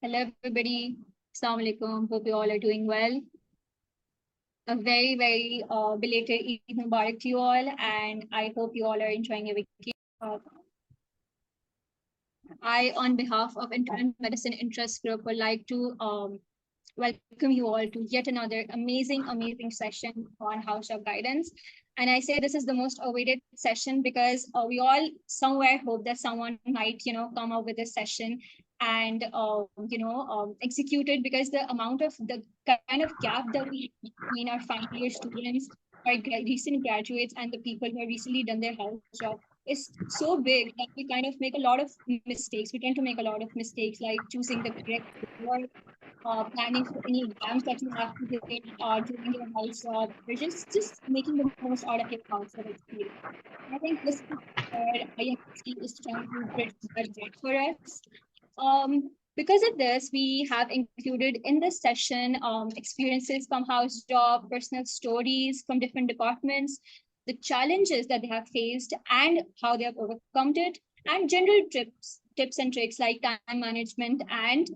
Hello, everybody. Assalamu alaikum. Hope you all are doing well. A very belated Eid Mubarak to you all, and I hope you all are enjoying your vacation. I, on behalf of Internal Medicine Interest Group, would like to welcome you all to yet another amazing session on house job guidance. And I say this is the most awaited session because we all somewhere hope that someone might, come up with this session and, execute it, because the amount of the kind of gap that we between our final year students, our recent graduates, and the people who have recently done their house job is so big that we kind of make a lot of mistakes. We tend to make a lot of mistakes, like choosing the correct word, planning for any exams that you have to take during your house job, or just making the most out of your house job experience. I think this is where IMC is trying to bridge that gap for us. Because of this, we have included in this session experiences from house job, personal stories from different departments, the challenges that they have faced and how they have overcome it, and general tips and tricks like time management and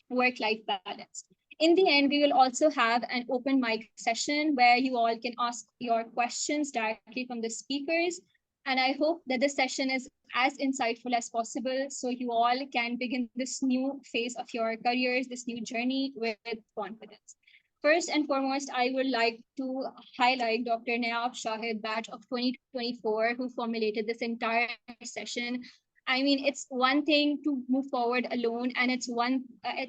work-life balance. In the end, we will also have an open mic session where you all can ask your questions directly from the speakers. And I hope that this session is as insightful as possible so you all can begin this new phase of your careers, this new journey with confidence. First and foremost, I would like to highlight Dr. Nayab Shahid, batch of 2024, who formulated this entire session. I mean, it's one thing to move forward alone, and it's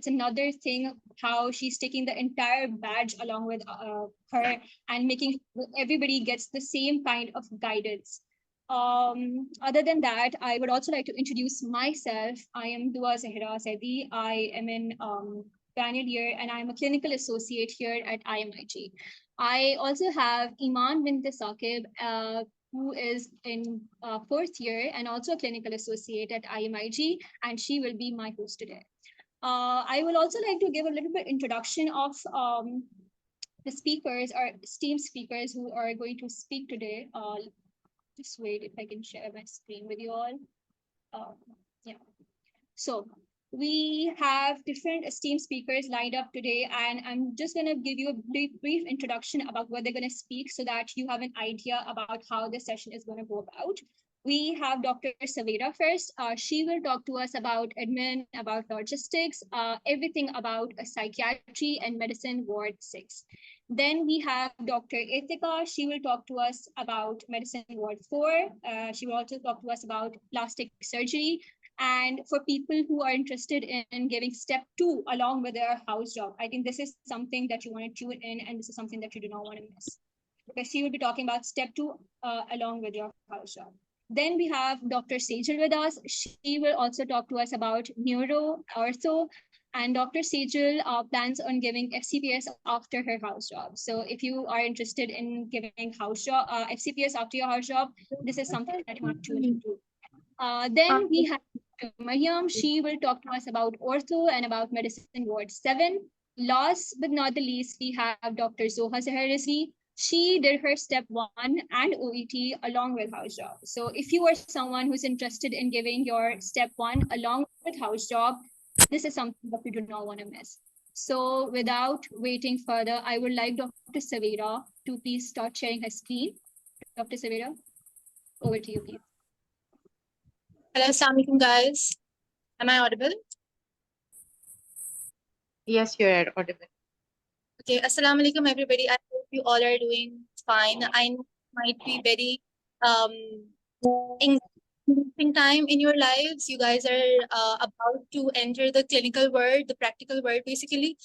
another thing how she's taking the entire badge along with her and making everybody gets the same kind of guidance. Other than that, I would also like to introduce myself. I am Dua Zahra Saidi. I am in final year and I'm a clinical associate here at IMIG. I also have Iman Bint Saqib, who is in fourth year and also a clinical associate at IMIG, and she will be my host today. I will also like to give a little bit introduction of the speakers or esteemed speakers who are going to speak today. Just wait if I can share my screen with you all. Um, yeah. So we have different esteemed speakers lined up today, and I'm just going to give you a brief introduction about what they're going to speak so that you have an idea about how the session is going to go about. We have Dr. Savera first. She will talk to us about admin, about logistics, everything about psychiatry and medicine ward 6. Then we have Dr. Ithika. She will talk to us about medicine ward 4. She will also talk to us about plastic surgery. And for people who are interested in giving step 2 along with their house job, I think this is something that you want to tune in, and this is something that you do not want to miss, because she will be talking about step 2 along with your house job. Then we have Dr. Sejal with us. She will also talk to us about neuro, ortho, and Dr. Sejal plans on giving FCPS after her house job. So if you are interested in giving house job, FCPS after your house job, this is something that you want to tune into. Then we have Mariam. She will talk to us about ortho and about medicine ward 7. Last but not the least, we have Dr. Zoha Zaharizvi. She did her step 1 and OET along with house job. So if you are someone who's interested in giving your step 1 along with house job, this is something that you do not want to miss. So without waiting further, I would like Dr. Savera to please start sharing her screen. Dr. Savera, over to you, please. Hello, Assalamualaikum guys. Am I audible? Yes, you're audible. Okay, Assalamualaikum everybody. I hope you all are doing fine. I know it might be very interesting time in your lives. You guys are about to enter the clinical world, the practical world basically.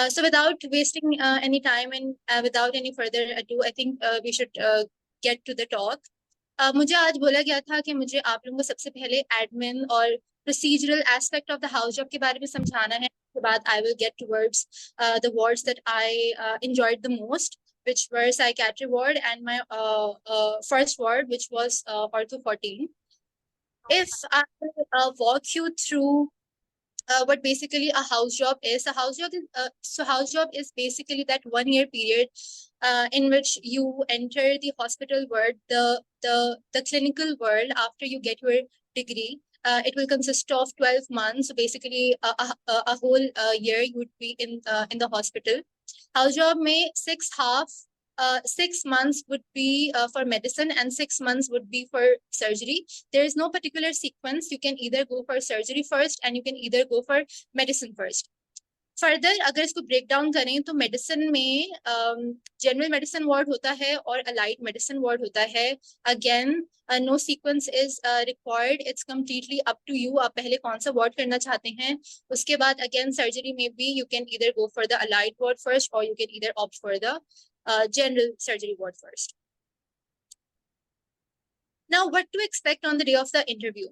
So without wasting any time and without any further ado, I think we should get to the talk. मुझे आज बोला गया था कि मुझे आप लोगों को सबसे पहले एडमिन और procedural aspect of the house job के बारे में समझाना है. उसके बाद I will get towards the wards that I enjoyed the most, which were psychiatry ward and my first ward, which was ortho 14. If I walk you through what basically a house job is. House job is basically that 1 year period in which you enter the hospital world, the clinical world after you get your degree. it will consist of 12 months. So basically, a whole year you would be in the hospital. House job में 6 months would be for medicine and 6 months would be for surgery. There is no particular sequence. You can either go for surgery first and you can either go for medicine first. Further अगर इसको break down करें तो medicine में general medicine ward होता है और allied medicine ward होता है. Again no sequence is required, it's completely up to you. आप पहले कौन सा वार्ड करना चाहते हैं. उसके बाद अगेन सर्जरी में भी you can either go for the allied ward first और you can either opt for the general surgery ward first. Now, what to expect on the day of the interview?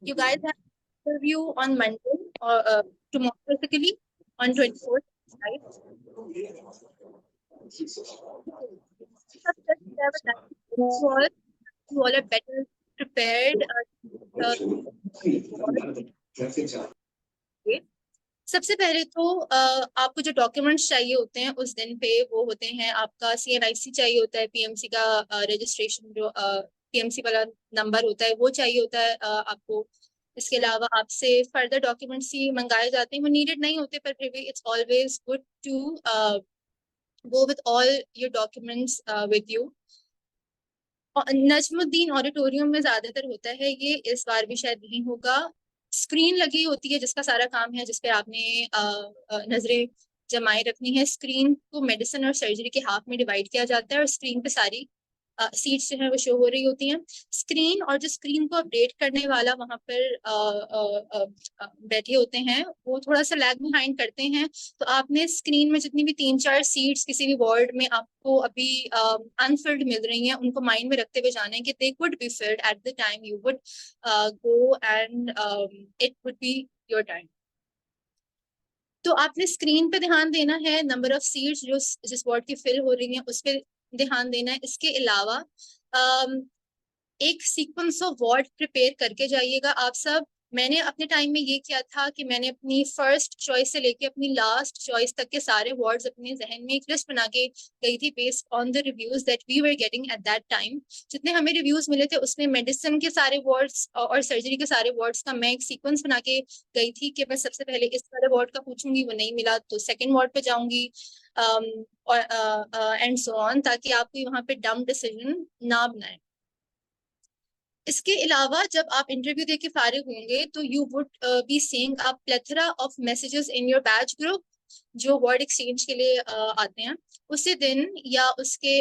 You guys have an interview on Monday or tomorrow, basically on 24th, right? You all are better prepared. सबसे पहले तो आपको जो documents चाहिए होते हैं उस दिन पे वो होते हैं, आपका CNIC चाहिए होता है, PMC का रजिस्ट्रेशन जो PMC वाला नंबर होता है वो चाहिए होता है आपको. इसके अलावा आपसे फर्दर डॉक्यूमेंट्स ही मंगाए जाते हैं, वो नीडेड नहीं होते पर फिर भी it's always good to go with all your documents with you. Najmuddin auditorium में ज्यादातर होता है ये, इस बार भी शायद नहीं होगा. स्क्रीन लगी होती है जिसका सारा काम है जिस पे आपने नजरें जमाए रखनी है. स्क्रीन को मेडिसिन और सर्जरी के हाफ में डिवाइड किया जाता है और स्क्रीन पे सारी सीट्स जो है वो शो हो रही होती हैं. स्क्रीन और जो स्क्रीन को अपडेट करने वाला वहां पर बैठे होते हैं वो थोड़ा सा लैग बिहाइंड करते हैं. तो आपने स्क्रीन में जितनी भी 3-4 सीट्स किसी भी वार्ड में आपको अभी अनफिल्ड मिल रही हैं उनको माइंड में रखते हुए जाना है कि they could be filled at the time you would go and it would be your time. तो आपने स्क्रीन पे ध्यान देना है, नंबर ऑफ सीट्स जो जिस वार्ड की फिल हो रही हैं उस पर ध्यान देना है. इसके अलावा एक सीक्वेंस ऑफ वार्ड प्रिपेयर करके जाइएगा आप सब. मैंने अपने टाइम में ये किया था कि मैंने अपनी फर्स्ट चॉइस से लेके अपनी लास्ट चॉइस तक के सारे वार्ड्स अपने जहन में एक लिस्ट बना के गई थी based on the reviews that we were getting at that time. जितने हमें रिव्यूज मिले थे उसमें मेडिसिन के सारे वार्ड्स और सर्जरी के सारे वार्ड्स का मैं एक सीक्वेंस बना के गई थी कि मैं सबसे पहले इस वाले वार्ड का पूछूंगी, वो नहीं मिला तो सेकेंड वार्ड पे जाऊंगी एंड सो ऑन, ताकि आप कोई वहां पे डम डिसीजन ना बनाए. इसके अलावा जब आप इंटरव्यू देके फारिग होंगे तो you would be seeing a plethora of messages in your batch group जो वर्ड एक्सचेंज के लिए आते हैं. उसी दिन या उसके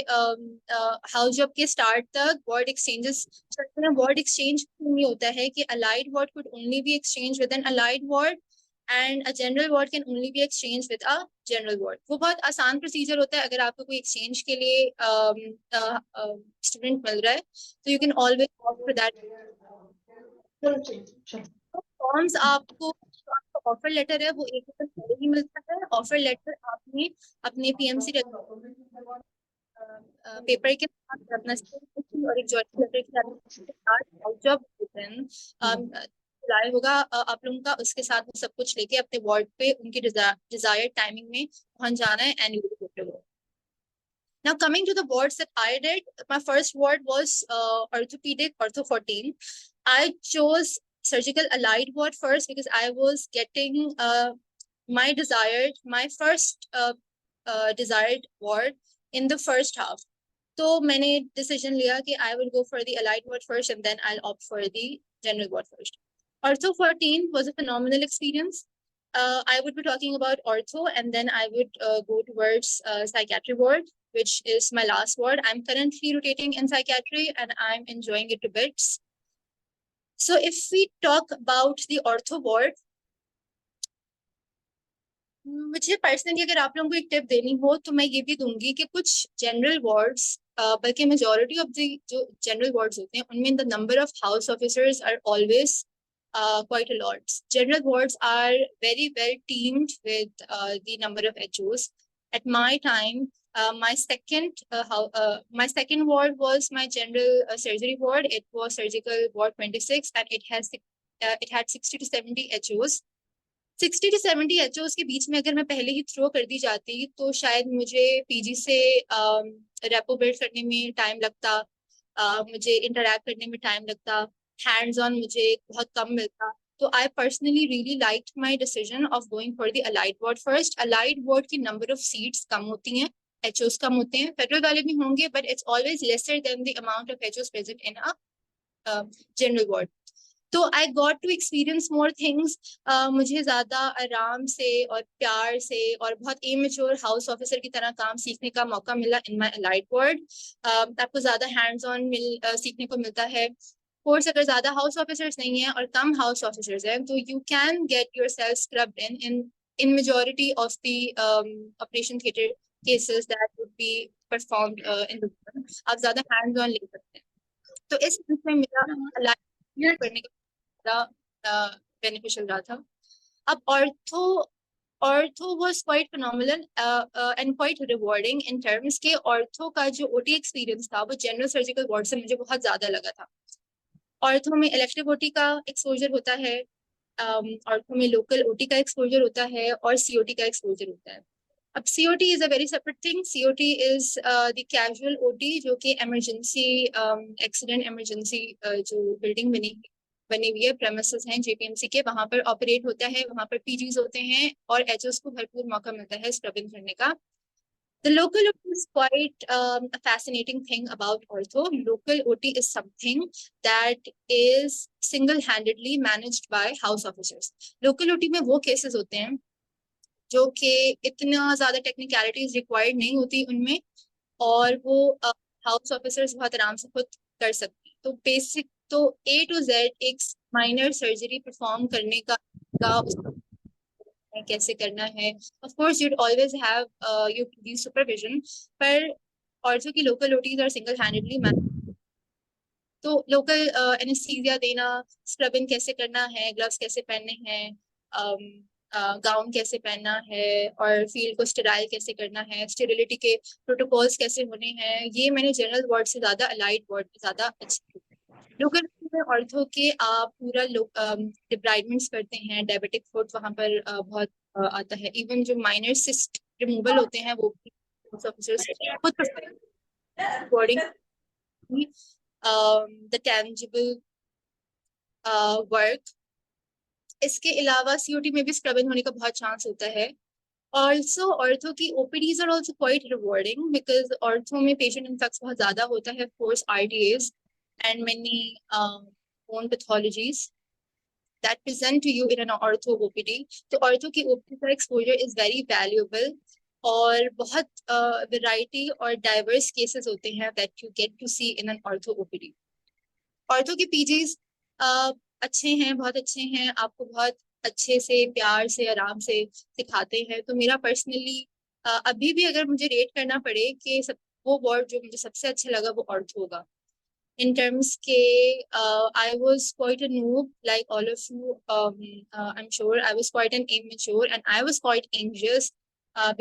हाउस जॉब के स्टार्ट तक वर्ड एक्सचेंजेस चलते हैं. वर्ड एक्सचेंज नहीं होता है कि allied ward could only be exchange with an allied ward and a general word can only be exchanged with a general word. वो बहुत आसान प्रोसीजर होता है. अगर आपको कोई एक्सचेंज के लिए स्टूडेंट मिल रहा है तो you can always opt for that. Forms आपको ऑफर लेटर है वो एक दिन पहले ही मिलता है. ऑफर लेटर आपने अपने PMC पेपर के साथ अपना और एक जॉइंट लेटर के साथ जॉब अप्लाई होगा आप लोगों का, उसके साथ वो सब कुछ लेके अपने वार्ड पे उनकी डिजायर्ड टाइमिंग में पहुंच जाना है and you will go to work. Now coming to the wards that I did, my first ward was orthopedic, ortho 14. I chose surgical allied ward first because I was getting my first desired ward in the first half. तो मैंने decision लिया कि I will go for the allied ward first and then I'll opt for the general ward first. Ortho 14 was a phenomenal experience. I would be talking about ortho and then I would go towards psychiatry ward, which is my last ward. I'm currently rotating in psychiatry and I'm enjoying it to bits. So if we talk about the ortho ward, मुझे personally अगर आप लोगों को एक tip देनी हो तो मैं ये भी दूंगी कि कुछ जनरल वार्ड्स बल्कि मेजॉरिटी ऑफ द जो जनरल वार्ड्स होते हैं उनमें the number of house officers are always quite a lot. General wards are very well teamed with the number of HOs. At my time, my second ward was my general surgery ward. It was surgical ward 26, and it had 60 to 70 HOs. 60 to 70 HOs के बीच में अगर मैं पहले ही throw कर दी जाती तो शायद मुझे PG से रेपो बिल्ड करने में टाइम लगता, मुझे इंटरैक्ट करने में टाइम लगता. हैंड्स ऑन मुझे बहुत कम मिलता. तो I personally really liked my decision of going for the allied ward first. Allied ward की number of seats कम होती हैं, HOs कम होते हैं, फेडरल वाले भी होंगे, but it's always lesser than the amount of HOs present in a general ward. तो I got to experience more things. मुझे ज्यादा आराम से और प्यार से और बहुत इमेच्योर हाउस ऑफिसर की तरह काम सीखने का मौका मिला in my allied ward. आपको ज्यादा हैंड्स ऑन सीखने को मिलता है. कोर्स अगर ज्यादा हाउस ऑफिसर्स नहीं है और कम हाउस ऑफिसर्स हैं तो you can get yourself scrubbed in majority of the operation theater cases that would be performed in the आप ज्यादा hands on ले सकते हैं. तो इस सेंस में मेरा Yes. करने का बेनिफिशियल रहा था. अब ortho was quite phenomenal and quite rewarding in terms के ऑर्थो का जो OT एक्सपीरियंस था वो जनरल सर्जिकल वार्ड से मुझे बहुत ज्यादा लगा था. ऑर्थो में इलेक्टिव ओटी का एक्सपोजर होता है, ऑर्थो में लोकल ओटी का एक्सपोजर होता है और सीओटी का एक्सपोजर होता है. अब COT is a very separate thing. COT is the casual OT जो कि इमरजेंसी एक्सीडेंट इमरजेंसी जो बिल्डिंग बनी हुई है, प्रेमिसेस हैं जेपीएमसी के, वहां पर ऑपरेट होता है, वहां पर पीजीज होते हैं और एचओस को भरपूर मौका मिलता है स्क्रबिंग करने का. The local OT is quite a fascinating thing about ortho. Local OT is something that is single-handedly managed by house officers. Local OT में वो cases होते हैं जो कि इतना ज्यादा technicalities required नहीं होती उनमें और वो house officers बहुत आराम से खुद कर सकते हैं. तो basic तो A to Z एक minor surgery perform करने का कैसे करना है. Of course, you'd always have your PD supervision, पर ऑर्थो की local OTs are single-handedly managed. तो लोकल एनेस्थीसिया देना, स्क्रबिंग कैसे करना है, ग्लव्स कैसे पहनने हैं, गाउन कैसे पहनना है और फील्ड को स्टेराइल कैसे करना है, स्टेरिलिटी के प्रोटोकॉल्स कैसे होने हैं, ये मैंने जनरल वार्ड से ज्यादा अलाइड वार्ड में ज्यादा अच्छी. लोकल में ऑर्थो के आप पूरा डिब्राइडमेंट्स करते हैं, डायबिटिक फुट वहां पर बहुत आता है. इवन जो माइनर सिस्ट रिमूवल होते हैं वो ऑफिसर्स खुद अकॉर्डिंग द टैंजिबल वर्क. इसके अलावा सीओटी में भी स्क्रबिंग होने का बहुत चांस होता है. Also, ortho की OPDs are also quite rewarding because ortho में patient influx बहुत ज़्यादा होता है, of course RDAs and many bone pathologies that present to you in an ortho OPD. तो ortho की OPD का exposure is very valuable और बहुत variety और diverse cases होते हैं that you get to see in an ortho OPD. ortho के PGs अच्छे हैं, बहुत अच्छे हैं, आपको बहुत अच्छे से प्यार से आराम से सिखाते हैं. तो मेरा पर्सनली अभी भी अगर मुझे रेट करना पड़े कि वो वार्ड जो मुझे सबसे अच्छा लगा वो ऑर्थो होगा. In terms के I was quite a noob like all of you. I'm sure I was quite an immature and I was quite anxious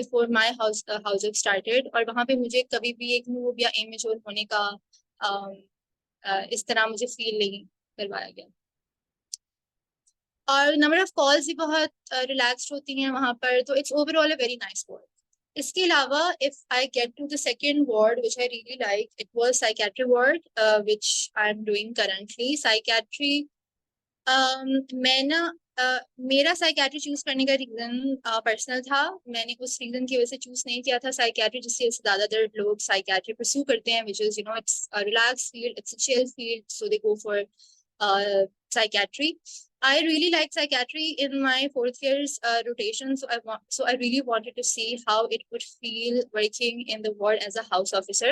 before my house job started. और वहाँ पे मुझे कभी भी एक noob या immature होने का इस तरह मुझे फील नहीं करवाया गया. और नंबर ऑफ कॉल्स भी बहुत रिलैक्स्ड होती हैं वहाँ पर. तो it's overall a very nice ward. इसके अलावा if I get to the second ward which I really like, it was psychiatry ward which I am doing currently. Psychiatry मैं ना मेरा साइकियाट्री चूज करने का रीजन पर्सनल था. मैंने उस रीजन की वजह से चूज नहीं किया था साइकियाट्री जिसकी वजह से ज्यादातर लोग साइकियाट्री परस्यू करते हैं, which is it's a relax field, it's a chill field, so they go for psychiatry. I really liked psychiatry in my fourth year's rotation, so I really wanted to see how it would feel working in the ward as a house officer.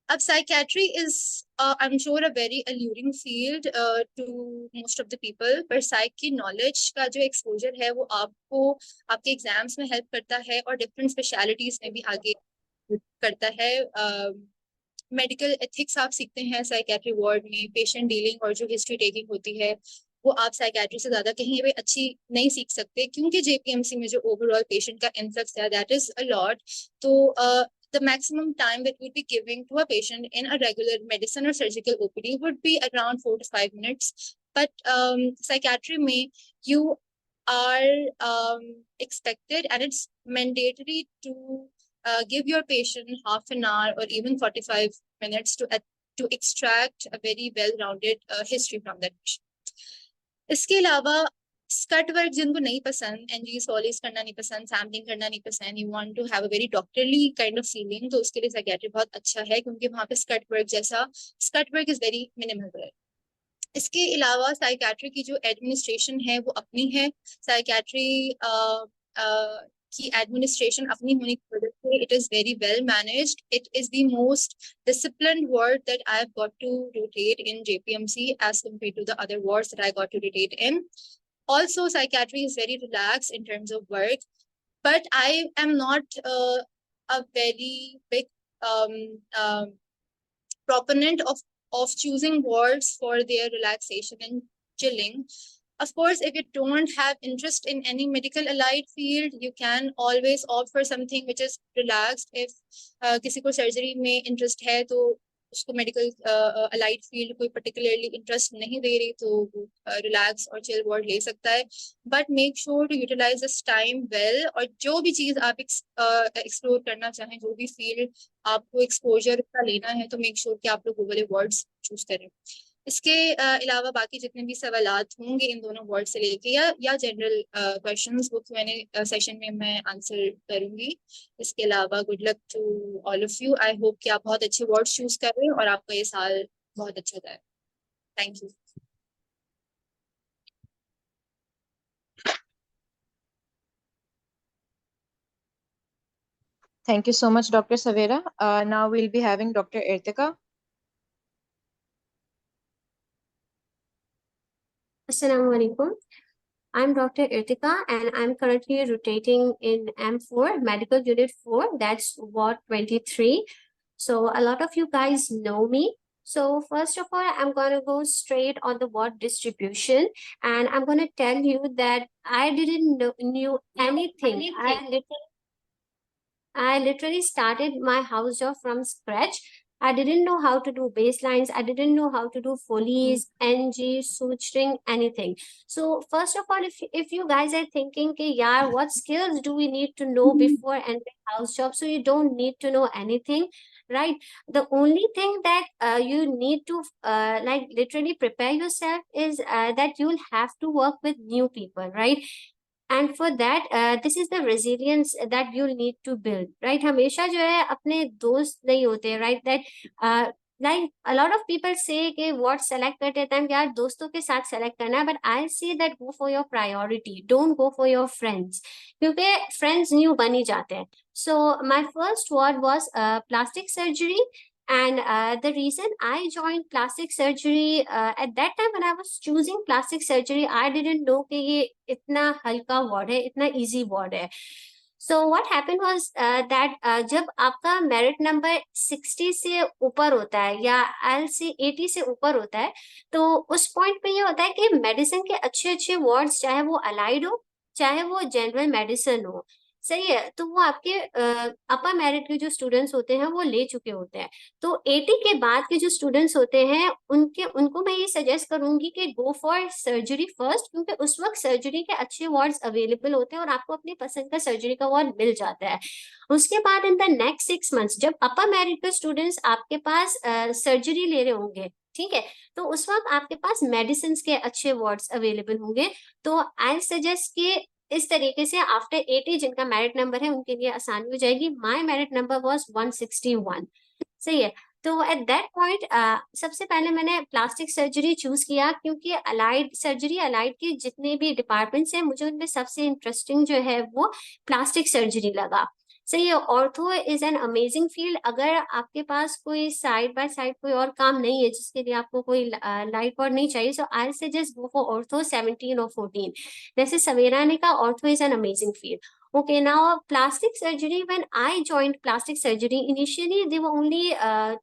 Ab psychiatry is I'm sure a very alluring field to most of the people, पर psych की knowledge का जो exposure है वो आपको आपके exams में help करता है और different specialities में भी आगे करता है. मेडिकल एथिक्स आप सीखते हैं साइकियाट्री वार्ड में, पेशेंट डीलिंग और जो हिस्ट्री टेकिंग होती है वो आप साइकियाट्री से ज्यादा कहीं भी अच्छी नहीं सीख सकते क्योंकि जेपीएमसी में जो ओवरऑल पेशेंट का इन्फ्लक्स है दैट इज अ लॉट. तो the maximum time that we'd be giving to a patient in a regular medicine or surgical OPD would be around 4 to 5 minutes. But psychiatry में you are expected and it's mandatory to give your patient half an hour or even 45 minutes to to extract a very well-rounded history from that patient. इसके अलावा Scott work जिनको नहीं पसंद, NG Solis करना नहीं पसंद, sampling करना नहीं पसंद, you want to have a very doctorly kind of feeling, तो उसके लिए साइकियाट्री बहुत अच्छा है क्योंकि वहाँ पे स्कट वर्क जैसा scut work is very minimal. इसके अलावा साइकियाट्री की जो एडमिनिस्ट्रेशन है वो अपनी है, साइकियाट्री की एडमिनिस्ट्रेशन अपनी होने की वजह से it is very well managed, it is the most disciplined ward that I've got to rotate in JPMC as compared to the other wards that I got to rotate in. Also, psychiatry is very relaxed in terms of work, but I am not a very big proponent of choosing wards for their relaxation and chilling. Of course, if you don't have interest in any medical allied field, you can always opt for something which is relaxed. If किसी को surgery में interest है तो उसको medical allied field कोई particularly interest नहीं दे रही तो relax और chill ward ले सकता है. But make sure to utilize this time well, और जो भी चीज आप explore करना चाहें, जो भी field आपको exposure का लेना है, तो make sure कि आप लोग वो वाले wards choose करें. इसके अलावा बाकी जितने भी सवालात होंगे इन दोनों वर्ड से लेके या जनरल क्वेश्चंस वो Q&A सेशन में मैं आंसर करूंगी. इसके अलावा good luck to all of you. I hope कि आप बहुत अच्छे वर्ड्स चूज कर रहे हैं और आपका ये साल बहुत अच्छा जाए. Thank you. Thank you so much, Dr. Savera. Now we'll be having Dr. Irtika. Assalamu alaikum. I'm Dr. Irtika and I'm currently rotating in M4, Medical Unit 4, that's Ward 23. So a lot of you guys know me. So first of all, I'm going to go straight on the ward distribution and I'm going to tell you that I didn't knew anything. I literally started my house job from scratch. I didn't know how to do baselines. I didn't know how to do Foley's, NG, suturing, anything. So first of all, if you guys are thinking, okay, yeah, what skills do we need to know before entering house job? So you don't need to know anything, right? The only thing that you need to like literally prepare yourself is that you will have to work with new people, right? And for that, this is the resilience that you'll need to build, right? हमेशा जो है अपने दोस्त नहीं होते, right? That like a lot of people say कि what select करते time यार दोस्तों के साथ select करना है, but I say that go for your priority, don't go for your friends, क्योंकि friends new बन ही जाते हैं. So my first word was plastic surgery. And the reason I joined plastic surgery at that time when I was choosing plastic surgery, I didn't know कि ये इतना हल्का ward है, इतना easy ward है. So what happened was that जब आपका merit number 60 से ऊपर होता है या I'll say 80 से ऊपर होता है, तो उस point पे ये होता है कि medicine के अच्छे wards, चाहे वो allied हो, चाहे वो general medicine हो, सही है, तो वो आपके अपर मेरिट के जो स्टूडेंट्स होते हैं वो ले चुके होते हैं. तो 80 के बाद के जो स्टूडेंट्स होते हैं उनको मैं ये सजेस्ट करूंगी कि गो फॉर सर्जरी फर्स्ट, क्योंकि उस वक्त सर्जरी के अच्छे वार्ड्स अवेलेबल होते हैं और आपको अपनी पसंद का सर्जरी का वार्ड मिल जाता है. उसके बाद इन द नेक्स्ट 6 मंथ्स जब अपर मेरिट के स्टूडेंट्स आपके पास सर्जरी ले रहे होंगे, ठीक है, तो उस वक्त आपके पास मेडिसिन के अच्छे वार्ड्स अवेलेबल होंगे. तो आई सजेस्ट कि इस तरीके से आफ्टर 80 जिनका मेरिट नंबर है उनके लिए आसानी हो जाएगी. My merit number was 161. सही है, तो एट दैट पॉइंट सबसे पहले मैंने प्लास्टिक सर्जरी चूज किया क्योंकि अलाइड सर्जरी, अलाइड के जितने भी डिपार्टमेंट्स हैं मुझे उनमें सबसे इंटरेस्टिंग जो है वो प्लास्टिक सर्जरी लगा. सही है, ortho is an amazing field. अगर आपके पास कोई साइड बाय साइड कोई और काम नहीं है जिसके लिए आपको कोई लाइट बोर्ड नहीं चाहिए, so I suggest go for ortho 17 और 14. जैसे सवेरा ने कहा, ortho is an amazing field. Okay, now plastic surgery, when I joined plastic surgery, initially there were only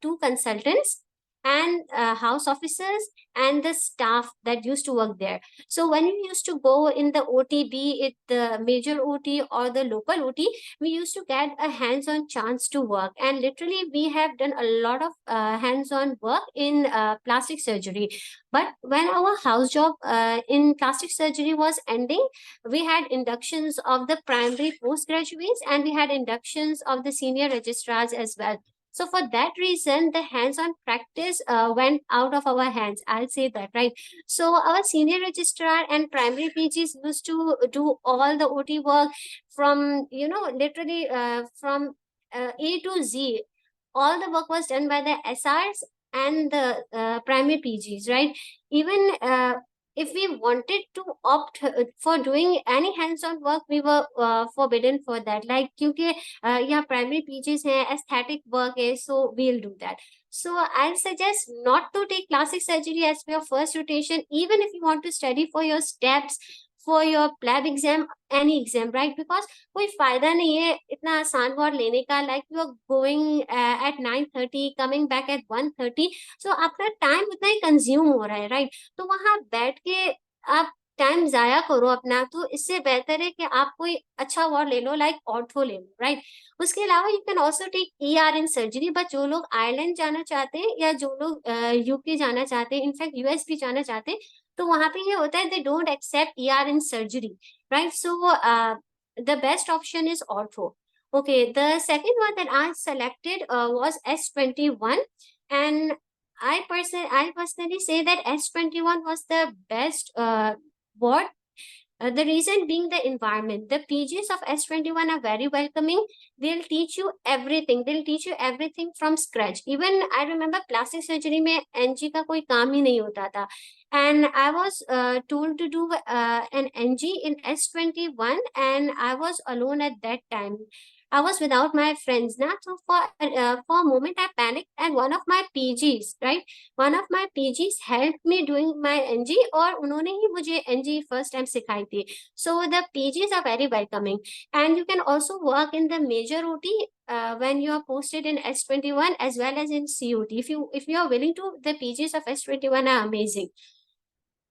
2 consultants and house officers and the staff that used to work there. So when we used to go in the OT, be it the major OT or the local OT, we used to get a hands-on chance to work. And literally we have done a lot of hands-on work in plastic surgery. But when our house job in plastic surgery was ending, we had inductions of the primary postgraduates and we had inductions of the senior registrars as well. So for that reason, the hands-on practice went out of our hands. I'll say that, right? So our senior registrar and primary PGs used to do all the OT work from, literally from A to Z. All the work was done by the SRs and the primary PGs, right? Even if we wanted to opt for doing any hands-on work, we were forbidden for that. Like, क्योंकि yeah, primary PGs hai, aesthetic work is, so we'll do that. So I'll suggest not to take plastic surgery as your first rotation, even if you want to study for your steps, for your plab exam, any exam, right? Because कोई फायदा नहीं है इतना आसान ward लेने का. Like you are going at 9:30, coming back at 1:30, so आपका time उतना ही कंज्यूम हो रहा है, राइट? तो वहां बैठ के आप टाइम जाया करो अपना. तो इससे बेहतर है कि आप कोई अच्छा वार्ड ले लो, लाइक ऑर्थो ले लो, राइट? उसके अलावा you can also take ER in surgery. But जो लोग आयरलैंड जाना चाहते हैं या जो लोग यूके जाना चाहते हैं, इनफैक्ट US भी जाना चाहते हैं, तो वहां पे ये होता है, they don't accept ER in surgery, right? So the best option is ortho. Okay, the second one that I selected was S21, and I personally say that S21 was the best ward. The reason being the environment. The PGs of S21 are very welcoming. They'll teach you everything. They'll teach you everything from scratch. Even I remember plastic surgery में NG का कोई काम ही नहीं होता था. And I was told to do an NG in S21, and I was alone at that time. I was without my friends now. So for a moment I panicked, and one of my PGs, right? One of my PGs helped me doing my NG, और उन्होंने ही मुझे NG first time सिखाई थी. So the PGs are very welcoming, and you can also work in the major OT when you are posted in S21 as well as in COT. If you are willing to, the PGs of S21 are amazing.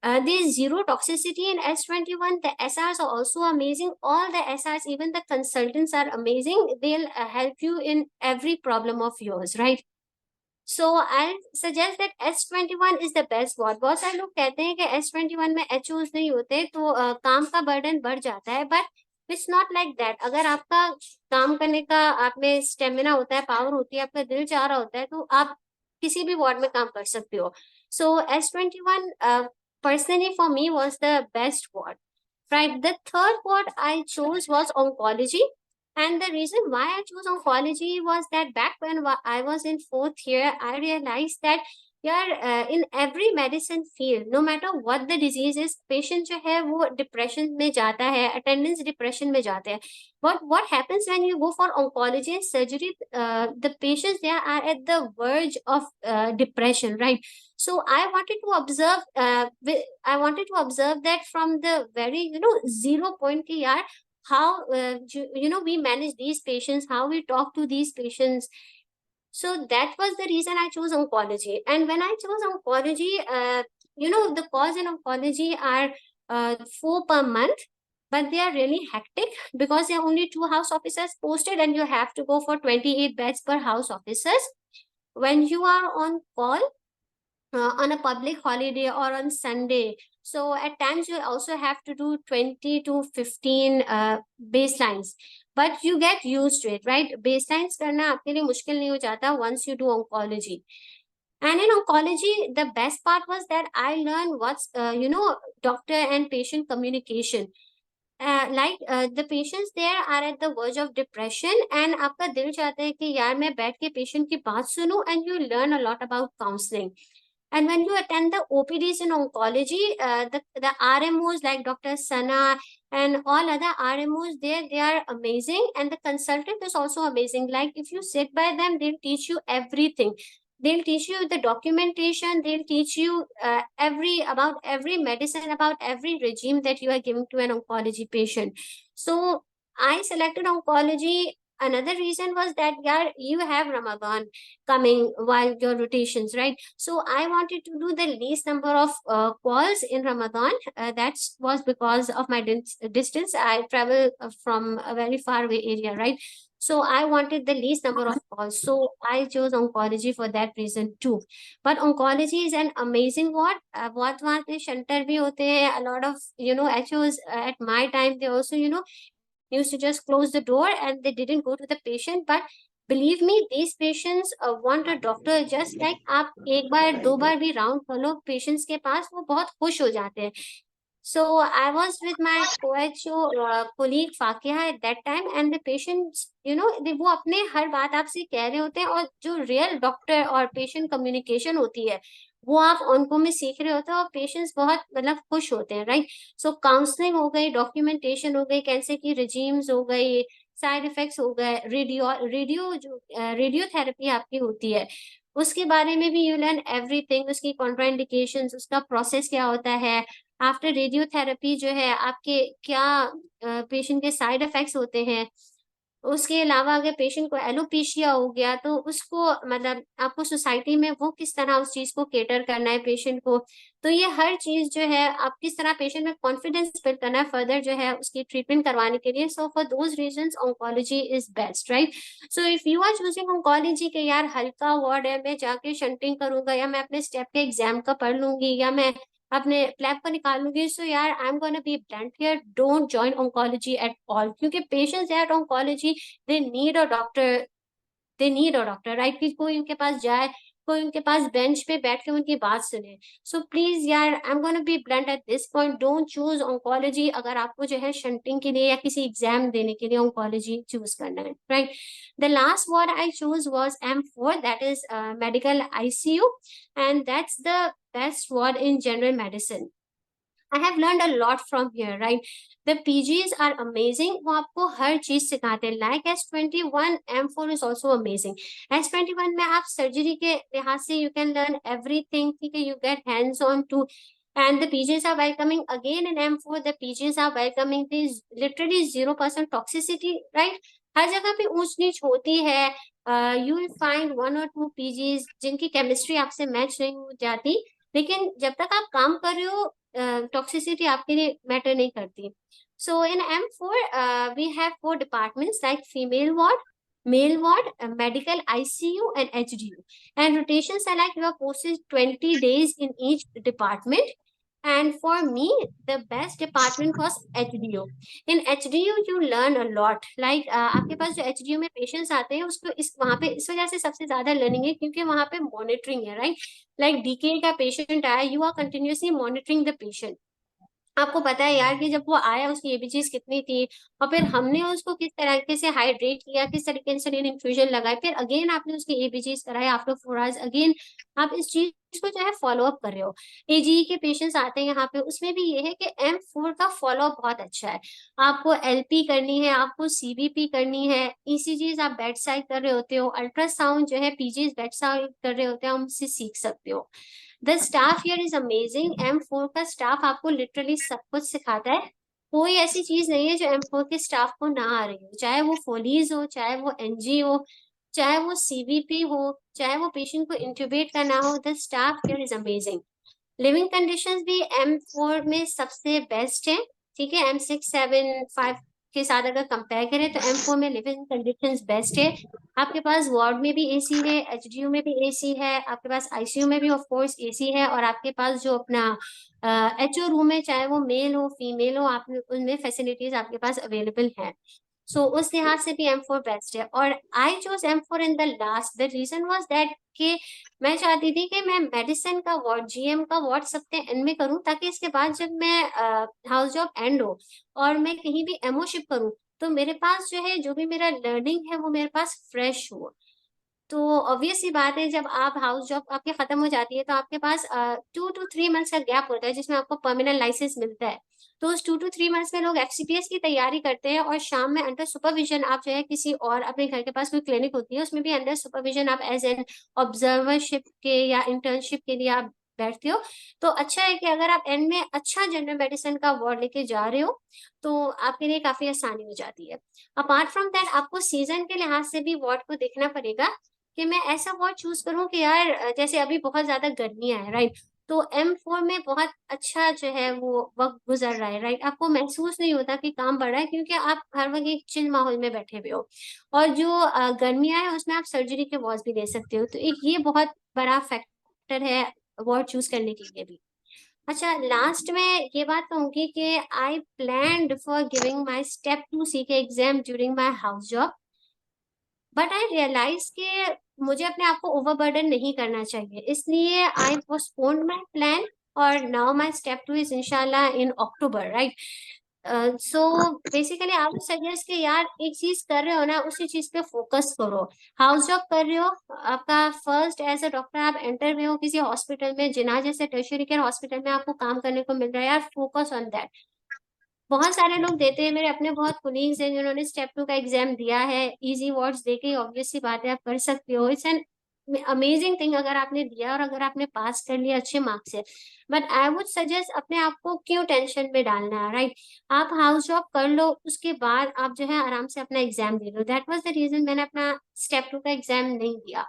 There's zero toxicity in S21. The SRs are also amazing. All the SRs, even the consultants, are amazing. They'll help you in every problem of yours, right? So I suggest that S21 is the best ward. बहुत सारे लोग कहते हैं कि S21 में HOs नहीं होते, तो काम का बर्डन बढ़ जाता है. But it's not like that. अगर आपका काम करने का आप में स्टेमिना होता है, पावर होती है, आपका दिल चाह रहा होता है, तो आप किसी भी वार्ड में काम कर सकते हो. So S21 personally for me was the best ward, right? The third ward I chose was oncology. And the reason why I chose oncology was that back when I was in 4th year, I realized that in every medicine field, no matter what the disease is, patient जो है वो depression में जाता है, attendance depression में जाते हैं. But what happens when you go for oncology and surgery? The patients there are at the verge of depression, right? So I wanted to observe. I wanted to observe that from the very 0 point ki yaar, how we manage these patients, how we talk to these patients. So that was the reason I chose oncology. And when I chose oncology, the calls in oncology are 4 per month, but they are really hectic because there are only 2 house officers posted, and you have to go for 28 beds per house officers. When you are on call on a public holiday or on Sunday, so at times you also have to do 20 to 15 baselines, but you get used to it, right? Baselines करना आपके लिए मुश्किल नहीं हो जाता once you do oncology. And in oncology, the best part was that I learned what's doctor and patient communication. The patients there are at the verge of depression, and आपका दिल चाहता है कि यार मैं बैठ के patient की बात सुनूं, and you learn a lot about counseling. And when you attend the OPDs in oncology, the RMOs like Dr. Sana and all other RMOs there, they are amazing. And the consultant is also amazing. Like if you sit by them, they'll teach you everything. They'll teach you the documentation. They'll teach you about every medicine, about every regime that you are giving to an oncology patient. So I selected oncology. Another reason was that you have Ramadan coming while your rotations, right? So I wanted to do the least number of calls in Ramadan. That was because of my distance. I travel from a very far away area, right? So I wanted the least number of calls. So I chose oncology for that reason too. But oncology is an amazing ward. बहुत वहाँ पे shunter भी होते हैं. A lot of HOs at my time, they also used to just close the door and they didn't go to the patient, but believe me these patients want a doctor just like आप एक बार दो बार भी round कर लो patients के पास, वो बहुत खुश हो जाते हैं. So I was with my co-HO colleague Fakia at that time, and the patients, वो अपने हर बात आपसे कह रहे होते हैं, और जो रियल डॉक्टर और पेशेंट कम्युनिकेशन होती है वो आप उनको में सीख रहे होते हो, और पेशेंट्स बहुत मतलब खुश होते हैं, राइट. सो काउंसलिंग हो गई, डॉक्यूमेंटेशन हो गई, कैंसर की रिजीम्स हो गई, साइड इफेक्ट्स हो गए, रेडियोथेरेपी आपकी होती है उसके बारे में भी यू लर्न एवरीथिंग, उसकी कॉन्ट्राइंडिकेशंस, उसका प्रोसेस क्या होता है. आफ्टर रेडियोथेरेपी जो है आपके क्या पेशेंट के साइड इफेक्ट्स होते हैं. उसके अलावा अगर पेशेंट को एलोपेशिया हो गया तो उसको मतलब आपको सोसाइटी में वो किस तरह उस चीज को केटर करना है पेशेंट को. तो ये हर चीज जो है आप किस तरह पेशेंट में कॉन्फिडेंस बिल्ड करना है फर्दर जो है उसकी ट्रीटमेंट करवाने के लिए. So for those reasons oncology is best, right. So if you are choosing oncology के यार हल्का वार्ड है, मैं जाके शंटिंग करूंगा, या मैं अपने स्टेप के एग्जाम का पढ़ लूंगी, या मैं अपने प्लेब को निकाल लूंगी, सो यार I am gonna be blunt here, don't join oncology at all. क्योंकि patients at oncology they need a doctor, right. कि कोई उनके पास जाए, कोई उनके पास बेंच पे बैठ के उनकी बात सुने. सो प्लीज यार I am gonna be blunt at this point, don't choose oncology अगर आपको जो है शंटिंग के लिए या किसी एग्जाम देने के लिए ऑन्कोलॉजी चूज करना है, right. The last word I choose was M4, that is medical ICU, and that's the best word in general medicine. I have learned a lot from here, right? The PGs are amazing. वो आपको हर चीज सिखाते हैं. Like S21, M4 is also amazing. S21 में आप surgery के लिहाज से you can learn everything. ठीक है, you get hands on too. And the PGs are welcoming. Again in M4, the PGs are welcoming. There's literally 0% toxicity, right? हर जगह पे ऊंच नीच होती है. You will find 1 or 2 PGs जिनकी केमिस्ट्री आपसे मैच नहीं हो जाती, लेकिन जब तक आप काम कर रहे हो टॉक्सिसिटी आपके लिए मैटर नहीं करती. So in M4 we have 4 departments like female ward, male ward, medical ICU and HDU, and rotations are like you are posted 20 days in each department. And for me the best department was HDU. In HDU you learn a lot, like आपके पास जो HDU में patients आते हैं उसको इस वहाँ पे इस वजह से सबसे ज्यादा लर्निंग है क्योंकि वहाँ पे मॉनिटरिंग है, राइट. लाइक DK का पेशेंट आया, you are continuously monitoring the patient. आपको पता है यार कि जब वो आया उसकी ABGs कितनी थी, और फिर हमने उसको किस तरीके से हाइड्रेट किया, किस तरीके से इन्फ्यूजन लगाए, फिर अगेन आपने उसकी ABGs कराए आफ्टर 4 आवर्स. अगेन आप इस चीज को जो है फॉलो अप कर रहे हो. AGE के पेशेंट्स आते हैं यहाँ पे, उसमें भी ये है कि M4 का फॉलो अप बहुत अच्छा है. आपको LP करनी है, आपको CBP करनी है, ECGs आप बेड साइड कर रहे होते हो, अल्ट्रासाउंड जो है PGs बेड साइड कर रहे होते हैं, हम उससे सीख सकते हो. The staff here is amazing. M4 का स्टाफ आपको लिटरली सब कुछ सिखाता है. कोई ऐसी चीज नहीं है जो M4 के स्टाफ को ना आ रही हो, चाहे वो फोलीज हो, चाहे वो NG हो, चाहे वो CVP हो, चाहे वो पेशेंट को इंट्यूबेट करना हो. The staff here is amazing. Living conditions भी M4 में सबसे बेस्ट है, ठीक है. M6, 7, 5 के साथ अगर कंपेयर करें तो M4 में लिविंग कंडीशंस बेस्ट है. आपके पास वार्ड में भी AC है, HDU में भी AC है, आपके पास ICU में भी ऑफ कोर्स AC है, और आपके पास जो अपना HO रूम है, चाहे वो मेल हो फीमेल हो, आप उनमें फैसिलिटीज आपके पास अवेलेबल है. सो उस लिहाज से भी M4 बेस्ट है. और I choose M4 in the last. The reason was that कि मैं चाहती थी कि मैं मेडिसिन का वार्ड, GM का वार्ड सबके एंड में करूं, ताकि इसके बाद जब मैं हाउस जॉब एंड हो और मैं कहीं भी MO शिप करूं तो मेरे पास जो है जो भी मेरा लर्निंग है वो मेरे पास फ्रेश हो. तो ऑब्वियस सी बात है जब आप हाउस जॉब आपकी खत्म हो जाती है तो आपके पास 2 to 3 मंथ्स का गैप होता है जिसमें आपको परमानेंट लाइसेंस मिलता है. तो उस 2 to 3 मंथ्स में लोग FCPS की तैयारी करते हैं, और शाम में अंडर सुपरविजन आप जो है किसी और अपने घर के पास कोई क्लिनिक होती है उसमें भी अंडर सुपरविजन आप एज एन ऑब्जर्वरशिप के या इंटर्नशिप के लिए आप बैठते हो. तो अच्छा है कि अगर आप एंड में अच्छा जनरल मेडिसिन का वार्ड लेके जा रहे हो तो आपके लिए काफी आसानी हो जाती है. अपार्ट फ्रॉम दैट आपको सीजन के लिहाज से भी वार्ड को देखना पड़ेगा कि मैं ऐसा वार्ड चूज करूं कि यार जैसे अभी बहुत ज्यादा गर्मियां है, राइट. तो M4 में बहुत अच्छा जो है वो वक्त गुजर रहा है, राइट. आपको महसूस नहीं होता कि काम बढ़ रहा है क्योंकि आप हर वक्त एक चिल माहौल में बैठे हुए हो. और जो गर्मियां है उसमें आप सर्जरी के वार्ड भी ले सकते हो. तो एक ये बहुत बड़ा फैक्टर है वार्ड चूज करने के लिए भी. अच्छा, लास्ट में ये बात कहूंगी कि I planned for giving my step 2 CK exam during my house job. But I realise कि मुझे अपने आप को ओवरबर्डन नहीं करना चाहिए, इसलिए आई पोस्टपोन्ड माई प्लान। और नाउ माई स्टेप 2 इज इंशाल्लाह इन अक्टूबर, राइट? सो बेसिकली आप सजेस्ट कि यार एक चीज कर रहे हो ना, उसी चीज पे फोकस करो। हाउस जॉब कर रहे हो, आपका फर्स्ट एज अ डॉक्टर आप एंटर हुए हो किसी हॉस्पिटल में, जिना जैसे टर्शियरी केयर हॉस्पिटल में आपको काम करने को मिल रहा है, यार फोकस ऑन दैट। बहुत सारे लोग देते हैं, मेरे अपने बहुत कोलीग्स हैं जिन्होंने स्टेप 2 का एग्जाम दिया है, इजी वर्ड्स देके, ऑब्वियस सी बात है आप कर सकते हो, इट्स एन अमेजिंग थिंग अगर आपने दिया और अगर आपने पास कर लिया अच्छे मार्क्स से। बट आई वुड सजेस्ट अपने आप को क्यों टेंशन में डालना है, राइट? आप हाउस जॉब कर लो, उसके बाद आप जो है आराम से अपना एग्जाम दे लो। दैट वाज द रीजन मैंने अपना स्टेप 2 का एग्जाम नहीं दिया।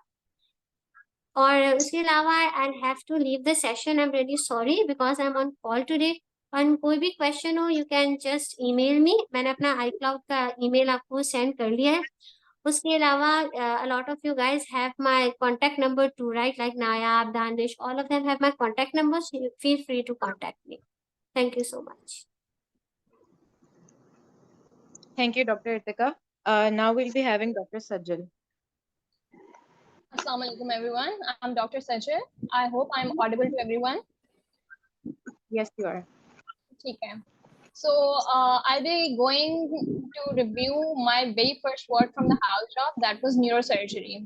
और उसके अलावा I have to leave the session, I am really sorry because I am on call today. और कोई भी क्वेश्चन हो you can just email me, मैंने अपना iCloud का ईमेल आपको सेंड कर लिया है। उसके अलावा a lot of you guys have my contact number too, right? Like Nayab, Danish, all of them have my contact numbers. So you feel free to contact me. Thank you so much. Thank you, Dr. Ritika. Now we'll be having Dr. Sajjal. Assalamu alaikum everyone. I'm Dr. Sajjal. I hope I'm audible to everyone. Yes, you are. Okay. So I'll be going to review my very first work from the house job, that was neurosurgery.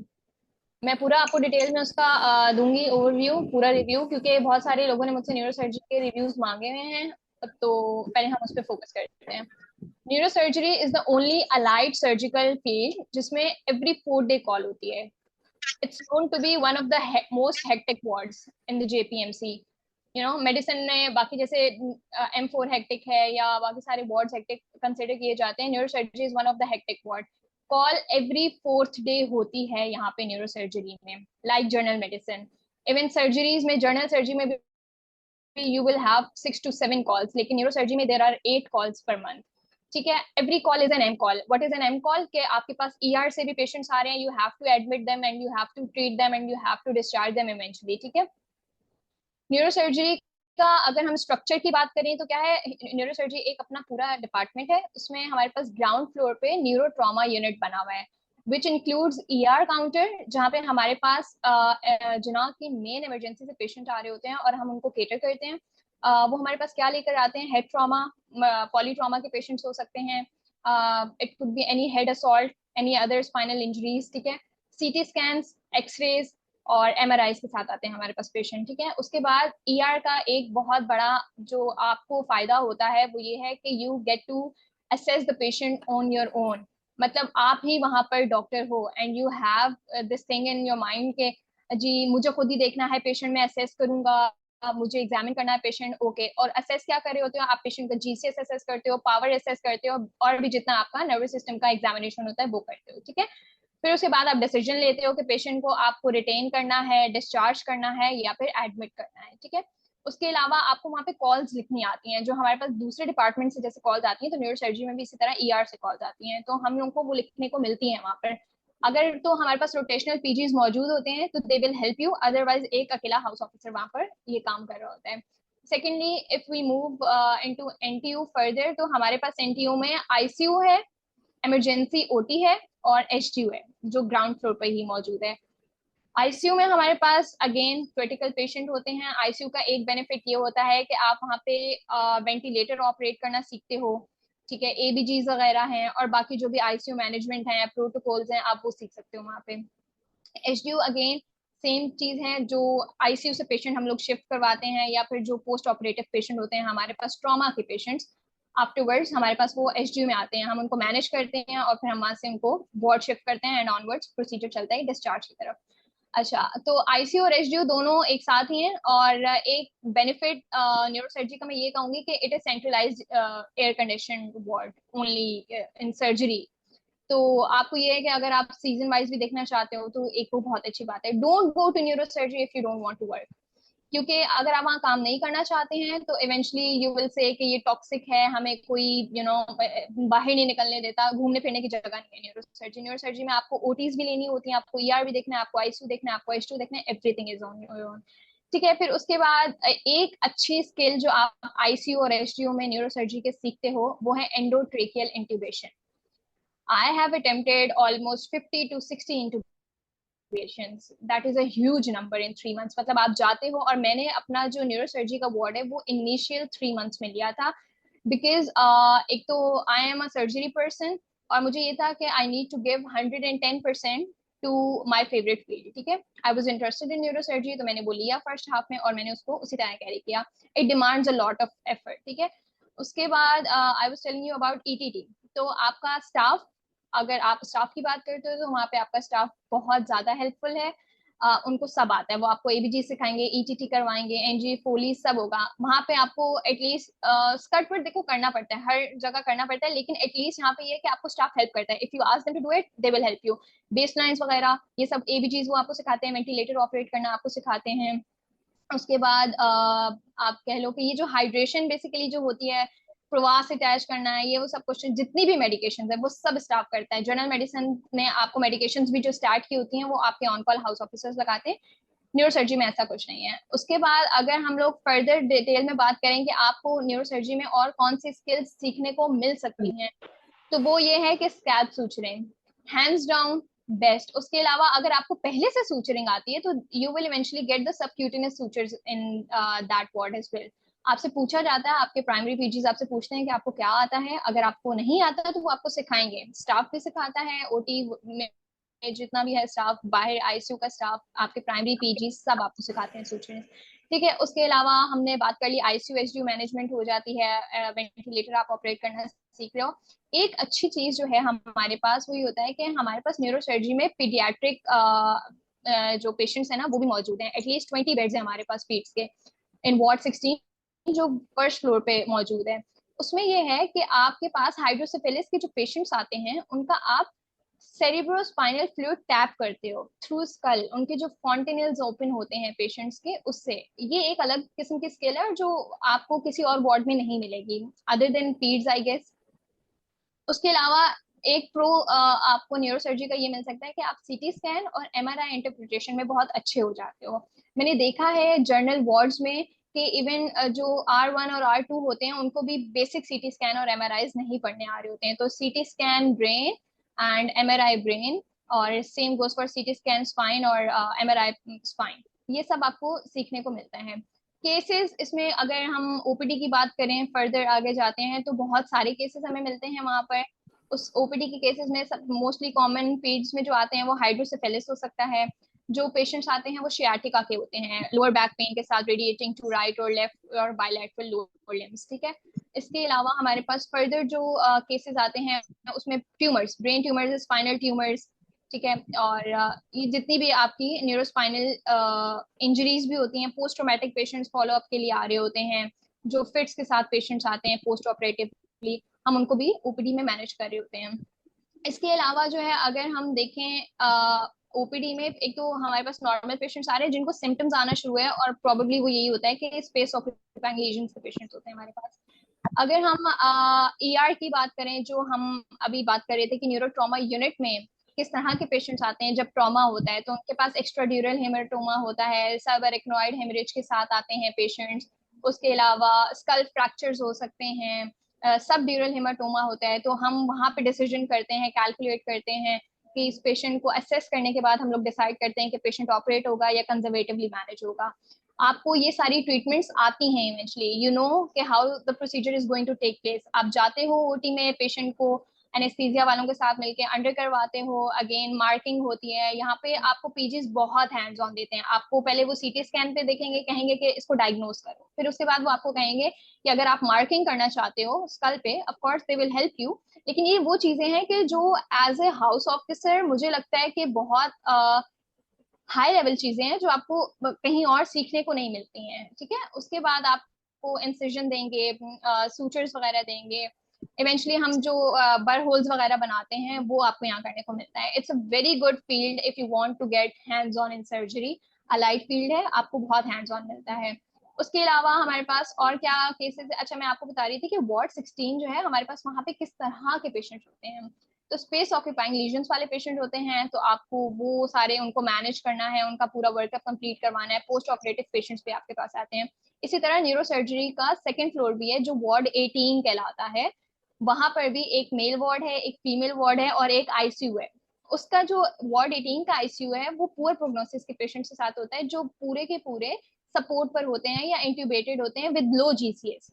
मैं पूरा आपको detail में उसका दूंगी overview, पूरा review, क्योंकि बहुत सारे लोगों ने मुझसे न्यूरोसर्जरी के रिव्यूज मांगे हुए हैं, तो पहले हम उस पर फोकस करते हैं। Neurosurgery is the only allied surgical field जिसमें एवरी 4 डे कॉल होती है। It's known to be one of the most hectic wards in the JPMC. You know, medicine में बाकी जैसे M4 हेक्टिक है या बाकी सारे वार्ड्स हेक्टिक कंसिडर किए जाते हैं, neurosurgery is one of the hectic ward. Call every 4th day होती है यहाँ पे न्यूरोसर्जरी में, like general medicine. Even surgeries में, जनरल सर्जरी में भी you will have 6 to 7 calls, लेकिन न्यूरोसर्जरी में there are 8 calls per month. ठीक है, every call is an M call. What is an M call? के आपके पास ईआर से भी पेशेंट्स आ रहे हैं, you have to admit them and you have to treat them and you have to discharge them eventually. ठीक है, neurosurgery का अगर हम स्ट्रक्चर की बात करें तो क्या है, न्यूरोसर्जरी एक अपना पूरा डिपार्टमेंट है। उसमें हमारे पास ग्राउंड फ्लोर पे न्यूरो ट्रॉमा यूनिट बना हुआ है, विच इंक्लूड्स ईआर काउंटर, जहाँ पे हमारे पास जिना की मेन इमरजेंसी से पेशेंट आ रहे होते हैं और हम उनको केटर करते हैं। वो हमारे पास क्या लेकर आते हैं, हेड ट्रॉमा, पॉली ट्रॉमा के पेशेंट्स हो सकते हैं, it could be any head assault, any other spinal injuries. ठीक है, सीटी स्कैन्स, एक्सरेज और एमआरआई के साथ आते हैं हमारे पास पेशेंट। ठीक है, उसके बाद ईआर का एक बहुत बड़ा जो आपको फायदा होता है वो ये है कि you get to assess the patient on your own. मतलब आप ही वहां पर डॉक्टर हो and you have this thing in your mind के जी मुझे खुद ही देखना है पेशेंट, में असेस करूंगा, मुझे एग्जामिन करना है पेशेंट। ओके, और असेस क्या कर रहे होते हो आप? पेशेंट का जीसीएस असेस करते हो, पावर असेस करते हो, और भी जितना आपका नर्वस सिस्टम का एग्जामिनेशन होता है वो करते हो। ठीक है, फिर उसके बाद आप डिसीजन लेते हो कि पेशेंट को आपको रिटेन करना है, डिस्चार्ज करना है या फिर एडमिट करना है। ठीक है, उसके अलावा आपको वहाँ पे कॉल्स लिखनी आती हैं जो हमारे पास दूसरे डिपार्टमेंट से जैसे कॉल्स आती हैं, तो न्यूरोसर्जरी में भी इसी तरह ईआर से कॉल्स आती हैं, तो हम लोगों को वो लिखने को मिलती है वहाँ पर। अगर तो हमारे पास रोटेशनल पीजीज मौजूद होते हैं तो दे विल हेल्प यू, अदरवाइज एक अकेला हाउस ऑफिसर वहाँ पर ये काम कर रहा होता है। Secondly, if we move into NTU further, तो हमारे पास एनटीयू में आईसीयू है, इमरजेंसी ओटी है और एचडीयू है जो ग्राउंड फ्लोर पर ही मौजूद है। आईसीयू में हमारे पास अगेन क्रिटिकल पेशेंट होते हैं। आईसीयू का एक बेनिफिट ये होता है कि आप वहाँ पे वेंटिलेटर ऑपरेट करना सीखते हो। ठीक है, एबीजीज वगैरह हैं और बाकी जो भी आईसीयू मैनेजमेंट है, प्रोटोकॉल्स हैं, आप वो सीख सकते हो वहाँ पे। एचडीयू अगेन सेम चीज है, जो आईसीयू से पेशेंट हम लोग शिफ्ट करवाते हैं या फिर जो पोस्ट ऑपरेटिव पेशेंट होते हैं हमारे पास ट्रॉमा के पेशेंट्स, आफ्टरवर्ड्स हमारे पास वो एचडीयू में आते हैं, हम उनको मैनेज करते हैं और फिर हम वहाँ से उनको वार्ड शिफ्ट करते हैं एंड ऑनवर्ड्स प्रोसीजर चलता है डिस्चार्ज की तरफ। अच्छा, तो आईसीयू और एचडीयू दोनों एक साथ ही हैं। और एक बेनिफिट न्यूरोसर्जरी का मैं ये कहूंगी कि it is centralised air condition ward only in surgery. तो आपको ये है कि अगर आप सीजन वाइज भी देखना चाहते हो तो एक वो बहुत अच्छी बात है। Don't go to neurosurgery if you don't want to work, क्योंकि अगर आप वहाँ काम नहीं करना चाहते हैं तो इवेंचुअली यू विल से कि ये टॉक्सिक है, हमें कोई बाहर नहीं निकलने देता, घूमने फिरने की जगह नहीं है न्यूरोसर्जरी। न्यूरोसर्जरी में आपको ओटीज भी लेनी होती है, आपको ईआर भी देखना है, आपको आईसीयू देखना है, आपको एचडीयू देखना है, everything is on your own. ठीक है, फिर उसके बाद एक अच्छी स्किल जो आप आईसीयू और एचडीयू में न्यूरोसर्जरी के सीखते हो वो है endotracheal intubation. I have attempted almost 50 to 60 intubations. That is a huge number in 3 months. मतलब आप जाते हो, और मैंने अपना जो न्यूरोसर्जरी का वार्ड है वो इनिशियल 3 months में लिया था, बिकॉज एक तो I am a surgery person, और मुझे ये था कि I need to give 110% to my favourite field, ठीक है। I was interested in neurosurgery, तो मैंने वो लिया फर्स्ट हाफ में, और मैंने उसको उसी तरह कैरी किया। It demands a lot of effort, ठीक है। उसके बाद I was telling you about ETT. तो आपका स्टाफ, अगर आप स्टाफ की बात करते हो तो वहाँ पे आपका स्टाफ बहुत ज्यादा हेल्पफुल है। उनको सब आता है, वो आपको एबीजी सिखाएंगे, ईटीटी करवाएंगे, एनजी फोली सब होगा वहाँ पे। आपको एटलीस्ट स्कर्ट पर देखो करना पड़ता है, हर जगह करना पड़ता है, लेकिन एटलीस्ट यहाँ पे ये कि आपको स्टाफ हेल्प करता है। If you ask them to do it, they will help you. Base lines वगैरह ये सब एबीजीज वो आपको सिखाते हैं, वेंटिलेटर ऑपरेट करना आपको सिखाते हैं। उसके बाद आप कह लो कि ये जो हाइड्रेशन बेसिकली जो होती है, प्रवास अटैच करना है, ये वो सब कुछ, जितनी भी मेडिकेशन है वो सब स्टाफ करता है। जनरल मेडिसिन में आपको मेडिकेशन भी जो स्टार्ट की होती हैं वो आपके ऑन कॉल हाउस ऑफिसर्स लगाते हैं। न्यूरोसर्जरी में ऐसा कुछ नहीं है। उसके बाद अगर हम लोग फर्दर डिटेल में बात करें कि आपको न्यूरोसर्जरी में और कौन सी स्किल्स सीखने को मिल सकती हैं, तो वो ये है कि scalp suturing hands down best. उसके अलावा अगर आपको पहले से सूचरिंग आती है तो you will eventually get the subcutaneous sutures in that ward as well. आपसे पूछा जाता है, आपके प्राइमरी पीजीज आपसे पूछते हैं कि आपको क्या आता है। अगर आपको नहीं आता तो वो आपको सिखाएंगे, स्टाफ भी सिखाता है, ओटी में जितना भी है स्टाफ, बाहर आईसीयू का स्टाफ, आपके प्राइमरी पीजी सब आपको सिखाते हैं सूचरिंग, ठीक है। उसके अलावा हमने बात कर ली आईसीयू एचडीयू मैनेजमेंट हो जाती है, वेंटिलेटर आप ऑपरेट करना सीख रहे हो। एक अच्छी चीज जो है हमारे पास वही होता है कि हमारे पास न्यूरोसर्जरी में पीडियाट्रिक जो पेशेंट्स है ना वो भी मौजूद हैं। एटलीस्ट 20 बेड्स है हमारे पास पीड्स के इन वार्ड 16 जो फर्स्ट फ्लोर पे मौजूद है। उसमें ये है कि आपके पास हाइड्रोसेफेलिस के जो पेशेंट्स आते हैं उनका आप सेरिब्रोस्पाइनल फ्लूइड टैप करते हो थ्रू स्कल, उनके जो फॉन्टेनिल्स ओपन होते हैं पेशेंट्स के, उससे। ये एक अलग किस्म की स्किल है जो आपको किसी और वार्ड में नहीं मिलेगी other than peds I guess. उसके अलावा एक प्रो आपको न्यूरोसर्जरी का ये मिल सकता है कि आप सीटी स्कैन और एमआरआई इंटरप्रिटेशन में बहुत अच्छे हो जाते हो। मैंने देखा है जर्नल वार्ड्स में कि इवन जो R1 और R2 होते हैं उनको भी बेसिक सीटी स्कैन और एमआरआई नहीं पढ़ने आ रहे होते हैं। तो CT scan brain and MRI brain, और same goes for CT scan spine और एमआरआई स्पाइन, ये सब आपको सीखने को मिलता है। केसेस इसमें अगर हम ओपीडी की बात करें, फर्दर आगे जाते हैं तो बहुत सारे केसेस हमें मिलते हैं वहां पर। उस ओपीडी के केसेस में सब मोस्टली कॉमन पीड्स में जो आते हैं वो हाइड्रोसेफेलिस हो सकता है। जो पेशेंट्स आते हैं वो शियाटिका के होते हैं, लोअर बैक पेन के साथ रेडिएटिंग टू राइट और लेफ्ट और बायलैटरल लोअर लिम्स, ठीक है। इसके अलावा हमारे पास फर्दर जो केसेस आते हैं उसमें tumours, brain tumours, spinal tumours, ठीक है। और ये जितनी भी आपकी न्यूरोस्पाइनल इंजरीज भी होती हैं, पोस्ट ट्रोमेटिक पेशेंट्स फॉलोअप के लिए आ रहे होते हैं, जो फिट्स के साथ पेशेंट्स आते हैं पोस्ट ऑपरेटिवली, हम उनको भी ओपीडी में मैनेज कर रहे होते हैं। इसके अलावा जो है अगर हम देखें ओपीडी में, एक तो हमारे पास नॉर्मल पेशेंट्स आ रहे हैं जिनको सिम्टम्स आना शुरू है, और प्रोबेबली वो यही होता है कि स्पेस ऑक्यूपाइंग लीजन्स के पेशेंट्स होते हैं हमारे पास। अगर हम ईआर की बात करें, जो हम अभी बात कर रहे थे कि न्यूरो ट्रॉमा यूनिट में किस तरह के पेशेंट्स आते हैं जब ट्रॉमा होता है, तो उनके पास एक्स्ट्राड्यूरल हेमेटोमा होता है, सबएरेक्नोइड हेमरेज के साथ आते हैं पेशेंट्स। उसके अलावा स्कल फ्रैक्चर्स हो सकते हैं, सब ड्यूरल हेमाटोमा होता है। तो हम वहाँ पे डिसीजन करते हैं, कैलकुलेट करते हैं कि इस पेशेंट को असेस करने के बाद हम लोग डिसाइड करते हैं कि पेशेंट ऑपरेट होगा या कंजर्वेटिवली मैनेज होगा। आपको ये सारी ट्रीटमेंट्स आती हैं इवेंचुअली, यू नो कि how the procedure is going to take place. आप जाते हो ओटी में, पेशेंट को एनेस्थीसिया वालों के साथ मिलकर अंडर करवाते हो, अगेन मार्किंग होती है। यहाँ पे आपको पीजीज बहुत हैंड्स ऑन देते हैं। आपको पहले वो सीटी स्कैन पे देखेंगे, कहेंगे कि इसको डायग्नोज करो, फिर उसके बाद वो आपको कहेंगे कि अगर आप मार्किंग करना चाहते हो स्कल पे, of course they will help you. लेकिन ये वो चीजें हैं कि जो एज ए हाउस ऑफिसर मुझे लगता है कि बहुत हाई लेवल चीजें हैं जो आपको कहीं और सीखने को नहीं मिलती हैं, ठीक है। उसके बाद आपको इंसिजन देंगे, सूचर्स वगैरह देंगे। इवेंचुअली हम जो बर होल्स वगैरह बनाते हैं वो आपको यहाँ करने को मिलता है। It's a very good field if you want to get hands on in surgery. Allied field है, आपको बहुत हैंड्स ऑन मिलता है। उसके अलावा हमारे पास और क्या केसेस है, अच्छा मैं आपको बता रही थी कि वार्ड 16 जो है हमारे पास, वहाँ पे किस तरह के पेशेंट्स होते हैं। तो स्पेस ऑक्यूपाइंग लीजन्स वाले पेशेंट होते हैं, तो आपको वो सारे उनको मैनेज करना है, उनका पूरा वर्कअप कंप्लीट करवाना है। पोस्ट ऑपरेटिव पेशेंट्स भी आपके पास आते हैं। इसी तरह न्यूरोसर्जरी का सेकंड फ्लोर भी है जो वार्ड 18 कहलाता है। वहां पर भी एक मेल वार्ड है, एक फीमेल वार्ड है और एक आईसीयू है। उसका जो वार्ड 18 का आईसीयू है वो पुअर प्रोग्नोसिस के पेशेंट्स के साथ होता है, जो पूरे के पूरे सपोर्ट पर होते हैं या इंट्यूबेटेड होते हैं विद लो जीसीएस।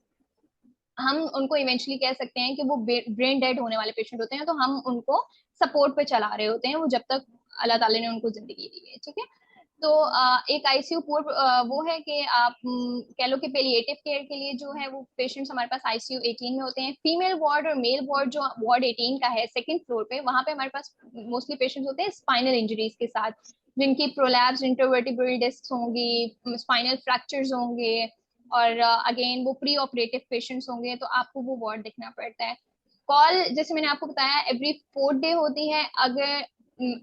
हम उनको इवेंचुअली कह सकते हैं कि वो ब्रेन डेड होने वाले पेशेंट होते हैं, तो हम उनको सपोर्ट पे चला रहे होते हैं वो जब तक अल्लाह ताला ने उनको जिंदगी दी है, ठीक है। तो एक आईसीयू पूर्व वो है कि आप कह लो कि पेलिएटिव केयर के लिए जो है वो पेशेंट्स हमारे पास आईसीयू 18 में होते हैं। फीमेल वार्ड और मेल वार्ड जो वार्ड 18 का है सेकंड फ्लोर पे, वहां पे हमारे पास मोस्टली पेशेंट्स होते हैं स्पाइनल इंजरीज के साथ, जिनकी प्रोलैप्स इंटरवर्टिब्रल डिस्क होंगी, स्पाइनल फ्रैक्चर्स होंगे, और अगेन वो प्री ऑपरेटिव पेशेंट्स होंगे, तो आपको वो वार्ड देखना पड़ता है। कॉल जैसे मैंने आपको बताया एवरी 4th डे होती है। अगर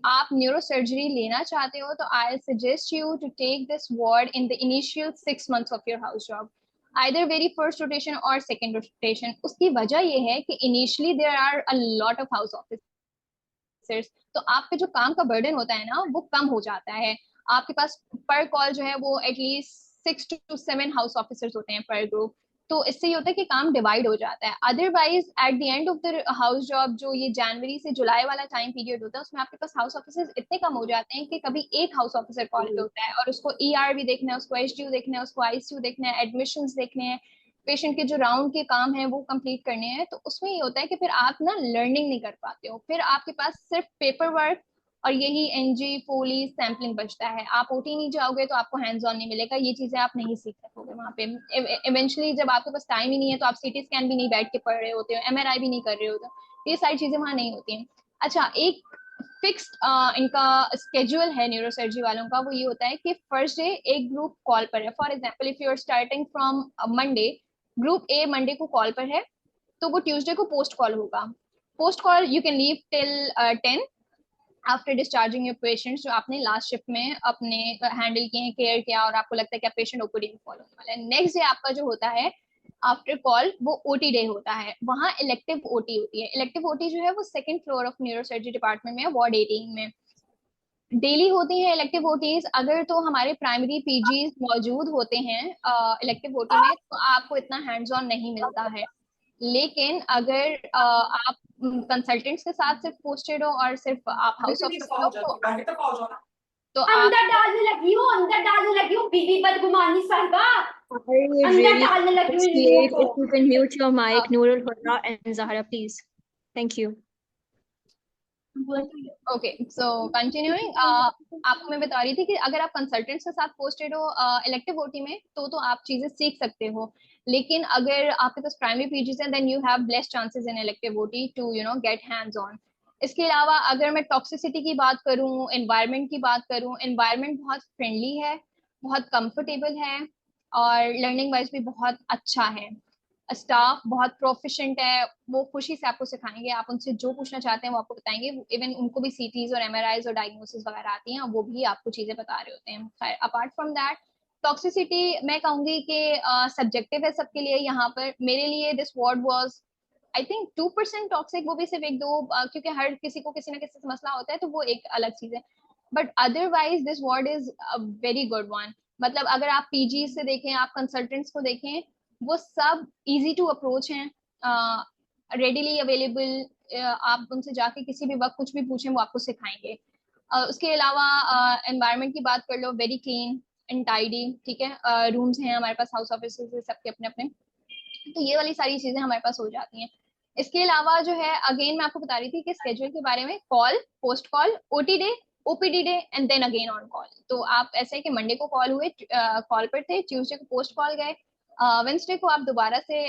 आप न्यूरो सर्जरी लेना चाहते हो तो I suggest you to take this ward in the initial 6 months of your house job, either very first rotation और सेकेंड रोटेशन। उसकी वजह ये है कि initially there are a lot of house officers, तो आप पे जो काम का बर्डन होता है ना वो कम हो जाता है। आपके पास पर कॉल जो है वो एटलीस्ट 6 to 7 हाउस ऑफिसर्स होते हैं पर ग्रुप, तो इससे ये होता है कि काम डिवाइड हो जाता है। Otherwise eight the end of the house job, जो ये जनवरी से जुलाई वाला टाइम पीरियड होता है, उसमें आपके पास हाउस ऑफिसर्स इतने कम हो जाते हैं कि कभी एक हाउस ऑफिसर कॉल पे होता है और उसको ईआर भी देखना है, उसको एचडीयू देखना है, उसको आईसीयू देखना है, एडमिशंस देखने हैं, पेशेंट के जो राउंड के काम है वो कंप्लीट करने हैं। तो उसमें ये होता है कि फिर आप ना लर्निंग नहीं कर पाते हो, फिर आपके पास सिर्फ पेपर वर्क और यही एनजी फोली सैम्पलिंग बचता है। आप ओटी नहीं जाओगे तो आपको हैंड्स ऑन नहीं मिलेगा, ये चीजें आप नहीं सीख सकोगे वहां पे। इवेंचुअली जब आपके पास टाइम ही नहीं है तो आप सीटी स्कैन भी नहीं बैठ के पढ़ रहे होते हो, एमआरआई भी नहीं कर रहे होते हो, ये सारी चीजें वहां नहीं होती हैं। अच्छा, एक फिक्स्ड इनका स्केड्यूल है न्यूरोसर्जरी वालों का, वो ये होता है कि फर्स्ट डे एक ग्रुप कॉल पर है। For example if you are starting from Monday, group A Monday को कॉल पर है, तो वो ट्यूसडे को पोस्ट कॉल होगा। Post call you can leave till 10 after discharging your patients, जो आपने लास्ट शिफ्ट में अपने हैंडल किए हैं, केयर किया और आपको लगता है कि आप पेशेंट ओपीडी में फॉलो होने वाला है। नेक्स्ट डे आपका जो होता है आफ्टर कॉल वो ओटी डे होता है, वहाँ इलेक्टिव ओटी होती है। इलेक्टिव ओटी जो है वो second floor of neurosurgery department में है, वार्ड 18 में डेली होती है इलेक्टिव ओटीज। अगर तो हमारे प्राइमरी पीजीज मौजूद होते हैं इलेक्टिव ओटी में तो आपको इतना हैंड्स ऑन नहीं मिलता है, लेकिन अगर आप कंसल्टेंट्स के साथ सिर्फ पोस्टेड हो और सिर्फ आप हाउस ऑफिसर हो तो आप अंदर डालने लगी हूँ बीवी बदगुमानी साहिबा, I would अंदर really डालने लगी हूँ appreciate लीमू if को। you can mute your mic, Noorul Huda and Zahra, please. Thank you. Okay, so continuing, आपको मैं बता रही थी कि अगर आप कंसल्टेंट्स के साथ पोस्टेड हो इलेक्टिव ओटी में तो आप चीजें सीख सकते हो, लेकिन अगर आपके पास प्राइमरी पीजीज हैं then you have less chances in elective OT to get hands on. इसके अलावा अगर मैं टॉक्सिसिटी की बात करूं, एनवायरनमेंट की बात करूं, एनवायरनमेंट बहुत फ्रेंडली है, बहुत कंफर्टेबल है और लर्निंग वाइज भी बहुत अच्छा है। स्टाफ बहुत प्रोफिशिएंट है, वो खुशी से आपको सिखाएंगे, आप उनसे जो पूछना चाहते हैं वो आपको बताएंगे। इवन उनको भी सीटीज और एमआरआईज और डायग्नोसिस वगैरह आती हैं, वो भी आपको चीजें बता रहे होते हैं। अपार्ट फ्रॉम दैट टॉक्सिसिटी मैं कहूंगी कि सब्जेक्टिव है सबके लिए। यहाँ पर मेरे लिए this ward was I think 2% toxic, वो भी सिर्फ एक दो क्योंकि हर किसी को किसी ना किसी से मसला होता है तो वो एक अलग चीज है, but otherwise this ward is a very good one. मतलब अगर आप पीजी से देखें, आप कंसल्टेंट्स को देखें, वो सब इजी टू अप्रोच हैं, रेडिली अवेलेबल, आप उनसे जाके किसी भी वक्त कुछ भी पूछें वो आपको सिखाएंगे। उसके अलावा एनवायरनमेंट की बात कर लो, वेरी क्लीन एंड टाइडी, ठीक है। रूम्स हैं हमारे पास हाउस ऑफिस सबके अपने अपने, तो ये वाली सारी चीजें हमारे पास हो जाती हैं। इसके अलावा जो है अगेन मैं आपको बता रही थी कि स्केड्यूल के बारे में, call, post call, OT day, OPD day and then again on call. तो आप ऐसे है कि मंडे को कॉल हुए, कॉल पर थे, ट्यूसडे को पोस्ट कॉल गए, वेंसडे को आप दोबारा से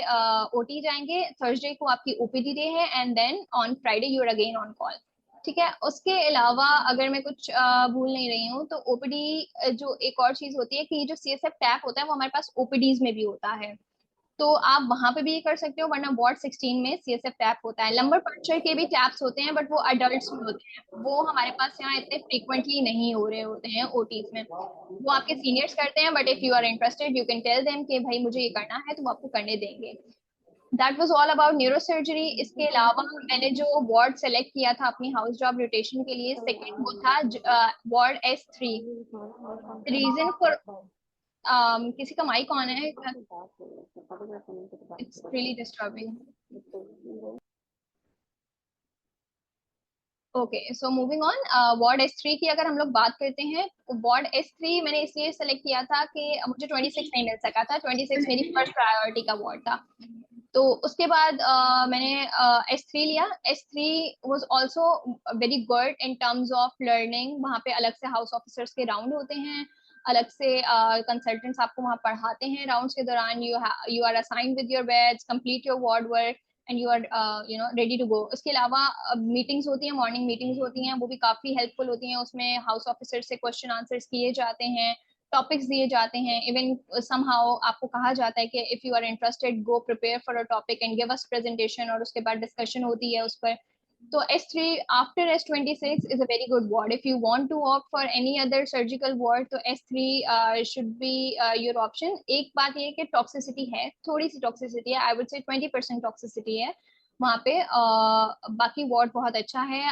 ओटी जाएंगे, थर्सडे को आपकी ओपीडी डे है and then on Friday you are again on call, ठीक है। उसके अलावा अगर मैं कुछ भूल नहीं रही हूँ तो ओपीडी जो एक और चीज होती है कि ये जो सीएसएफ टैप होता है वो हमारे पास ओपीडीज में भी होता है, तो आप वहां पे भी ये कर सकते हो, वरना वार्ड 16 में सीएसएफ टैप होता है। लंबर पंक्चर के भी टैप्स होते हैं बट वो अडल्ट्स में होते हैं, वो हमारे पास यहाँ इतने फ्रीक्वेंटली नहीं हो रहे होते हैं ओटीज में, वो आपके सीनियर्स करते हैं, but if you are interested you can tell them कि भाई मुझे ये करना है तो वो आपको करने देंगे। That was all about neurosurgery. इसके अलावा मैंने जो वार्ड सेलेक्ट किया था अपनी हाउस जॉब रोटेशन के लिए, सेकंड वो था वार्ड S3। रीजन फॉर किसी का माइक ऑन है, it's really disturbing. Okay, so moving on, ward S3 की अगर हम लोग बात करते हैं, वार्ड S3 मैंने इसलिए सेलेक्ट किया था कि मुझे 26 नहीं मिल सका था, 26 मेरी फर्स्ट प्रायोरिटी का वार्ड था। तो उसके बाद मैंने S3 लिया। S3 was also very good in terms of learning. वहाँ पे अलग से हाउस ऑफिसर्स के राउंड होते हैं, अलग से कंसल्टेंट्स आपको वहाँ पढ़ाते हैं राउंड्स के दौरान। You are assigned with your beds, complete your ward work and you are ready to go. उसके अलावा मीटिंग्स होती हैं, मॉर्निंग मीटिंग्स होती हैं, वो भी काफी हेल्पफुल होती हैं। उसमें हाउस ऑफिसर से क्वेश्चन आंसर्स किए जाते हैं, टॉपिक्स दिए जाते हैं, इवन समहाउ आपको कहा जाता है कि if you are interested go prepare for a topic and give us presentation, और उसके बाद डिस्कशन होती है उस पर। So S3 after S26 is a very good ward. If you want to opt for any other surgical ward, तो S3 should be your option. एक बात ये है कि toxicity है, थोड़ी सी toxicity है, I would say 20% toxicity है वहाँ पे। बाकी वार्ड बहुत अच्छा है,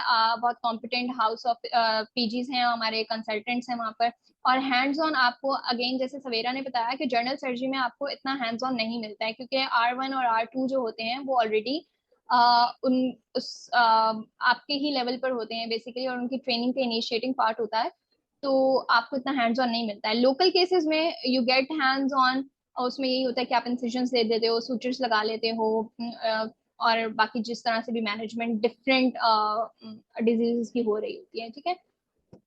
बहुत कॉम्पिटेंट हाउस ऑफ पीजीज हैं, हमारे कंसल्टेंट्स हैं वहाँ पर। और हैंड्स ऑन आपको अगेन, जैसे सवेरा ने बताया कि जनरल सर्जरी में आपको इतना हैंड्स ऑन नहीं मिलता है, क्योंकि R1 और R2 जो होते हैं वो ऑलरेडी उन उस आपके ही लेवल पर होते हैं बेसिकली, और उनकी ट्रेनिंग का इनिशिएटिंग पार्ट होता है, तो आपको इतना हैंड्स ऑन नहीं मिलता है। लोकल केसेस में यू गेट हैंड्स ऑन, और उसमें यही होता है कि आप इंसिजन्स दे देते हो, सूचर्स लगा लेते हो, और बाकी जिस तरह से भी मैनेजमेंट डिफरेंट डिजीजेस की हो रही होती है, ठीक है।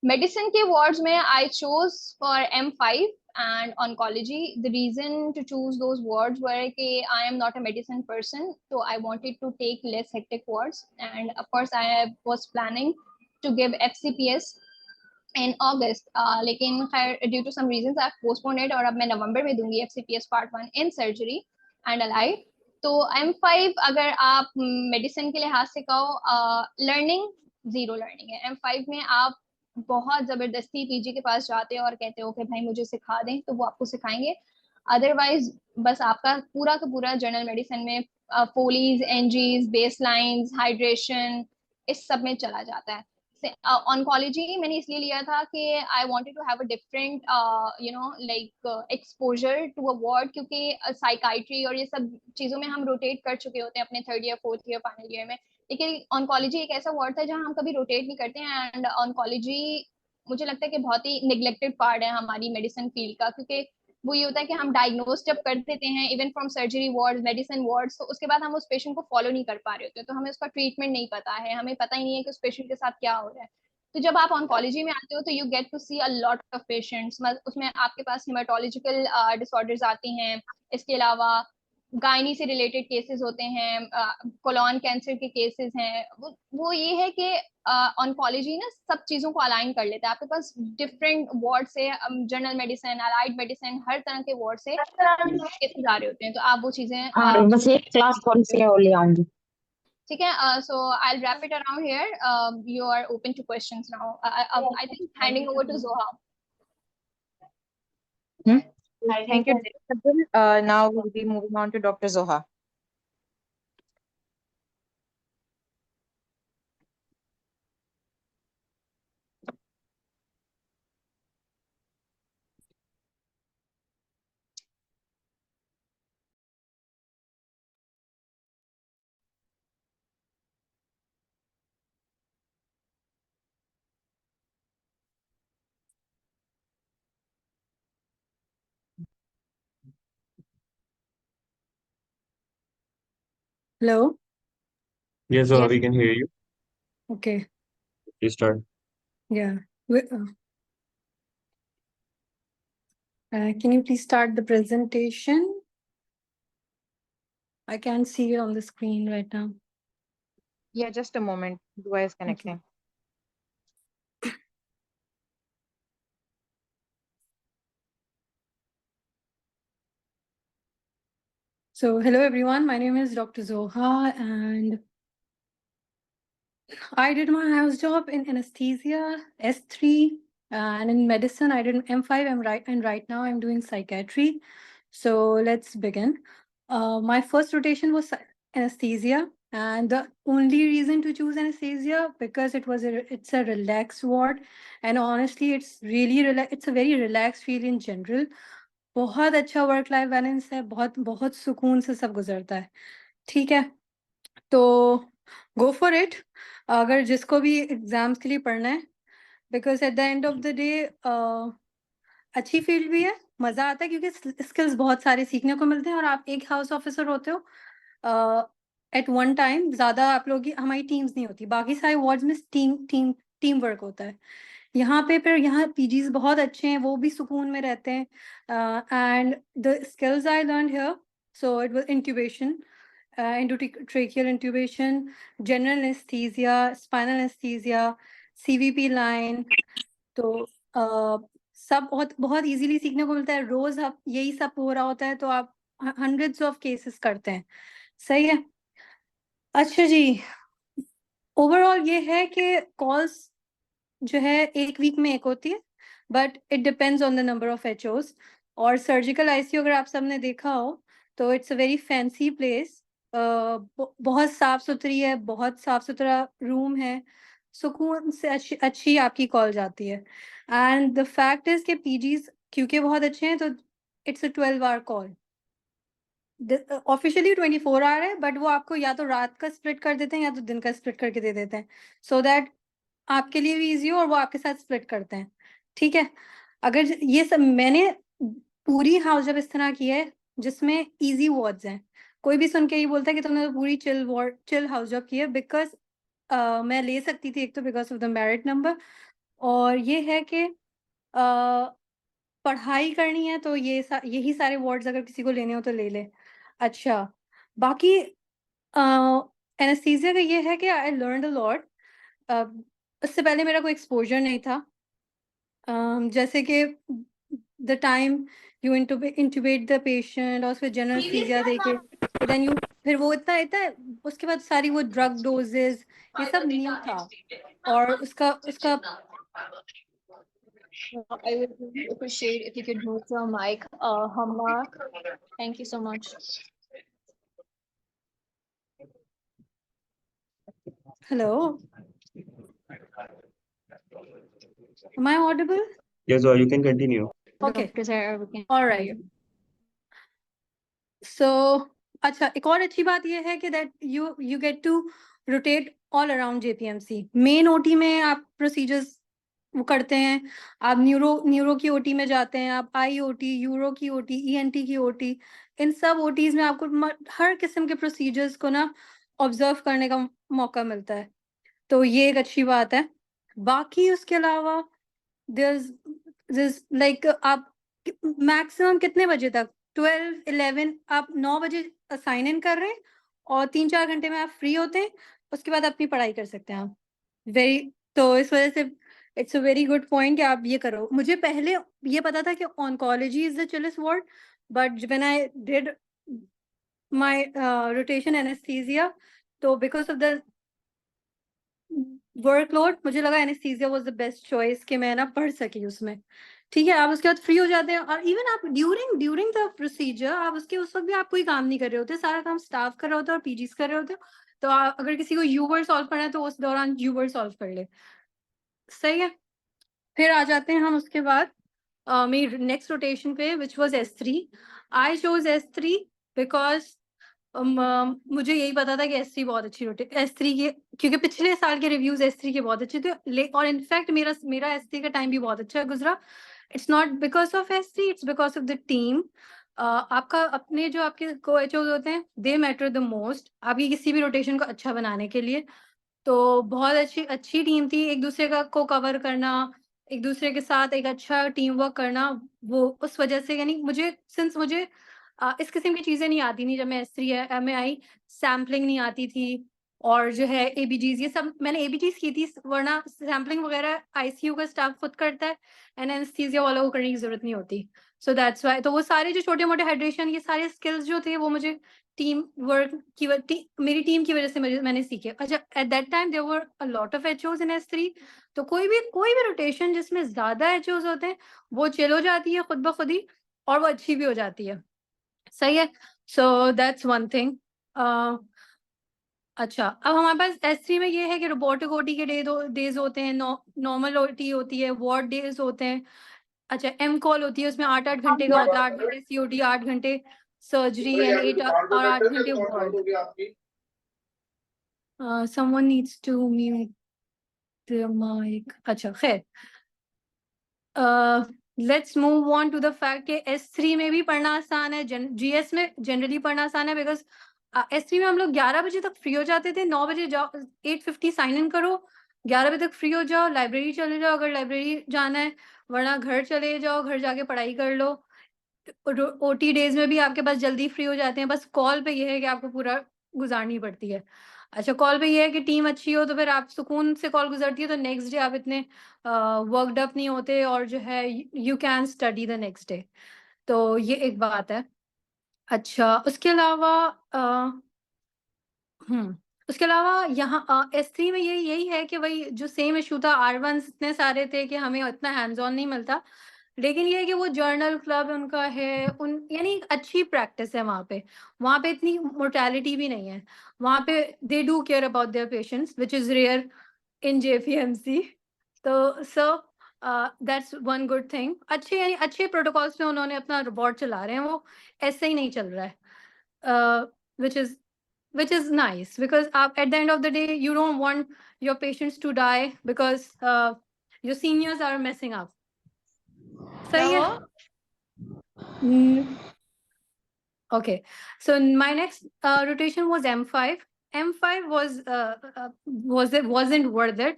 Medicine के wards में I chose for M5 and oncology. The reason to choose those wards were कि I am not a medicine person, so I wanted to take less hectic wards. And of course, I was planning to give FCPS in August. लेकिन खैर due to some reasons I've postponed it, और अब मैं नवंबर में दूंगी FCPS Part 1 in surgery and allied. तो M5 अगर आप मेडिसिन के लिहाज से कहो, लर्निंग जीरो लर्निंग है। M5 में आप बहुत जबरदस्ती पीजी के पास जाते हो और कहते हो कि भाई मुझे सिखा दें, तो वो आपको सिखाएंगे। अदरवाइज बस आपका पूरा का पूरा जनरल मेडिसिन में फोलीज, एनजीज, बेस लाइन्स, हाइड्रेशन, इस सब में चला जाता है। ऑन्कोलॉजी मैंने इसलिए लिया था कि I wanted to have a different like exposure to a ward, क्योंकि साइकाइट्री और ये सब चीज़ों में हम रोटेट कर चुके होते हैं अपने third year, fourth year, final year में। लेकिन ऑन्कोलॉजी एक ऐसा वार्ड था जहाँ हम कभी रोटेट नहीं करते हैं, एंड ऑन्कोलॉजी मुझे लगता है कि बहुत ही निगलेक्टेड पार्ट है हमारी मेडिसिन फील्ड का, क्योंकि वो ये होता है कि हम डायग्नोज जब कर देते हैं even from surgery ward, medicine ward, तो उसके बाद हम उस पेशेंट को फॉलो नहीं कर पा रहे होते, तो हमें उसका ट्रीटमेंट नहीं पता है, हमें पता ही नहीं है कि उस पेशेंट के साथ क्या हो रहा है। तो जब आप ऑन्कोलॉजी में आते हो तो you get to see a lot of patients. उसमें आपके पास हिमाटोलॉजिकल डिसऑर्डर्स आती हैं, इसके अलावा गायनी से रिलेटेड केसेस होते हैं, कोलॉन कैंसर के केसेस हैं। वो ये है कि ऑन्कोलॉजी ना सब चीजों को अलाइन कर लेता है। आपके पास डिफरेंट वार्ड से, जनरल मेडिसिन, अलाइड मेडिसिन, हर तरह के वार्ड से केसेस आ रहे होते हैं, तो आप वो चीजें बस एक क्लास कौन सी है वो ले आऊंगी। ठीक है। So I will wrap it around here. You are open to questions now. I think handing over to Zoha. Thank you, Dr. Sajjal. Now we'll be moving on to Dr. Zoha. Hello. Yes, Zoha, Yes. we can hear you. Okay. Please start. Yeah. Can you please start the presentation? I can't see it on the screen right now. Yeah, just a moment. Dua is connecting. So, hello everyone. My name is Dr. Zoha, and I did my house job in anesthesia, S3, and in medicine, I did M5, and right now I'm doing psychiatry. So let's begin. My first rotation was anesthesia, and the only reason to choose anesthesia because it's a relaxed ward, and honestly, it's a very relaxed feel in general. बहुत अच्छा work life balance है, बहुत बहुत सुकून से सब गुजरता है। ठीक है, तो गो फॉर इट अगर जिसको भी एग्जाम्स के लिए पढ़ना है, because at the end of the day अच्छी फील्ड भी है, मजा आता है क्योंकि स्किल्स बहुत सारे सीखने को मिलते हैं और आप एक हाउस ऑफिसर होते हो एट वन टाइम। ज्यादा आप लोग की हमारी टीम्स नहीं होती, बाकी सारे वार्ड्स में टीम वर्क होता है। यहाँ पे फिर यहाँ पीजीज बहुत अच्छे हैं, वो भी सुकून में रहते हैं। And the skills I learn here, so it was intubation, endotracheal intubation, general anesthesia, spinal anesthesia, CVP line। तो सब बहुत बहुत इजीली सीखने को मिलता है। रोज आप यही सब हो रहा होता है तो आप हंड्रेड्स ऑफ केसेस करते हैं। सही है। अच्छा जी, ओवरऑल ये है कि कॉल्स जो है एक वीक में एक होती है, but it depends on the number of HOs. और सर्जिकल आईसीयू अगर आप सबने देखा हो तो it's a very fancy place, बहुत साफ सुथरी है, बहुत साफ सुथरा रूम है, सुकून से अच्छी आपकी कॉल जाती है। एंड द फैक्ट इज कि पीजीज क्योंकि बहुत अच्छे हैं तो it's a 12 hour call. Officially 24 hour है, बट वो आपको या तो रात का स्प्लिट कर देते हैं या तो दिन का स्प्लिट करके दे देते हैं, सो दैट आपके लिए भी इजी हो और वो आपके साथ स्प्लिट करते हैं। ठीक है। अगर ये सब मैंने पूरी हाउस जब इस तरह की है जिसमें इजी वार्ड्स हैं, कोई भी सुन के ये बोलता है कि तुमने तो पूरी चिल हाउस जॉब की है, बिकॉज मैं ले सकती थी, एक तो because of the merit number, और ये है कि पढ़ाई करनी है तो यही सारे वार्ड्स अगर किसी को लेने हो तो ले ले। अच्छा, बाकी एनेस्थीसिया का ये है कि आई लर्नड अ लॉट। उससे पहले मेरा कोई एक्सपोजर नहीं था। जैसे कि the time you intubate the patient और फिर जनरल एनेस्थीसिया देके देन यू, फिर वो इतना इतना उसके बाद सारी वो ड्रग डोजेस ये सब न्यू था। और उसका I would really appreciate if you could move your mic, Hamma. Thank you so much. hello, am I audible? Yes, you can continue. Okay, Doctors are working. all right. So अच्छा, एक और अच्छी बात ये है कि that you get to rotate all around JPMC. Main OT में आप प्रोसीजर्स वो करते हैं, आप न्यूरो की ओटी में जाते हैं, आप आई ओटी, यूरो की ओटी, ईएनटी की ओटी, इन सब ओटीज में आपको हर किस्म के प्रोसीजर्स को ना ऑब्जर्व करने का मौका मिलता है, तो ये एक अच्छी बात है। बाकी उसके अलावा दिस लाइक आप मैक्सिमम कितने बजे तक, 12-11, आप 9 बजे साइन इन कर रहे हैं और 3-4 घंटे में आप फ्री होते हैं, उसके बाद अपनी पढ़ाई कर सकते हैं आप। तो इस वजह से it's a very good point कि आप ये करो। मुझे पहले ये पता था कि oncology is the chillest ward, but when I did my rotation anaesthesia, तो बिकॉज ऑफ द वर्कलोड मुझे लगा anaesthesia was the best choice कि मैं ना पढ़ सकी उसमें। ठीक है, आप उसके बाद फ्री हो जाते हैं और इवन आप ड्यूरिंग द प्रोसीजर आप उस वक्त भी आप कोई काम नहीं कर रहे होते, सारा काम स्टाफ कर रहे होते हैं और पीजीज कर रहे होते हो। तो अगर किसी को यूवर्ड सॉल्व करना है तो उस दौरान यूवर्ड सॉल्व कर ले। सही है। फिर आ जाते हैं हम उसके बाद मेरी नेक्स्ट रोटेशन पे, which was S3। I chose S3 because मुझे यही पता था कि S3 बहुत अच्छी S3 के, क्योंकि पिछले साल के रिव्यूज S3 के बहुत अच्छे थे, और इनफैक्ट मेरा S3 का टाइम भी बहुत अच्छा गुजरा। It's not because of S3, it's because of the team. आपका अपने जो आपके को एचओज होते हैं दे मैटर द मोस्ट आपकी किसी भी रोटेशन को अच्छा बनाने के लिए। तो बहुत अच्छी टीम थी, एक दूसरे को कवर करना, एक दूसरे के साथ एक अच्छा टीम वर्क करना, वो उस वजह से, यानी मुझे इस किस्म की चीजें नहीं आती नहीं जब मैं S3 में आई, सैम्पलिंग नहीं आती थी, और जो है एबीजीज ये सब मैंने एबीजीज की थी, वरना सैम्पलिंग वगैरह आईसीयू का स्टाफ खुद करता है, एनेस्थीसिया वालों को करने की जरूरत नहीं होती। सो दैट्स वाई, तो वो सारे जो छोटे मोटे हाइड्रेशन ये सारे स्किल्स जो थे वो मुझे टीम वर्क मेरी टीम की वजह से मैंने सीखे। अच्छा, at that time there were a lot of HOs in S3, तो कोई भी रोटेशन जिसमें ज्यादा एचओज होते हैं वो चिल हो जाती है खुद ब खुद ही, और वो अच्छी भी हो जाती है। सही है। So that's one thing. अच्छा, अब हमारे पास S3 में ये है कि रोबोटिक ओटी के डेज होते हैं, नॉर्मल ओटी होती है, वार्ड डेज होते हैं। अच्छा, एम कॉल होती है, उसमें 8-8 घंटे का होता है, 8 घंटे सीओटी, 8 घंटे सर्जरी एंड 8 और 8 घंटे ward. Someone needs to mute the mic. अच्छा खैर, let's move on to the fact कि S3 में भी पढ़ना आसान है, GS में जनरली पढ़ना आसान है, बिकॉज S3 में हम लोग 11 बजे तक फ्री हो जाते थे, 9 बजे जाओ, 8:50 साइन इन करो, 11 बजे तक फ्री हो जाओ, लाइब्रेरी चले जाओ अगर लाइब्रेरी जाना है, वरना घर चले जाओ, घर जाके पढ़ाई कर लो। OT डेज में भी आपके पास जल्दी फ्री हो जाते हैं, बस कॉल पे ये है कि आपको पूरा गुजारनी पड़ती है। अच्छा, कॉल पे ये है कि टीम अच्छी हो तो फिर आप सुकून से कॉल गुजरती है, तो नेक्स्ट डे आप इतने वर्कड अप नहीं होते, और जो है you can study the next day. तो ये एक बात है। अच्छा, उसके अलावा उसके अलावा यहाँ S3 में यही है कि वही जो सेम इशू था, R1 इतने सारे थे कि हमें इतना हैंड्स ऑन नहीं मिलता, लेकिन ये है कि वो जर्नल क्लब उनका है, यानी एक अच्छी प्रैक्टिस है वहाँ पे इतनी मोर्टेलिटी भी नहीं है, वहाँ पे they do care about their patients which is rare in JPMC। तो दैट्स वन गुड थिंग। यानी अच्छे प्रोटोकॉल्स में उन्होंने अपना रिपोर्ट चला रहे हैं, वो ऐसे ही नहीं चल रहा है, which is nice, because at the end of the day you don't want your patients to die because your seniors are messing up. सही है? Okay, so my next rotation was M5. M5 wasn't worth it,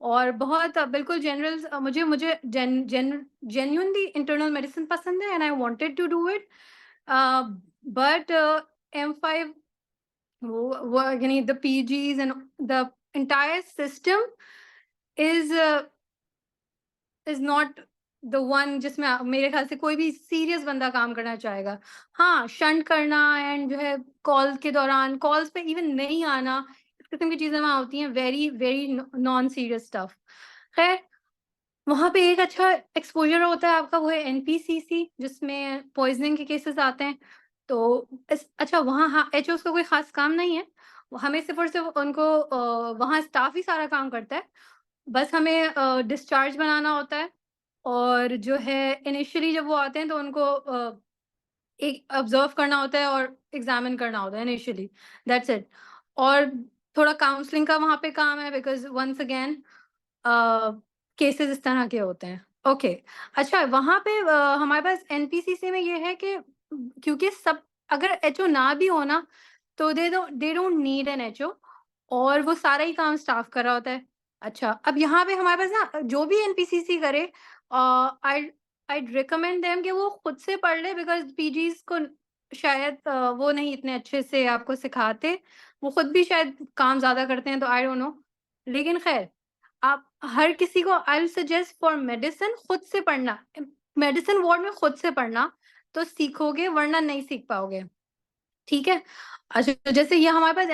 और बहुत बिल्कुल general, मुझे genuinely internal medicine पसंद है and I wanted to do it, but M5 यानी the PGs and the entire system is not the one जिसमें मेरे ख्याल से कोई भी सीरियस बंदा काम करना चाहेगा। हाँ, शंट करना एंड जो है कॉल के दौरान कॉल्स पे इवन नहीं आना, इस किस्म की चीजें वहाँ होती हैं, very very non serious stuff. खैर, वहाँ पे एक अच्छा एक्सपोजर होता है आपका, वो है NPCC, जिसमें पॉइजनिंग के केसेस आते हैं। तो अच्छा, वहाँ हाँ HOs का कोई खास काम नहीं है, हमें सिर्फ और सिर्फ उनको वहाँ स्टाफ ही सारा काम करता है, बस हमें डिस्चार्ज बनाना होता है, और जो है इनिशियली जब वो आते हैं तो उनको एक ऑब्जर्व करना होता है और एग्जामिन करना होता है इनिशियली, दैट्स इट। और थोड़ा काउंसलिंग का वहाँ पे काम है, बिकॉज वंस अगेन केसेस इस तरह के होते हैं। ओके, अच्छा, वहाँ पे हमारे पास NPCC में ये है कि क्योंकि सब अगर HO ना भी हो ना, तो they don't need an HO, और वो सारा ही काम स्टाफ कर रहा होता है। अच्छा, अब यहाँ पे हमारे पास ना जो भी NPCC करे, I'd recommend them कि वो खुद से पढ़ ले, बिकॉज PGs को शायद वो नहीं इतने अच्छे से आपको सिखाते, वो खुद भी शायद काम ज्यादा करते हैं, तो आई डोंट नो। लेकिन खैर, आप हर किसी को आई सजेस्ट फॉर मेडिसिन खुद से पढ़ना, मेडिसिन वार्ड में खुद से पढ़ना, तो सीखोगे, वरना नहीं सीख पाओगे। ठीक है? अच्छा, तो जैसे ये हमारे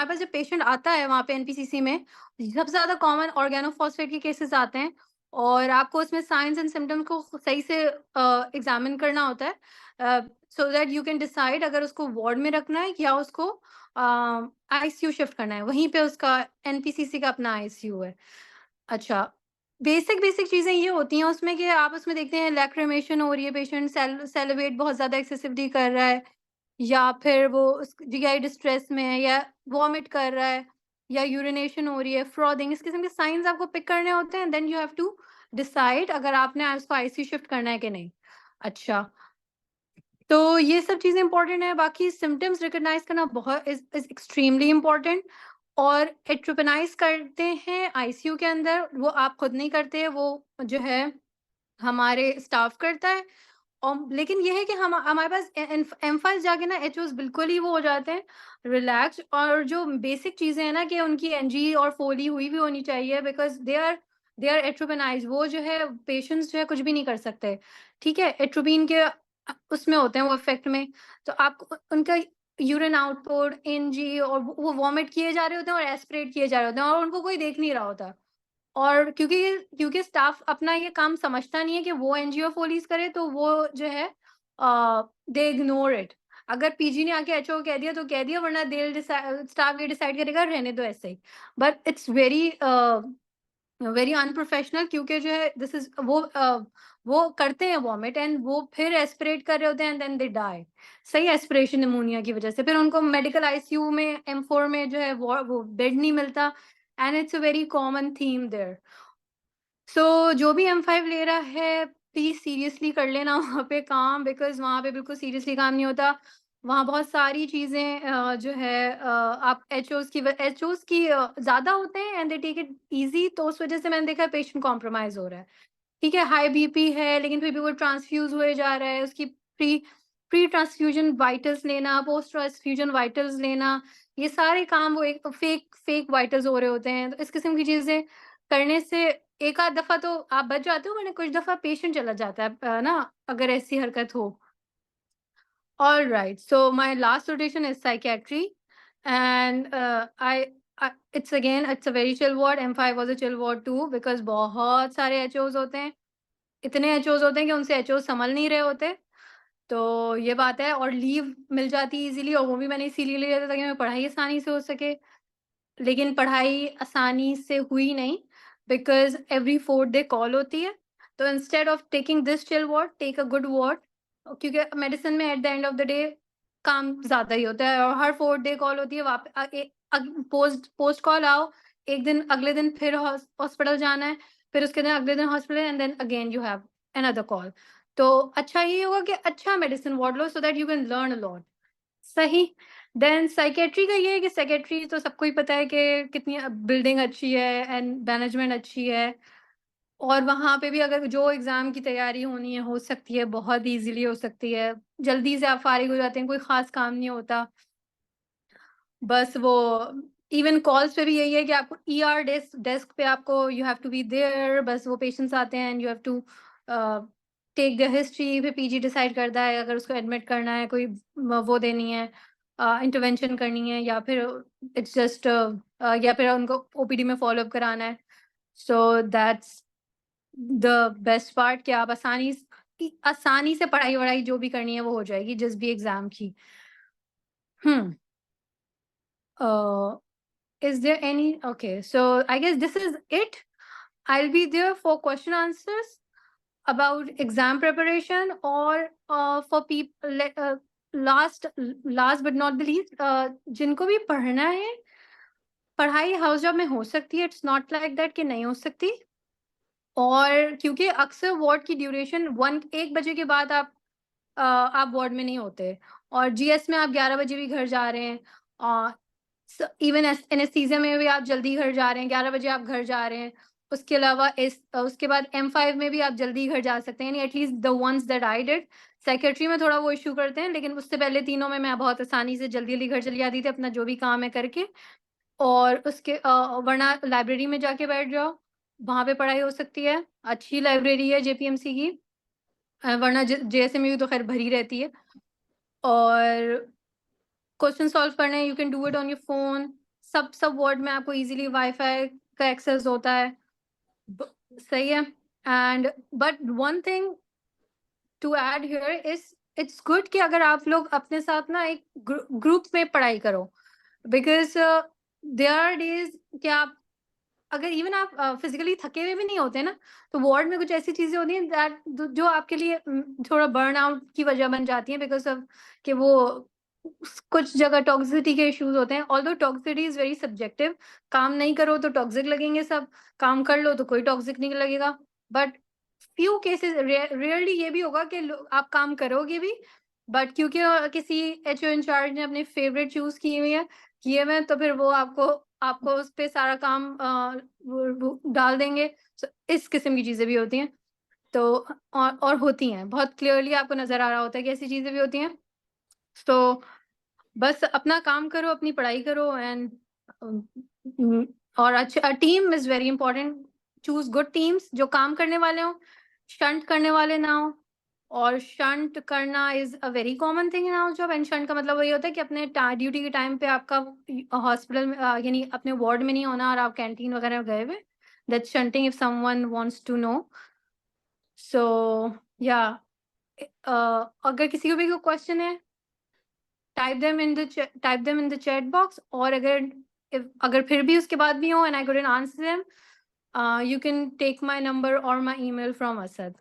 पास जब पेशेंट आता है वहाँ पे NPCC में, सबसे ज्यादा कॉमन ऑर्गेनोफॉस्फेट के केसेस आते हैं, और आपको उसमें साइंस एंड सिम्टम्स को सही से एग्जामिन करना होता है, सो दैट यू कैन डिसाइड अगर उसको वार्ड में रखना है या उसको ICU शिफ्ट करना है। वहीं पे उसका NPCC का अपना ICU है। अच्छा, बेसिक चीजें ये होती हैं उसमें कि आप उसमें देखते हैं लैक्रिमेशन हो रही है, पेशेंट सेलिब्रेट बहुत ज्यादा एक्सेसिवली कर रहा है, या फिर वो GI डिस्ट्रेस में है, या वॉमिट कर रहा है, या यूरिनेशन हो रही है, फ्रॉदिंग, इस किस्म के साइंस आपको पिक करने होते हैं, then you have to decide अगर आपने उसको ICU शिफ्ट करना है कि नहीं। अच्छा, तो ये सब चीजें इंपॉर्टेंट है। बाकी सिम्टम्स रिकॉग्नाइज करना बहुत इज एक्सट्रीमली इम्पॉर्टेंट, और एट्रोपेनाइज करते हैं ICU के अंदर, वो आप खुद नहीं करते, वो जो है हमारे स्टाफ करता है। और लेकिन ये है कि हमारे पास M5 जाके ना HOs बिल्कुल ही वो हो जाते हैं रिलैक्स, और जो बेसिक चीजें हैं ना कि उनकी NG और फोली हुई भी होनी चाहिए, बिकॉज दे आर एट्रोपेनाइज, वो जो है पेशेंट्स जो है कुछ भी नहीं कर सकते। ठीक है, एट्रोपिन के उसमें होते हैं वो इफेक्ट में, तो आपको उनका यूरिन आउटपुट, NG, और वो वॉमिट किए जा रहे होते हैं और एस्पिरेट किए जा रहे होते हैं, और उनको कोई देख नहीं रहा होता। और क्योंकि स्टाफ अपना ये काम समझता नहीं है कि वो NG फोलीज करे, तो वो जो है दे इग्नोर इट। अगर PG ने आके HO कह दिया तो कह दिया, वरना स्टाफ ये डिसाइड करेगा रहने दो ऐसे ही। But it's very very unprofessional, क्योंकि जो है दिस इज वो करते हैं वॉमिट एंड वो फिर एस्पिरेट कर रहे होते हैं एंड देन दे डाई, सही एस्पिरेशन निमोनिया की वजह से। फिर उनको मेडिकल आईसीयू में M4 में जो है वो बेड नहीं मिलता and it's a very common theme there. So जो भी M5 ले रहा है प्लीज सीरियसली कर लेना वहाँ पे काम, बिकॉज वहाँ पे बिल्कुल सीरियसली काम नहीं होता। वहाँ बहुत सारी चीजें जो है आप एचओस की ज्यादा होते हैं and they take it easy, तो उस वजह से मैंने देखा पेशेंट कॉम्प्रोमाइज हो रहा है। ठीक है, हाई बीपी है लेकिन फिर भी वो ट्रांसफ्यूज हुए जा रहा है, उसकी प्री प्री ट्रांसफ्यूजन वाइटल्स लेना, पोस्ट ट्रांसफ्यूजन वाइटल्स लेना, ये सारे काम वो एक फेक वाइटल्स हो रहे होते हैं। तो इस किस्म की चीजें करने से एक आध दफा तो आप बच जाते हो, वरना कुछ दफा पेशेंट चला जाता है ना, अगर ऐसी हरकत हो। All right. So my last rotation is psychiatry, and it's a very chill ward. M5 was a chill ward too because बहुत सारे HOs होते हैं, इतने HOs होते हैं कि उनसे HOs संभल नहीं रहे होते। तो ये बात है, और लीव मिल जाती है इजीली, और वो भी मैंने इसीलिए लिया था ताकि मैं पढ़ाई आसानी से हो सके। लेकिन पढ़ाई आसानी से हुई नहीं because every 4th day call होती है। तो instead of taking this chill ward, take a good ward, क्योंकि मेडिसिन में at the end of the day काम ज्यादा ही होता है और हर 4th डे कॉल होती है। पोस्ट कॉल आओ, एक दिन अगले दिन फिर हॉस्पिटल जाना है, फिर उसके दिन अगले दिन hospital and then again you have another call. तो अच्छा ये होगा कि अच्छा मेडिसिन वार्ड लो so that you can learn a lot. सही। देन साइकेट्री का ये है कि साइकेट्री तो सबको ही पता है कि कितनी बिल्डिंग अच्छी है एंड मैनेजमेंट अच्छी है, और वहाँ पे भी अगर जो एग्जाम की तैयारी होनी है हो सकती है, बहुत इजीली हो सकती है, जल्दी से आप फारिग हो जाते हैं, कोई खास काम नहीं होता। बस वो इवन कॉल्स पे भी यही है कि आपको ER डेस्क पे आपको you have to be there, बस वो पेशेंट्स आते हैं and you have to take the history, फिर PG डिसाइड करता है अगर उसको एडमिट करना है, कोई वो देनी है, इंटरवेंशन करनी है, या फिर इट्स जस्ट या फिर उनको OPD में फॉलोअप कराना है। So that's the best part कि आप आसानी से पढ़ाई वढ़ाई जो भी करनी है वो हो जाएगी जिस भी एग्जाम की। Is there any? Okay, so I guess this is it. I'll be there for question answers about exam preparation, or for people last but not the least, जिनको भी पढ़ना है, पढ़ाई हाउस जॉब में हो सकती है, इट्स नॉट लाइक दैट कि नहीं हो सकती। और क्योंकि अक्सर वार्ड की ड्यूरेशन 1 बजे के बाद आप वार्ड में नहीं होते, और GS में आप 11 बजे भी घर जा रहे हैं, और इवन एनेस्थीसिया में भी आप जल्दी घर जा रहे हैं, 11 बजे आप घर जा रहे हैं। उसके अलावा उसके बाद M5 में भी आप जल्दी घर जा सकते हैं, यानी at least the ones that I did. Secretary में थोड़ा वो इशू करते हैं, लेकिन उससे पहले तीनों में मैं बहुत आसानी से जल्दी घर चली जाती थी अपना जो भी काम है करके। और उसके वरना लाइब्रेरी में जाके बैठ जाओ, वहाँ पे पढ़ाई हो सकती है, अच्छी लाइब्रेरी है JPMC की, वरना JSMU तो खैर भरी रहती है। और क्वेश्चन सॉल्व करने you can do it on your phone. सब वार्ड में आपको इजीली वाईफाई का एक्सेस होता है, सही है। And but one thing to add here is it's good कि अगर आप लोग अपने साथ ना एक ग्रुप में पढ़ाई करो, बिकॉज देयर आर डेज कि आप अगर इवन आप फिजिकली थके हुए भी नहीं होते ना, तो वार्ड में कुछ ऐसी चीजें होती हैं दैट जो आपके लिए थोड़ा बर्न आउट की वजह बन जाती हैं, बिकॉज ऑफ कि वो कुछ जगह टॉक्सिसिटी के इश्यूज होते हैं। Although toxicity is very subjective, काम नहीं करो तो टॉक्सिक लगेंगे सब, काम कर लो तो कोई टॉक्सिक नहीं लगेगा। बट फ्यू केसेस रेयरली ये भी होगा कि आप काम करोगे भी, बट क्योंकि किसी HO इंचार्ज ने अपने फेवरेट चूज किए हुए तो फिर वो आपको उस पे सारा काम वो डाल देंगे। So, इस किस्म की चीजें भी होती हैं। तो और होती हैं, बहुत क्लियरली आपको नजर आ रहा होता है कि ऐसी चीजें भी होती हैं। तो बस अपना काम करो, अपनी पढ़ाई करो, एंड और अच्छा team is very important. Choose good teams जो काम करने वाले हो, शंट करने वाले ना हो। और शंट करना is a very common thing in our job, and shunt का मतलब वही होता है कि अपने ड्यूटी के टाइम पे आपका हॉस्पिटल में यानी अपने वार्ड में नहीं होना और आप कैंटीन वगैरह गए हुए, that's shunting if someone wants to know. So या अगर किसी को भी कोई क्वेश्चन है, type them in the chat box, और अगर फिर भी उसके बाद भी हो and I couldn't answer them, You can take my number or my email from Asad.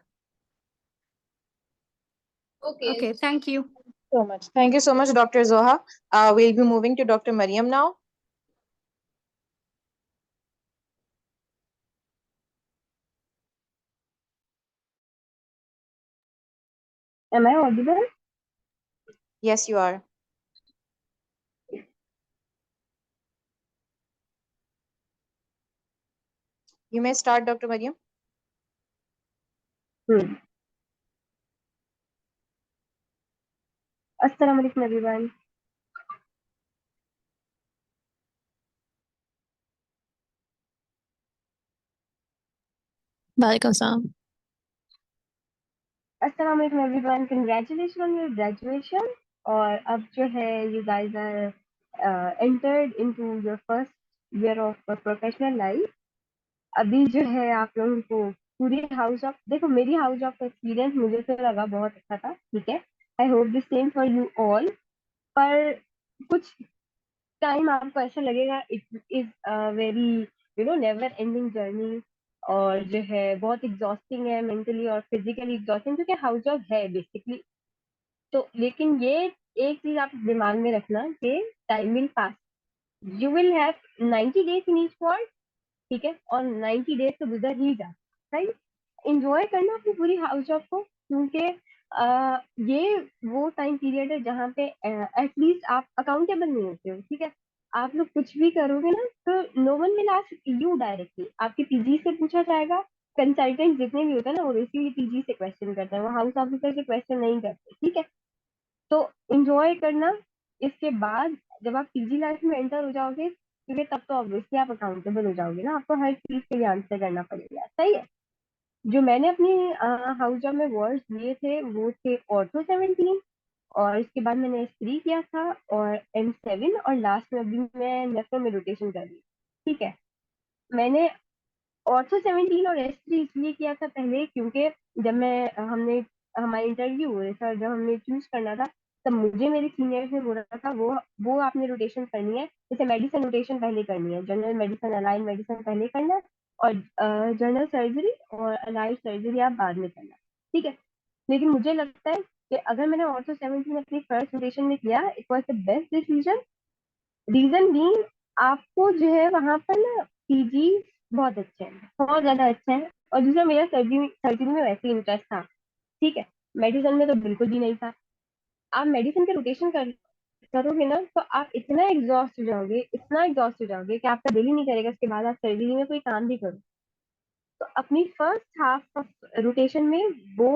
Okay. Okay, thank you. So much. Thank you so much, Dr. Zoha. We'll be moving to Dr. Mariam now. Am I audible? Yes, you are. You may start, Dr. Mariam. Assalamu alaikum, everyone. Walaikum salam. Assalamu alaikum, everyone. Congratulations on your graduation. और अब जो है, you guys are entered into your first year of professional life. अभी जो है आप लोगों को पूरी हाउस ऑफ, देखो मेरी हाउस ऑफ एक्सपीरियंस मुझे तो लगा बहुत अच्छा था, ठीक है. I hope the same for you all. पर कुछ टाइम आपको ऐसा लगेगा it is very never ending journey, और जो है बहुत एग्जॉस्टिंग है मेंटली और फिजिकली एग्जॉस्टिंग, क्योंकि हाउस जॉब है बेसिकली. तो लेकिन ये एक चीज आप दिमाग में रखना कि time will pass. You will have 90 days in each world, ठीक है, और 90 डेज तो गुजर ही जा, राइट. इंजॉय करना अपनी पूरी हाउस जॉब को, क्योंकि ये वो टाइम पीरियड है जहाँ पे एटलीस्ट आप अकाउंटेबल नहीं होते हो, ठीक है. आप लोग कुछ भी करोगे ना तो no one will ask you directly, आपके पीजी से पूछा जाएगा. कंसल्टेंट जितने भी होते हैं ना वो बेसिकली पीजी से क्वेश्चन करते हैं, वो हाउस ऑफिसर से क्वेश्चन नहीं करते, ठीक है. तो इंजॉय करना. इसके बाद जब आप पीजी लाइफ में एंटर हो जाओगे, क्योंकि तब तो ऑब्वियसली आप अकाउंटेबल हो जाओगे ना, आपको हर चीज के लिए आंसर करना पड़ेगा, सही है. जो मैंने अपनी हाउस जॉब में वर्ड्स लिए थे वो थे ऑर्थो 17, और इसके बाद मैंने S3 किया था, और M7, और लास्ट में अभी मैं नेफ्रो में रोटेशन कर रही हूँ, ठीक है. मैंने ऑर्थो 17 और S3 इसलिए किया था पहले, क्योंकि जब मैं हमने हमारा इंटरव्यू हुआ था, जब हमने चूज करना था, तब मुझे मेरे सीनियर ने बोला था वो आपने रोटेशन करनी है, जैसे मेडिसिन रोटेशन पहले करनी है, जनरल मेडिसिन अलाइन मेडिसिन पहले करना है, और जनरल सर्जरी और अलाइड सर्जरी आप बाद में करना, ठीक है. लेकिन मुझे लगता है कि अगर मैंने ऑर्थो 17 अपनी फर्स्ट रोटेशन में किया, it was the best decision. Reason भी, आपको जो है वहां पर ना पीजी बहुत अच्छे हैं, बहुत ज्यादा अच्छे हैं, और दूसरा मेरा सर्जरी सर्जरी में वैसे ही इंटरेस्ट था, ठीक है. मेडिसिन में तो बिल्कुल भी नहीं था. आप मेडिसिन के रोटेशन करोगे ना तो आप इतना एग्जॉस्ट हो जाओगे, इतना एग्जॉस्ट हो जाओगे कि आपका दिल ही नहीं करेगा इसके बाद आप सर्जरी में कोई काम भी करो. तो अपनी फर्स्ट हाफ ऑफ रोटेशन में वो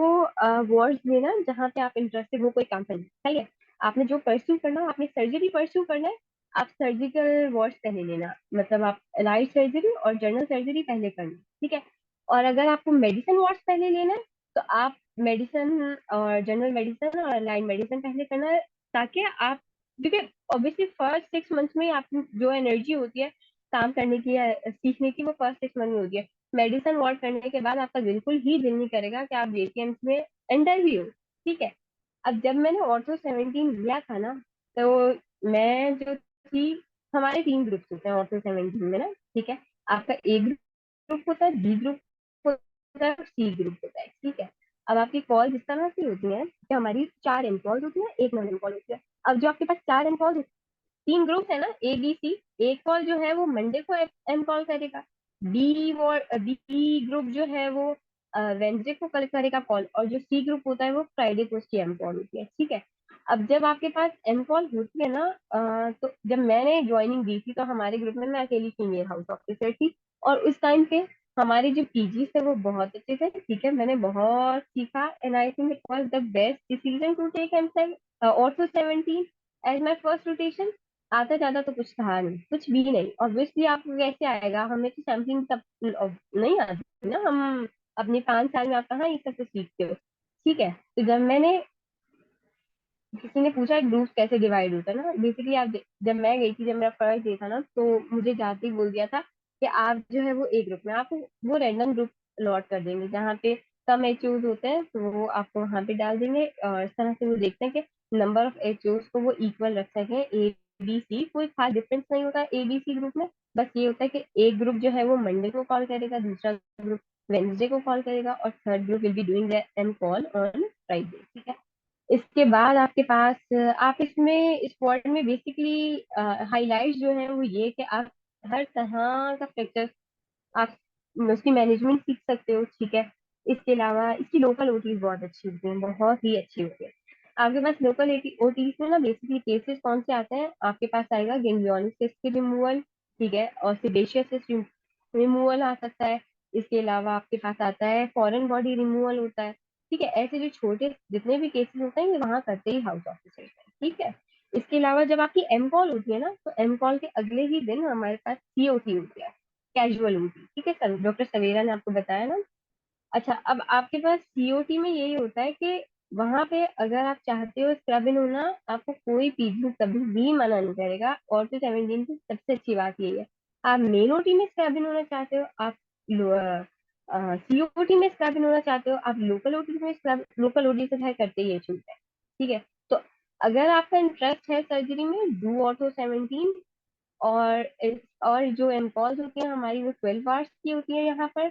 वर्ड्स लेना जहाँ पे आप इंटरेस्टेड हो कोई काम करना, सही है. आपने जो परस्यू करना, आपने सर्जरी परस्यू करना है, आप सर्जिकल वर्ड्स पहले लेना, मतलब आप अलाइड सर्जरी और जनरल सर्जरी पहले करना, ठीक है. और अगर आपको मेडिसिन वर्ड्स पहले लेना है तो आप मेडिसिन और जनरल मेडिसिन और अलाइड मेडिसिन पहले करना है, ताकि आप, क्योंकि ऑब्वियसली फर्स्ट 6 मंथ्स में आपकी जो एनर्जी होती है काम करने की या सीखने की, वो फर्स्ट 6 मंथ में होती है. मेडिसिन वर्क करने के बाद आपका बिल्कुल ही दिल नहीं करेगा कि आप जेपीएम्स में एंटर भी हो, ठीक है. अब जब मैंने ऑर्थो 17 लिया था ना, तो मैं जो थी, हमारे 3 ग्रुप्स होते हैं ऑर्थो 17 में ना, ठीक है. आपका ए ग्रुप होता है, बी ग्रुप होता है, सी ग्रुप होता है, ठीक है. अब आपकी कॉल इस तरह से होती है कि हमारी 4 एम कॉल होती है, एक नॉन एम कॉल होती है. अब जो आपके पास 4 एम कॉल, 3 ग्रुप है ना, A B C. एक कॉल जो है वो मंडे को एम कॉल करेगा, बी ग्रुप जो है वो वेंसडे को कल करेगा कॉल, और जो सी ग्रुप होता है वो फ्राइडे को उसकी एम कॉल होती है, ठीक है. अब जब आपके पास एम कॉल होती है ना, तो जब मैंने ज्वाइनिंग दी थी तो हमारे ग्रुप में मैं अकेली फीमेल हाउस ऑफिसर थी, और उस टाइम पे हमारे जो पीजी थे वो बहुत अच्छे थे, ठीक है. मैंने बहुत सीखा, and I think it was the best decision to take ortho 17 as my first rotation. आता जाता तो कुछ था नहीं, कुछ भी नहीं. ऑब्वियसली आपको कैसे आएगा, हमें तो सैम्पलिंग तब नहीं आती ना, हम अपने 5 साल में आप कहाँ ये सब तो सीखते हो, ठीक है. तो जब मैंने, किसी ने पूछा ग्रुप कैसे डिवाइड होता है ना, बेसिकली आप जब मैं गई थी, जब मेरा फर्स्ट डे था ना, तो मुझे जाते ही बोल दिया था कि आप जो है वो ए ग्रुप में, आपको वो रैंडम ग्रुप अलॉट कर देंगे जहाँ पे कम एचओज होते हैं, तो वो आपको वहाँ पे डाल देंगे, और इस तरह से वो देखते हैं कि नंबर ऑफ एचओज को वो इक्वल रख सकें, ए बी सी, कोई खास डिफरेंस नहीं होता ए बी सी ग्रुप में। बस ये होता है कि एक ग्रुप जो है वो मंडे को कॉल करेगा, दूसरा ग्रुप वेंसडे को कॉल करेगा, और third group will be doing and call on Friday. ठीक है, इसके बाद आपके पास आप इसमें इस वर्ड में बेसिकली हाईलाइट जो है वो ये कि आप हर तरह का फ्रैक्चर आप उसकी मैनेजमेंट सीख सकते हो। ठीक है, इसके अलावा इसकी लोकल ओटीज बहुत अच्छी होती हैं, बहुत ही अच्छी होती है। आपके पास लोकल ओटीज में ना बेसिकली केसेस कौन से आते हैं, आपके पास आएगा गेंगियोनिक सिस्ट की रिमूवल, ठीक है, और सिबेशियस सिस्ट रिमूवल आ सकता है। इसके अलावा आपके पास आता है फॉरेन बॉडी रिमूवल होता है। ठीक है, ऐसे जो छोटे जितने भी केसेस होते हैं ये वहां करते ही हाउस ऑफिसर्स हैं। ठीक है, इसके अलावा जब आपकी एम कॉल होती है ना, तो एम कॉल के अगले ही दिन हमारे पास सीओटी होती है, कैजुअल ओटी। ठीक है सर, डॉक्टर सवेरा ने आपको बताया ना। अच्छा, अब आपके पास सीओटी में यही होता है कि वहां पे अगर आप चाहते हो स्क्रब इन होना, आपको कोई पीजी कभी भी मना नहीं करेगा। और तो 17 की सबसे अच्छी बात यही है, आप मेन ओटी में स्क्रब इन होना चाहते हो, आप सीओटी में स्क्रब इन होना चाहते हो, आप लोकल ओटी में स्क्रब, लोकल ओटी से करते ही ये छूट है। ठीक है, तो अगर आपका इंटरेस्ट है सर्जरी में, डू ऑर्थो 17। और और जो एमकॉल्स होती हैं हमारी वो 12 आवर्स की होती है यहाँ पर।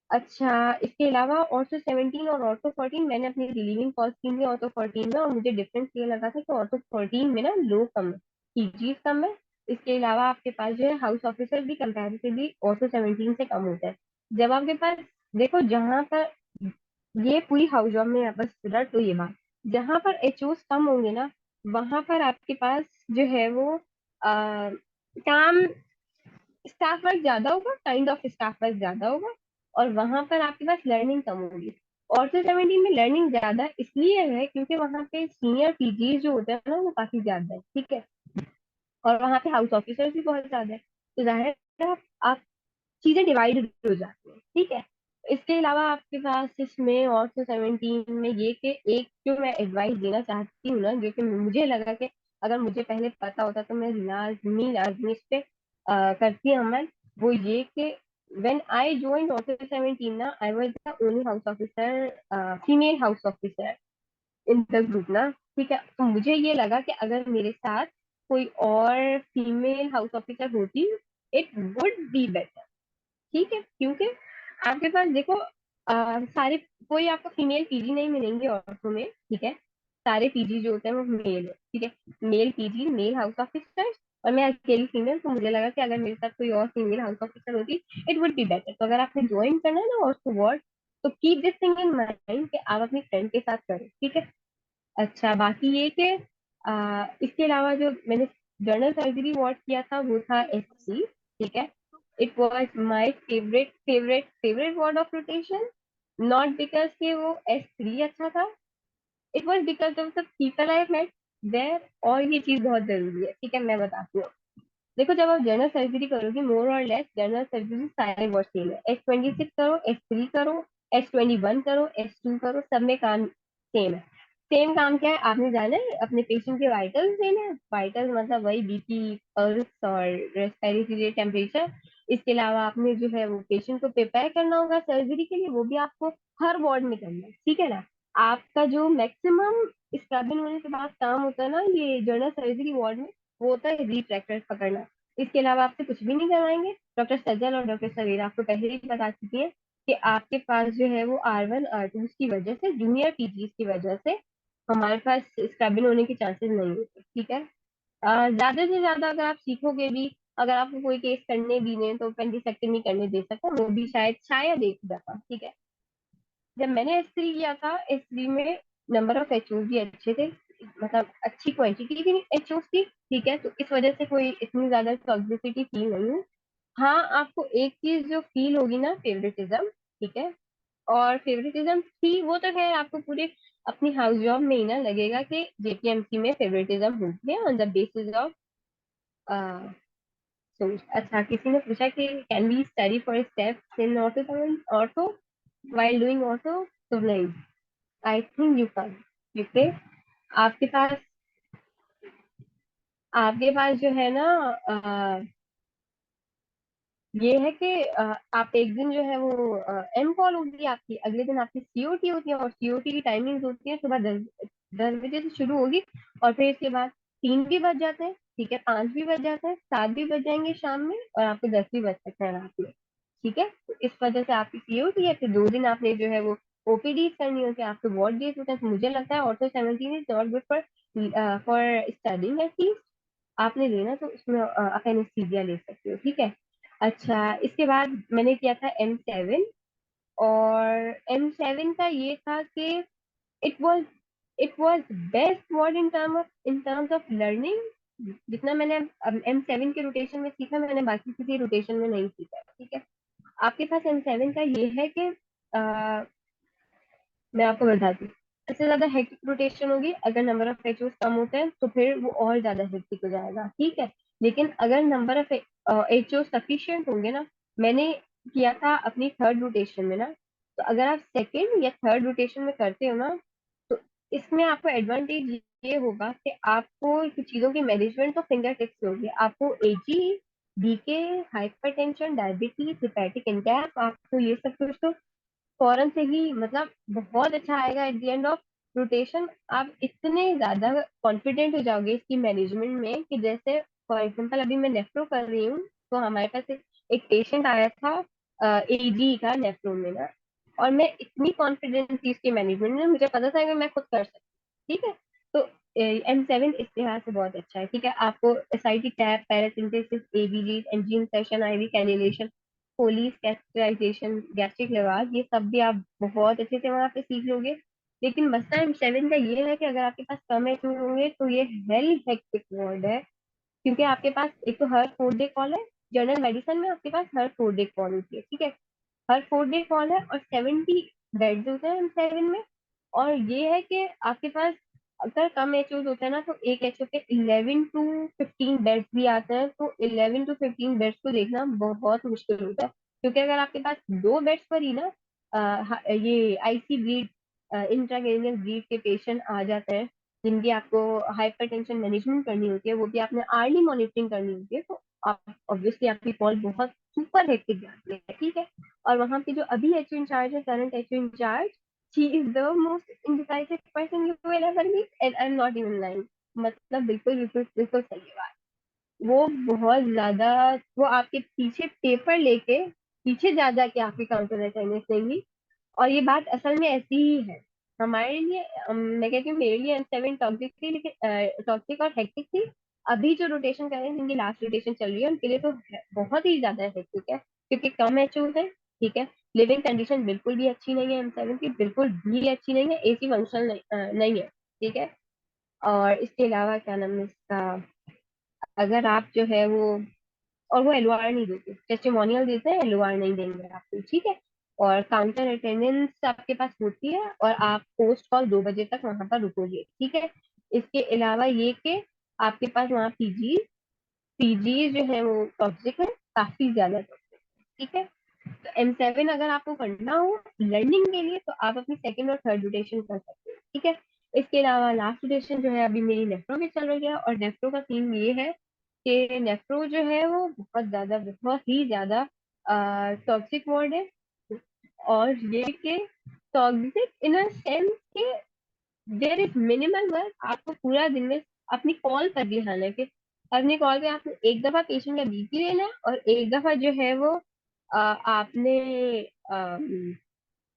अच्छा, इसके अलावा ऑर्थो 17 और ऑर्थो 14 मैंने अपनी रिलीविंग कॉल्स की थी ऑर्थो 14 में, और मुझे डिफरेंस ये लगा था कि ऑर्थो 14 में ना लो कम है, पीजीज कम है। इसके अलावा आपके पास जो है हाउस ऑफिसर भी कंपैरेटिवली ऑर्थो 17 से कम होता है। जब आपके पास देखो, जहाँ पर ये पूरी हाउस जॉब में बस रट तो ये बात, जहाँ पर एचओस कम होंगे ना, वहां पर आपके पास जो है वो काम, स्टाफ वर्क ज्यादा होगा, काइंड ऑफ स्टाफ वर्क ज्यादा होगा, और वहां पर आपके पास लर्निंग कम होगी। ऑर्थो 17 में लर्निंग ज्यादा इसलिए है क्योंकि वहां पे सीनियर पीजी जो होते हैं ना वो काफी ज्यादा है। ठीक है, और वहां पे हाउस ऑफिसर्स भी बहुत ज्यादा है, तो जाहिर है आप चीजें डिवाइड हो जाती हैं। ठीक है, इसके अलावा आपके पास इसमें ऑर्थो 17 में ये कि एक जो मैं एडवाइस देना चाहती हूँ ना, जो कि मुझे लगा कि अगर मुझे पहले पता होता तो मैं लाजमी लाजमी इस पे करती अमल, वो ये कि when I joined Auto 17 ना, I was the only house officer, female house officer in the group ना। ठीक है, तो मुझे ये लगा कि अगर मेरे साथ कोई और फीमेल हाउस ऑफिसर होती, इट वुड बी बेटर। ठीक है, क्योंकि आपके पास देखो सारे, कोई आपको फीमेल पीजी नहीं मिलेंगे औरतों में। ठीक है, सारे पीजी जो होते हैं वो मेल है। ठीक है, male PG, male house officer, और मैं अकेली फीमेल, तो मुझे लगा कि अगर मेरे साथ कोई और फीमेल हाउस ऑफिसर होती इट वुड बी बेटर। तो अगर आपने ज्वाइन करना है ना और वार्ड, तो keep this thing in mind कि आप अपनी फ्रेंड के साथ करें। ठीक है, अच्छा, बाकी ये कि इसके अलावा जो मैंने जनरल सर्जरी वार्ड किया था वो था एस3। ठीक है, it was my favourite ward of rotation, not because कि वो एस3 अच्छा था, it was because of the people I met there. और ये चीज बहुत जरूरी है। ठीक है, मैं बताती हूँ। देखो, जब आप जनरल सर्जरी करोगे, मोर और लेस जनरल सर्जरी सारे वर्ड सेम है, S26 करो, S3 करो, S21 करो, S2 करो, सब में काम सेम है। सेम काम क्या है, आपने जाना है अपने पेशेंट के वाइटल्स देने हैं। वाइटल्स मतलब वही बीपी, पल्स और रेस्पिरेटरी रेट, टेम्परेचर। इसके अलावा आपने जो है वो पेशेंट को प्रिपेयर करना होगा सर्जरी के लिए, वो भी आपको हर वार्ड में करना है। ठीक है ना, आपका जो मैक्सिमम स्क्रबिंग होने के बाद काम होता है ना ये जनरल सर्जरी वार्ड में, वो होता है रिट्रैक्टर पकड़ना। इसके अलावा आपसे कुछ भी नहीं करवाएंगे। डॉक्टर सज्जल और डॉक्टर सवेरा आपको पहले ही बता चुकी है कि आपके पास जो है वो R1 R2 की वजह से, जूनियर पीजी की वजह से हमारे पास स्क्रबिंग होने के चांसेस नहीं होते। ठीक है, ज्यादा से ज्यादा अगर आप सीखोगे भी, अगर आपको कोई केस करने भी नहीं तो पेंडिसेक्टमी करने दे सकते हैं, वो भी शायद शायद एक दफा। ठीक है, जब मैंने S3 किया था, S3 में नंबर ऑफ एचओ भी अच्छे थे, मतलब अच्छी क्वांटिटी की एचओ थी। ठीक है, तो इस वजह से कोई इतनी ज्यादा टॉक्सिसिटी फील नहीं हुई। हाँ, आपको एक चीज जो फील होगी ना, फेवरेटिज्म। ठीक है, और फेवरेटिज्म थी वो तो है, आपको पूरे अपनी हाउस जॉब में ही ना लगेगा कि जेपीएमसी में फेवरेटिज्म होती है ऑन द बेसिस ऑफ सोच। अच्छा, किसी ने पूछा कि can we study for steps in ortho while doing ortho, तो नहीं, आई थिंक यू कैन, क्योंकि आपके पास जो है ना ये है कि आप एक दिन जो है वो एम कॉल होगी आपकी, अगले दिन आपकी सीओटी होती है, और सीओटी की टाइमिंग होती है सुबह 10 बजे से शुरू होगी, और फिर इसके बाद 3 भी बज जाते हैं। ठीक है, 5 भी बज जाता है, 7 भी बज जाएंगे शाम में, और आपको 10 भी बज सकते हैं रात में। ठीक है, तो इस वजह से आपकी सी होती है, फिर 2 दिन आपने जो है वो ओपीडी करनी होती है, आपके वार्ड डेज होते हैं। तो मुझे लगता है ortho 17 is not good for studying at least. आपने लेना तो उसमें आप एनेस्थीसिया ले सकते हो। ठीक है, अच्छा, इसके बाद मैंने किया था M7, और M7 का ये था कि it was it was best word in terms of learning. जितना मैंने M7 के रोटेशन में सीखा, मैंने बाकी किसी रोटेशन में नहीं सीखा। ठीक है, आपके पास M7 का ये है कि मैं आपको बताती हूँ, सबसे ज्यादा हेक्टिक रोटेशन होगी अगर नंबर ऑफ एचओस कम होते हैं, तो फिर वो और ज्यादा हेक्टिक हो जाएगा। ठीक है, लेकिन अगर नंबर ऑफ एचओ सफिशिएंट होंगे ना, मैंने किया था अपनी थर्ड रोटेशन में ना, तो अगर आप सेकेंड या थर्ड रोटेशन में करते हो ना, तो इसमें आपको एडवांटेज ये होगा कि आपको कुछ चीजों की मैनेजमेंट तो फिंगर टिप्स होगी। आपको AG, DK, hypertension, diabetes, hepatic index, आपको ये सब कुछ तो फौरन से ही मतलब बहुत अच्छा आएगा eight the end of rotation. आप इतने ज्यादा कॉन्फिडेंट हो जाओगे इसकी मैनेजमेंट में कि जैसे फॉर एग्जांपल अभी मैं नेफ्रो कर रही हूँ, तो हमारे पास एक पेशेंट आया था एजी का नेफ्रो में ना, और मैं इतनी कॉन्फिडेंट थी इसकी मैनेजमेंट में, मुझे पता था कि मैं खुद कर सकती। ठीक है, तो M7 इस लिहाज से बहुत अच्छा है। ठीक है, आपको ascitic tap, paracentesis, ABG, NG सेशन, आईवी कैनिलेशन, कोलीस, कैस्टराइजेशन, गैस्ट्रिक लवाज, ये सब भी आप बहुत अच्छे से वहां पे सीख लोगे। लेकिन मसला M7 का ये है कि अगर आपके पास कम एचओ होंगे तो ये हेल हेक्टिक वर्ड है, क्योंकि आपके पास एक तो हर 4 डे कॉल है। जनरल मेडिसिन में आपके पास हर 4 डे कॉल होती है। ठीक है, हर 4 डे कॉल है, और 70 बेड्स होते हैं M7 में। और ये है कि आपके पास अगर कम एचओ होते हैं ना, तो एक एचओ पे 11 to 15 बेड्स भी आते हैं, तो 11 to 15 बेड्स को देखना बहुत मुश्किल होता है। क्योंकि अगर आपके पास 2 बेड्स पर ही ना ये आईसी ब्लीड, इंट्राक्रेनियल ब्लीड के पेशेंट आ जाते हैं, जिनकी आपको हाइपरटेंशन मैनेजमेंट करनी होती है, वो भी आपने अर्ली मॉनिटरिंग करनी होती है, तो आप ऑब्वियसली आपकी कॉल बहुत सुपर हेक्टिक जाती है। ठीक है, और वहाँ पे जो अभी एचओ इंचार्ज है, current HO incharge, she is the most indecisive person you will ever meet, and I'm not even lying। मतलब बिल्कुल बिल्कुल बिल्कुल सही बात। वो बहुत ज्यादा, वो आपके पीछे पेपर लेके पीछे जा जाके आपके काउंटर अटेंडेंस लेंगी, और ये बात असल में ऐसी ही है। हमारे लिए मैं कहती हूँ मेरे लिए M7 टॉक्सिक थी, लेकिन टॉक्सिक और हेक्टिक थी। अभी जो रोटेशन कर रहे हैं, जिनकी लास्ट रोटेशन चल रही है, उनके लिए तो बहुत ही ज्यादा हेक्टिक है, क्योंकि कम एचओ है। ठीक है, लिविंग कंडीशन बिल्कुल भी अच्छी नहीं है M7 की, बिल्कुल भी अच्छी नहीं है, एसी फंक्शन नहीं है। ठीक है, और इसके अलावा क्या नाम है इसका, अगर आप जो है वो, और वो एलओआर नहीं देते, टेस्टिमोनियल देते हैं, एलओआर नहीं देंगे आपको। ठीक है, और काउंटर अटेंडेंस आपके पास होती है, और आप पोस्ट कॉल 2 बजे तक वहां पर रुकोगे। ठीक है, इसके अलावा ये कि आपके पास वहाँ पीजी जो है वो टॉक्सिक है, काफी ज्यादा टॉक्सिक। ठीक है, तो M7 अगर आपको करना हो लर्निंग के लिए, तो आप अपनी सेकंड और थर्ड रोटेशन कर सकते हो। ठीक है, इसके अलावा लास्ट रोटेशन जो है अभी मेरी नेफ्रो में चल रही है, और नेफ्रो का थीम ये है कि नेफ्रो जो है वो बहुत ही ज्यादा टॉक्सिक वार्ड है। और ये कि टॉक्सिक इन अ सेंस कि देयर इज मिनिमल वर्क, आपको पूरा दिन में अपनी कॉल पर ध्यान है कि अपनी कॉल पे आपने एक दफा पेशेंट का बीपी लेना है, और एक दफा जो है वो आपने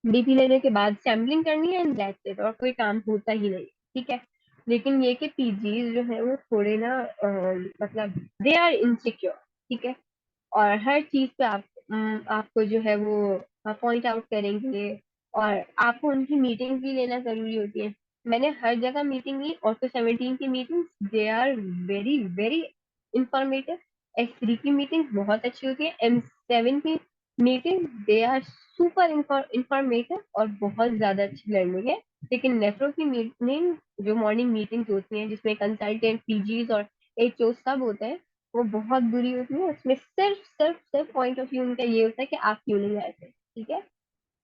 बीपी लेने के बाद सैम्पलिंग करनी है, एंड दैट्स इट, और कोई काम होता ही नहीं। ठीक है, लेकिन ये कि पीजी जो है वो थोड़े ना मतलब दे आर इनसिक्योर। ठीक है, और हर चीज पे आपको जो है वो पॉइंट आउट करेंगे, और आपको उनकी मीटिंग भी लेना जरूरी होती है। मैंने हर जगह मीटिंग ली, और तो 17 की meeting they are very very informative. S3 की मीटिंग बहुत अच्छी होती है, M7 की meeting they are super informative और बहुत ज्यादा अच्छी लर्निंग है। लेकिन नेफ्रो की मीटिंग, जो मॉर्निंग मीटिंग्स होती हैं जिसमें कंसल्टेंट, पीजीज और एचओ सब होते हैं, वो बहुत बुरी होती है। उसमें सिर्फ सिर्फ सिर्फ पॉइंट ऑफ व्यू उनका ये होता है कि आप क्यों नहीं आए थे। ठीक है,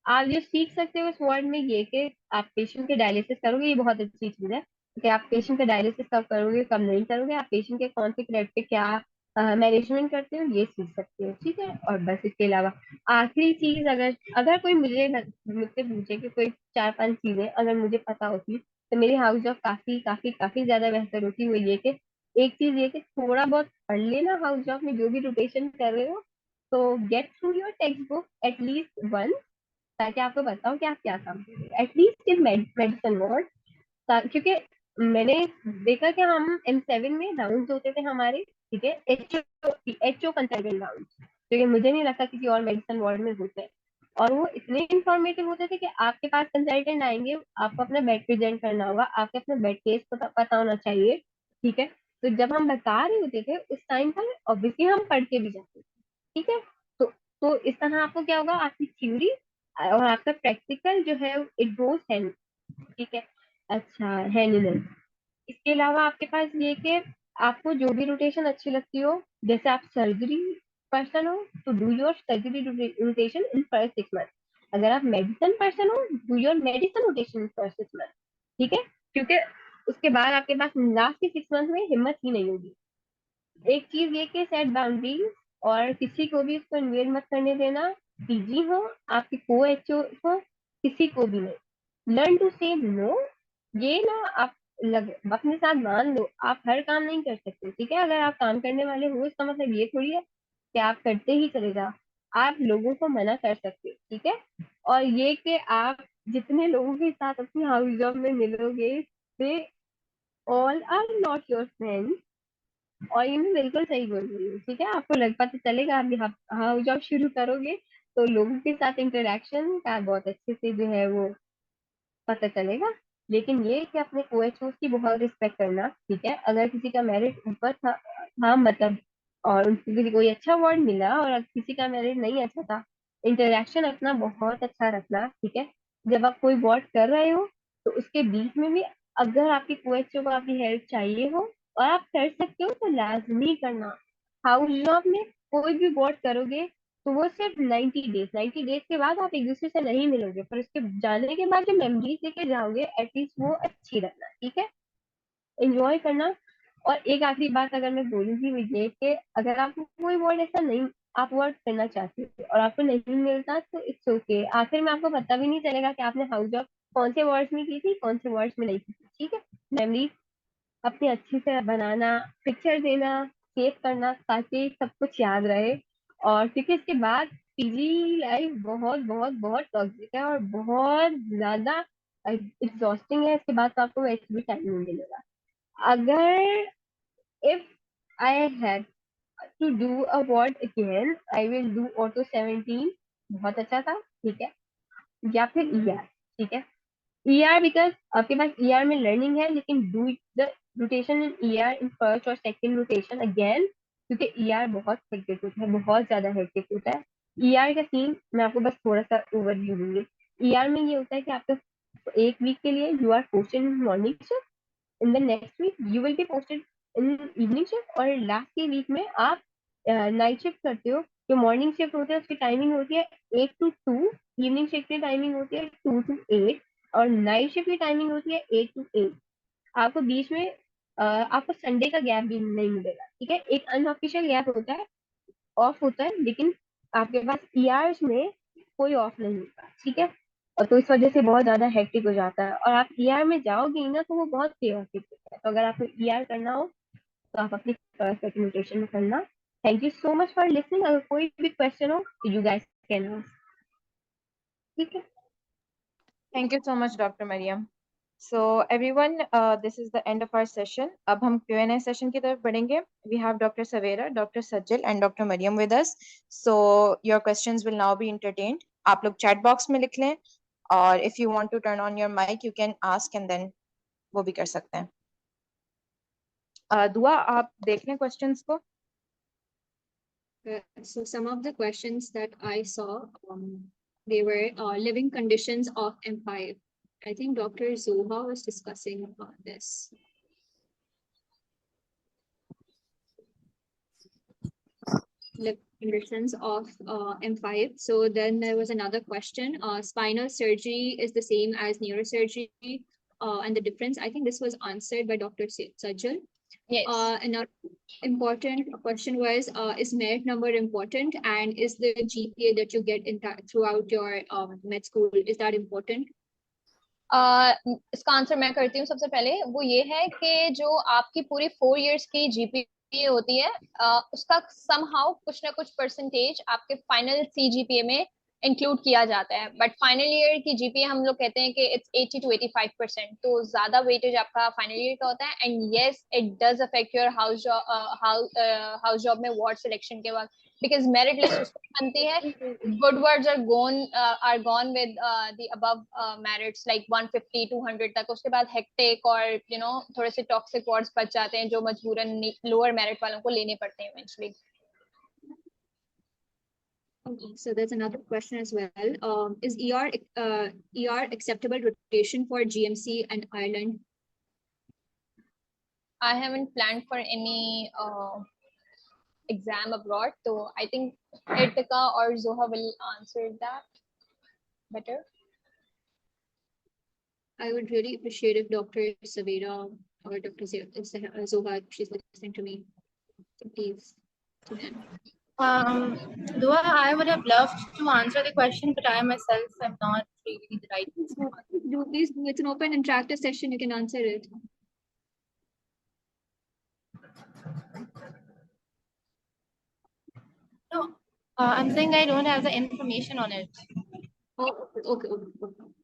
आप जो सीख सकते हो इस वर्ड में ये कि आप पेशेंट के डायलिसिस करोगे, ये बहुत अच्छी चीज है कि आप पेशेंट का डायलिसिस कब करोगे कब नहीं करोगे, आप पेशेंट के कौन से क्रेड पे क्या मैनेजमेंट करते हो, ये सीख सकते हो। ठीक है, और बस इसके अलावा आखिरी चीज, अगर अगर कोई मुझसे पूछे कि कोई 4-5 चीजें अगर मुझे पता होती, तो मेरी हाउस जॉब काफी काफी काफी ज्यादा बेहतर होती। वो ये कि एक चीज ये कि थोड़ा बहुत पढ़ लेना हाउस जॉब में जो भी रोटेशन कर रहे हो, तो get through your text book at least one, ताकि आपको बताओ कि आप क्या काम कर रहे हो एटलीस्ट इन मेडिसिन वार्ड। क्योंकि मैंने देखा कि हम M7 में राउंड होते थे हमारे, ठीक है, एचओ कंसल्टेंट राउंड, क्योंकि मुझे नहीं लगता किसी और मेडिसिन वार्ड में होते हैं। और वो इतने इंफॉर्मेटिव होते थे कि आपके पास कंसल्टेंट आएंगे, आपको अपना बेड प्रेजेंट करना होगा, आपके अपना बेड केस पता होना चाहिए, ठीक है। तो जब हम बता रहे होते थे उस टाइम पर ऑब्वियसली हम पढ़ के भी जाते थे, ठीक है। तो इस तरह आपको क्या होगा, आपकी थ्योरी और आपका प्रैक्टिकल जो है इट गोज हैंड, ठीक है। अच्छा, हैंड इन हैंड। इसके अलावा आपके पास ये कि आपको जो भी रोटेशन अच्छी लगती हो, जैसे आप सर्जरी पर्सन हो तो do your surgery rotation in first 6 month. अगर आप मेडिसिन पर्सन हो, do your medicine rotation in first 6 month, ठीक है। क्योंकि उसके बाद आपके पास लास्ट के 6 मंथ में हिम्मत ही नहीं होगी। एक चीज ये कि सेट बाउंड्रीज, और किसी को भी उसको इन्वेट मत करने देना, पीजी हो, आपके को एचओ हो, किसी को भी नहीं। लर्न टू से नो। ये ना आप अपने साथ मान लो, आप हर काम नहीं कर सकते, ठीक है। अगर आप काम करने वाले हो इसका मतलब ये थोड़ी है कि आप करते ही चले जाओ, आप लोगों को मना कर सकते हो, ठीक है। और ये कि आप जितने लोगों के साथ अपनी हाउस जॉब में मिलोगे, they all are not your friends. और ये मैं बिल्कुल सही बोल रही हूँ, ठीक है। आपको लग पता चलेगा, आप हाउस जॉब शुरू करोगे तो लोगों के साथ इंटरेक्शन का बहुत अच्छे से जो है वो पता चलेगा। लेकिन ये कि अपने कोएचओ की बहुत रिस्पेक्ट करना, ठीक है। अगर किसी का मेरिट ऊपर था मतलब, और उनको किसी कोई अच्छा अवार्ड मिला और अगर किसी का मेरिट नहीं अच्छा था, इंटरेक्शन अपना बहुत अच्छा रखना, ठीक है। जब आप कोई अवार्ड कर रहे हो तो उसके बीच में भी अगर आपके कोएचओ को आपकी हेल्प चाहिए हो और आप कर सकते हो तो लाजमी करना। हाउस जॉब में कोई भी अवार्ड करोगे तो वो सिर्फ 90 डेज के बाद आप एक दूसरे से नहीं मिलोगे, पर उसके जाने के बाद जो मेमोरीज लेके जाओगे एटलीस्ट वो अच्छी रखना, ठीक है। एंजॉय करना। और एक आखिरी बात अगर मैं बोलूंगी वो ये कि अगर आपको कोई वर्ड ऐसा नहीं, आप वर्ड करना चाहते हो और आपको नहीं मिलता तो इट्स ओके, आखिर में आपको पता भी नहीं चलेगा कि आपने हाउस जॉब कौन से वर्ड्स में की थी, कौन से वर्ड्स में नहीं की थी, ठीक है। मेमोरीज अपने अच्छे से बनाना, पिक्चर देना, सेव करना, ताकि सब कुछ याद रहे। और क्योंकि इसके बाद पीजी लाइफ बहुत बहुत बहुत टॉक्सिक है और बहुत ज्यादा एग्जॉस्टिंग है। इसके बाद तो आपको वैसे भी टाइम नहीं मिलेगा। अगर if I had to do a ward again, I will do ortho 17, बहुत अच्छा था, ठीक है। या फिर ईआर, ठीक है। ईआर बिकॉज आपके पास ईआर में लर्निंग है, लेकिन do the rotation in ER in first और सेकंड रोटेशन अगेन, क्योंकि ईआर बहुत हेक्टिक होता है, बहुत ज्यादा हेक्टिक होता है। ईआर का सीन मैं आपको बस थोड़ा सा ओवरव्यू दूंगी। ईआर में ये होता है कि आपका एक वीक के लिए you are posted in morning shift, in the next week you will be posted in evening shift, और लास्ट के वीक में आप नाइट शिफ्ट करते हो। जो मॉर्निंग शिफ्ट होती है उसकी टाइमिंग होती है 8 to 2, इवनिंग शिफ्ट की टाइमिंग होती है 2 to 8, और नाइट शिफ्ट की टाइमिंग होती है 8 to 8। आपको बीच में आपको संडे का गैप भी नहीं मिलेगा, ठीक है। एक अनऑफिशियल गैप होता है, ऑफ होता है, लेकिन आपके पास ईआरस में कोई ऑफ नहीं होता, ठीक है। और तो इस वजह से बहुत ज्यादा हेक्टिक हो जाता है, और आप ईआर में जाओगे ना तो वो बहुत केओटिक होता है। तो अगर आपको ईआर करना हो तो आप अपनी डॉक्यूमेंटेशन में करना। Thank you so much for listening. अगर कोई भी क्वेश्चन हो तो यू गाइस कैन आस्क, ठीक है। Thank you so much, Dr. Mariam. So everyone, this is the end of our session. अब हम Q&A session की तरफ बढ़ेंगे. We have Dr. Savera, Dr. Sajjal and Dr. Mariam with us. So your questions will now be entertained. आप लोग chat box में लिख लें, और if you want to turn on your mic, you can ask and then वो भी कर सकते हैं. दुआ, आप देख लें questions को. So some of the questions that I saw, they were living conditions of M5. I think Dr. Zoha was discussing about this. Living conditions of M5. So then there was another question. Spinal surgery is the same as neurosurgery, and the difference, I think this was answered by Dr. Sajjal. Yes. Another important question was, is merit number important, and is the GPA that you get in throughout your med school, is that important? इसका answer मैं करती हूँ सबसे पहले। वो ये है कि जो आपकी पूरी 4 इयर्स की जीपीए होती है, उसका समहाउ कुछ ना कुछ परसेंटेज आपके फाइनल सीजीपीए में इंक्लूड किया जाता है। बट फाइनल ईयर की जीपीए हम लोग कहते हैं कि इट्स 80 to 85%, तो ज्यादा वेटेज आपका फाइनल ईयर का होता है। And yes, it does affect your house job में वार्ड सिलेक्शन के वक्त, बिकॉज मेरिट लिस्ट उसमें बनती है, good words are gone with the above merits like 150 200 तक। उसके बाद हेक्टिक और थोड़े से टॉक्सिक वर्ड्स बच जाते हैं जो मजबूरन लोअर मेरिट वालों को लेने पड़ते हैं eventually. Okay, so there's another question as well. Is ER acceptable rotation for GMC and Ireland? I haven't planned for any exam abroad, so I think Ertika or Zoha will answer that better. I would really appreciate if Dr. Savera or Dr. Zoha, if she's listening to me, please. To them. Dua, I would have loved to answer the question, but I myself am not really the right person. Please do. It's an open interactive session. You can answer it. No, I'm saying I don't have the information on it. Oh, okay.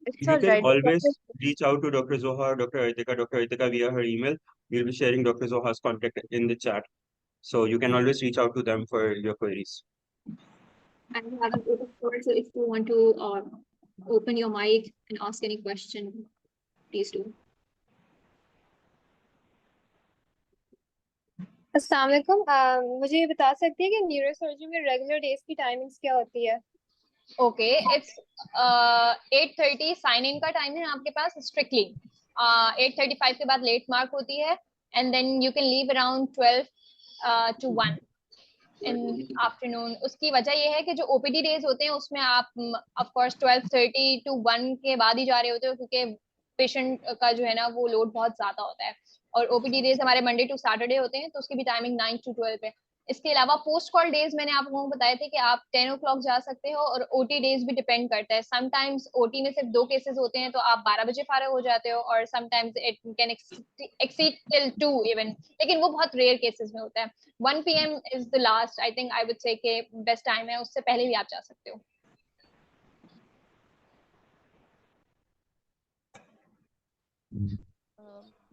It's You all can right. always reach out to Dr. Zoha or Dr. Aritika via her email. We'll be sharing Dr. Zoha's contact in the chat. So you can always reach out to them for your queries. And we have an open floor, so if you want to open your mic and ask any question, please do. अस्सलाम वालेकुम। मुझे ये बता सकती है कि neurosurgery में regular days की टाइमिंग्स क्या होती है? ओके, इट्स 8:30 साइन इन का टाइम है आपके पास स्ट्रिक्टली। 8:35 के बाद लेट मार्क होती है, and then you can leave around 12 to 1 in afternoon. उसकी वजह ये है कि जो ओपीडी डेज होते हैं उसमें आप ऑफ कोर्स 12:30 to 1 के बाद ही जा रहे होते हो, क्योंकि पेशेंट का जो है ना वो लोड बहुत ज्यादा होता है। और ओपीडी डेज हमारे मंडे टू सैटरडे होते हैं, तो उसकी भी टाइमिंग 9 to 12 है। इसके अलावा पोस्ट कॉल डेज मैंने आप लोगों को बताए थे कि आप 10 o'clock जा सकते हो, और ओटी डेज भी डिपेंड करता है। समटाइम्स ओटी में सिर्फ 2 केसेस होते हैं तो आप 12 बजे फारग हो जाते हो, और sometimes it can exceed till 2 even, लेकिन वो बहुत रेयर केसेस में होता है। 1 PM is the last, I think I would say के बेस्ट टाइम है, उससे पहले भी आप जा सकते हो।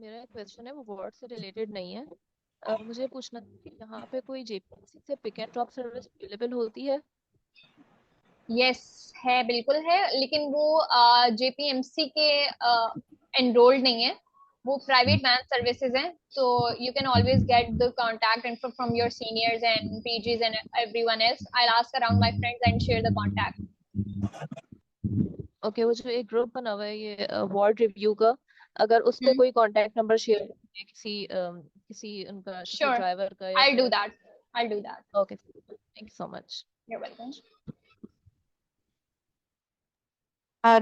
मेरा एक क्वेश्चन है, वो वार्ड से रिलेटेड नहीं है। मुझे पूछना था कि यहाँ पे कोई जेपीएमसी से pick and drop service available होती है? यस है, बिल्कुल है, लेकिन वो जेपीएमसी के एनरोल्ड नहीं है, वो प्राइवेट वैन सर्विसेज हैं। तो you can always get the contact info from your seniors and PGs and everyone else. I will ask around my friends and share the contact. Okay, वो जो एक group बना हुआ है ये वार्ड रिव्यू का, अगर उस पे कोई कांटेक्ट नंबर शेयर करें किसी उनका Sure, ड्राइवर का, I'll do that. Okay, thank you so much. You're welcome.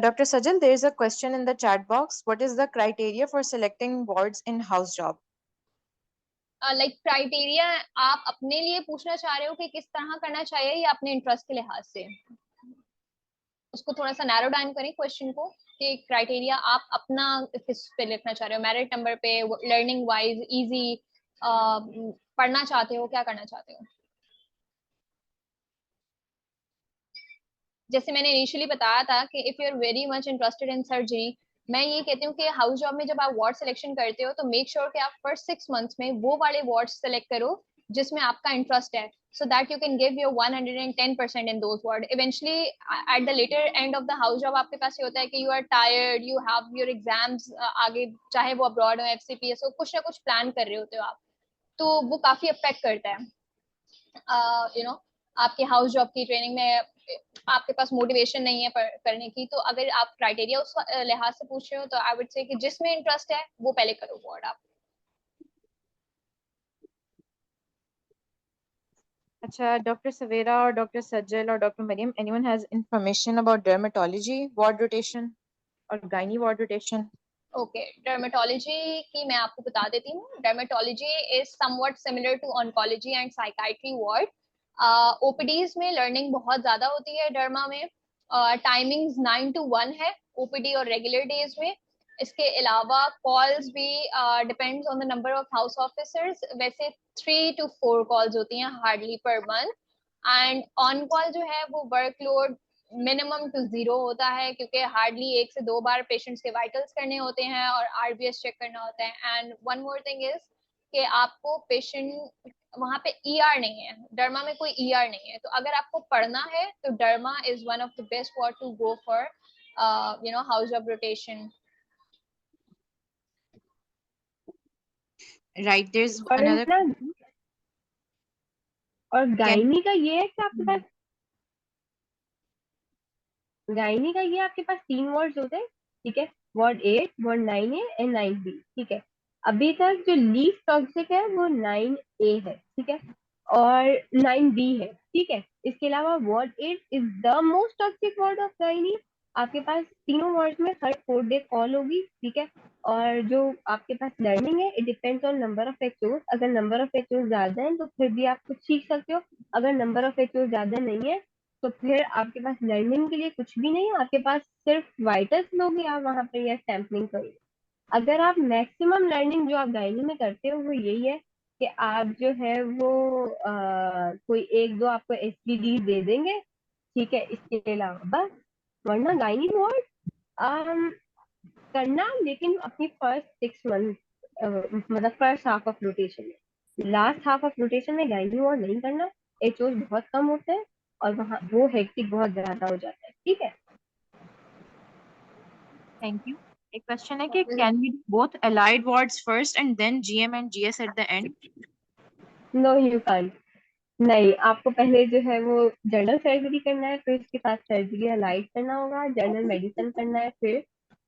Dr. Sajal, there is a question in the chat box. What is the criteria for selecting wards in house job? Like criteria आप अपने लिए पूछना चाह रहे हो कि किस तरह करना चाहिए, या अपने इंटरेस्ट के लिहाज से? उसको थोड़ा सा नैरो डाउन करें क्वेश्चन को, कि क्राइटेरिया आप अपना किस पे लिखना चाह रहे हो, मेरिट नंबर पे, लर्निंग वाइज, इजी पढ़ना चाहते हो, क्या करना चाहते हो? जैसे मैंने इनिशियली बताया था कि if you are very much interested in surgery, मैं ये कहती हूँ कि हाउस जॉब में जब आप वार्ड सिलेक्शन करते हो तो मेक श्योर कि आप फर्स्ट 6 months में वो वाले वार्ड सेलेक्ट करो जिसमें आपका इंटरेस्ट है, so that you can give your 110% in those wards. Eventually, at the later end of the house job, आपके पास ये होता है कि you are tired, you have your exams आगे, चाहे वो abroad हो, FCPS हो, कुछ ना कुछ प्लान कर रहे होते हो आप, तो वो काफी अफेक्ट करता है आपके हाउस जॉब की ट्रेनिंग में। आपके पास मोटिवेशन नहीं है करने की, तो अगर आप क्राइटेरिया उस लिहाज से पूछ रहे हो तो आई वुड से कि जिसमें इंटरेस्ट है वो पहले करो वार्ड आप। अच्छा, Dr. Savera or Dr. Sajal or Dr. Mariam, anyone has information about dermatology ward rotation or gynae ward rotation? Okay, dermatology की मैं आपको बता देती हूँ। Dermatology is somewhat similar to oncology and psychiatry ward. OPDs में learning बहुत ज्यादा होती है डर्मा में। टाइमिंग्स 9 to 1 है OPD और रेगुलर डेज में। इसके अलावा कॉल्स भी depends on the number of house officers, वैसे 3 to 4 कॉल्स होती हैं hardly per month. And on call जो है वो वर्कलोड मिनिमम टू 0 होता है, क्योंकि हार्डली 1 से 2 बार पेशेंट्स के वाइटल्स करने होते हैं और RBS चेक करना होता है। And one more thing is कि आपको पेशेंट वहाँ पे ER नहीं है, डर्मा में कोई ER नहीं है, तो अगर आपको पढ़ना है तो derma is one of the best ward to go for house of rotation. Right, there's और another ना, और गायनी का ये है कि आपके पास, गायनी का ये आपके पास 3 वार्ड्स होते हैं, ठीक है, ward 8, ward 9A and 9B, ठीक है। अभी तक जो लीस्ट टॉक्सिक है वो 9A है, ठीक है, और 9B है, ठीक है। इसके अलावा ward 8 is the most toxic ward of gynae. आपके पास तीनों वार्ड्स में हर 4 डे कॉल होगी, ठीक है। और जो आपके पास लर्निंग है, it depends on number of HOs. अगर नंबर ऑफ एचओज ज्यादा है तो फिर भी आप कुछ सीख सकते हो, अगर नंबर ऑफ एचओज ज्यादा नहीं है तो फिर आपके पास लर्निंग के लिए कुछ भी नहीं है, आपके पास सिर्फ वाइटल्स लोगे आप वहां पे या सैम्पलिंग करोगे। अगर आप मैक्सिमम लर्निंग जो आप गायनी में करते हो वो यही है कि आप जो है वो कोई 1-2 आपको SPD दे देंगे, ठीक है, इसके अलावा बस। वरना गायनी वार्ड करना, लेकिन अपनी फर्स्ट 6 मंथ मतलब फर्स्ट हाफ ऑफ रोटेशन में, लास्ट हाफ ऑफ रोटेशन में गायनी वार्ड नहीं करना। एचओज बहुत कम होते हैं और वहाँ वो हेक्टिक बहुत ज्यादा हो जाता है, ठीक है। Thank you. एक क्वेश्चन है कि can we do both allied wards first and then GM and GS at the end? No you can't. नहीं, आपको पहले जो है वो जनरल सर्जरी करना है, फिर उसके साथ सर्जरी अलाइड करना होगा, जनरल मेडिसिन करना है, फिर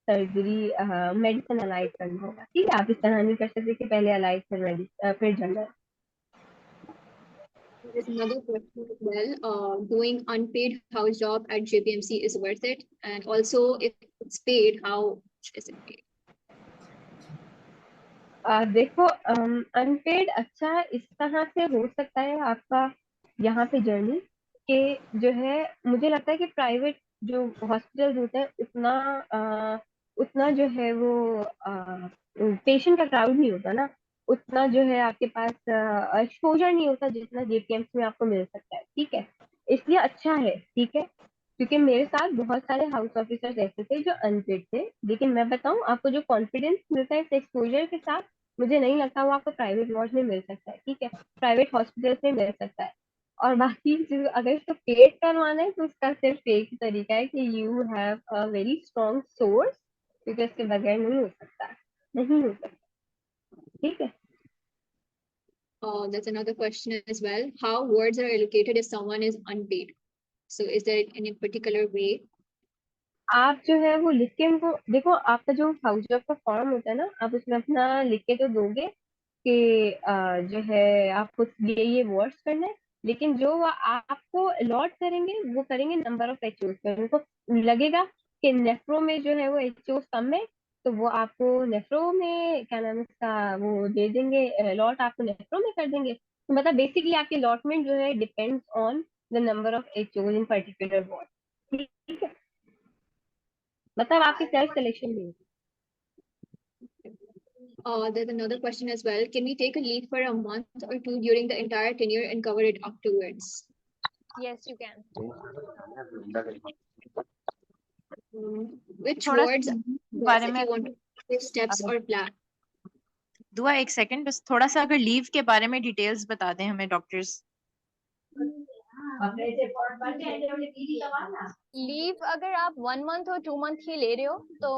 सर्जरी मेडिसिन अलाइड करना होगा, ठीक है। आप इस तरह नहीं कर सकते कि पहले अलाइड फिर मेडिसिन फिर general. There's another question as well. Doing unpaid house job at JPMC is worth it? And also, if it's paid, how much is it paid? देखो, अनपेड अच्छा इस तरह से हो सकता है आपका यहाँ पे जर्नी के जो है, मुझे लगता है कि प्राइवेट जो हॉस्पिटल्स होते हैं उतना जो है वो पेशेंट का क्राउड नहीं होता ना, उतना जो है आपके पास एक्सपोजर नहीं होता जितना JPMC में आपको मिल सकता है, ठीक है। इसलिए अच्छा है, ठीक है, क्योंकि मेरे साथ बहुत सारे हाउस ऑफिसर्स ऐसे थे जो अनपेड थे, लेकिन मैं बताऊं आपको जो कॉन्फिडेंस मिलता है इस एक्सपोजर के साथ, मुझे नहीं लगता वो आपको प्राइवेट वार्ड में मिल सकता है, ठीक है, प्राइवेट हॉस्पिटल में मिल सकता है। और बाकी जो अगर इसको पेड करवाना है तो उसका सिर्फ एक ही तरीका है कि you have a very strong source, क्योंकि इसके बगैर नहीं हो सकता, नहीं हो सकता, ठीक है। That's another question as well. How wards are allocated if someone is unpaid? So is there any particular way? आप जो है वो लिख के उनको देखो, आपका जो हाउस जॉब का फॉर्म होता है ना, आप उसमें अपना लिख के तो दोगे कि जो है आपको ये वर्ड्स करना है, लेकिन जो वो आपको अलॉट करेंगे वो करेंगे नंबर ऑफ एचओज पे। उनको लगेगा कि नेफ्रो में जो है वो एचओज कम है, तो वो आपको नेफ्रो में क्या नाम है इसका वो दे देंगे, अलॉट आपको नेफ्रो में कर देंगे। तो मतलब बेसिकली आपकी अलॉटमेंट जो है depends on the number of HOs in particular ward, ठीक है, मतलब आपकी सेल्फ सिलेक्शन में। There's another question as well. Can we take a leave for a month or two during the entire tenure and cover it afterwards? Yes, you can. Which थोड़ा words बारे if में you want to give steps or plan? दुआ एक second, बस थोड़ा सा अगर leave के बारे में डिटेल्स बता दें हमें डॉक्टर्स। लीव अगर आप 1 month और 2 month की ले रहे हो तो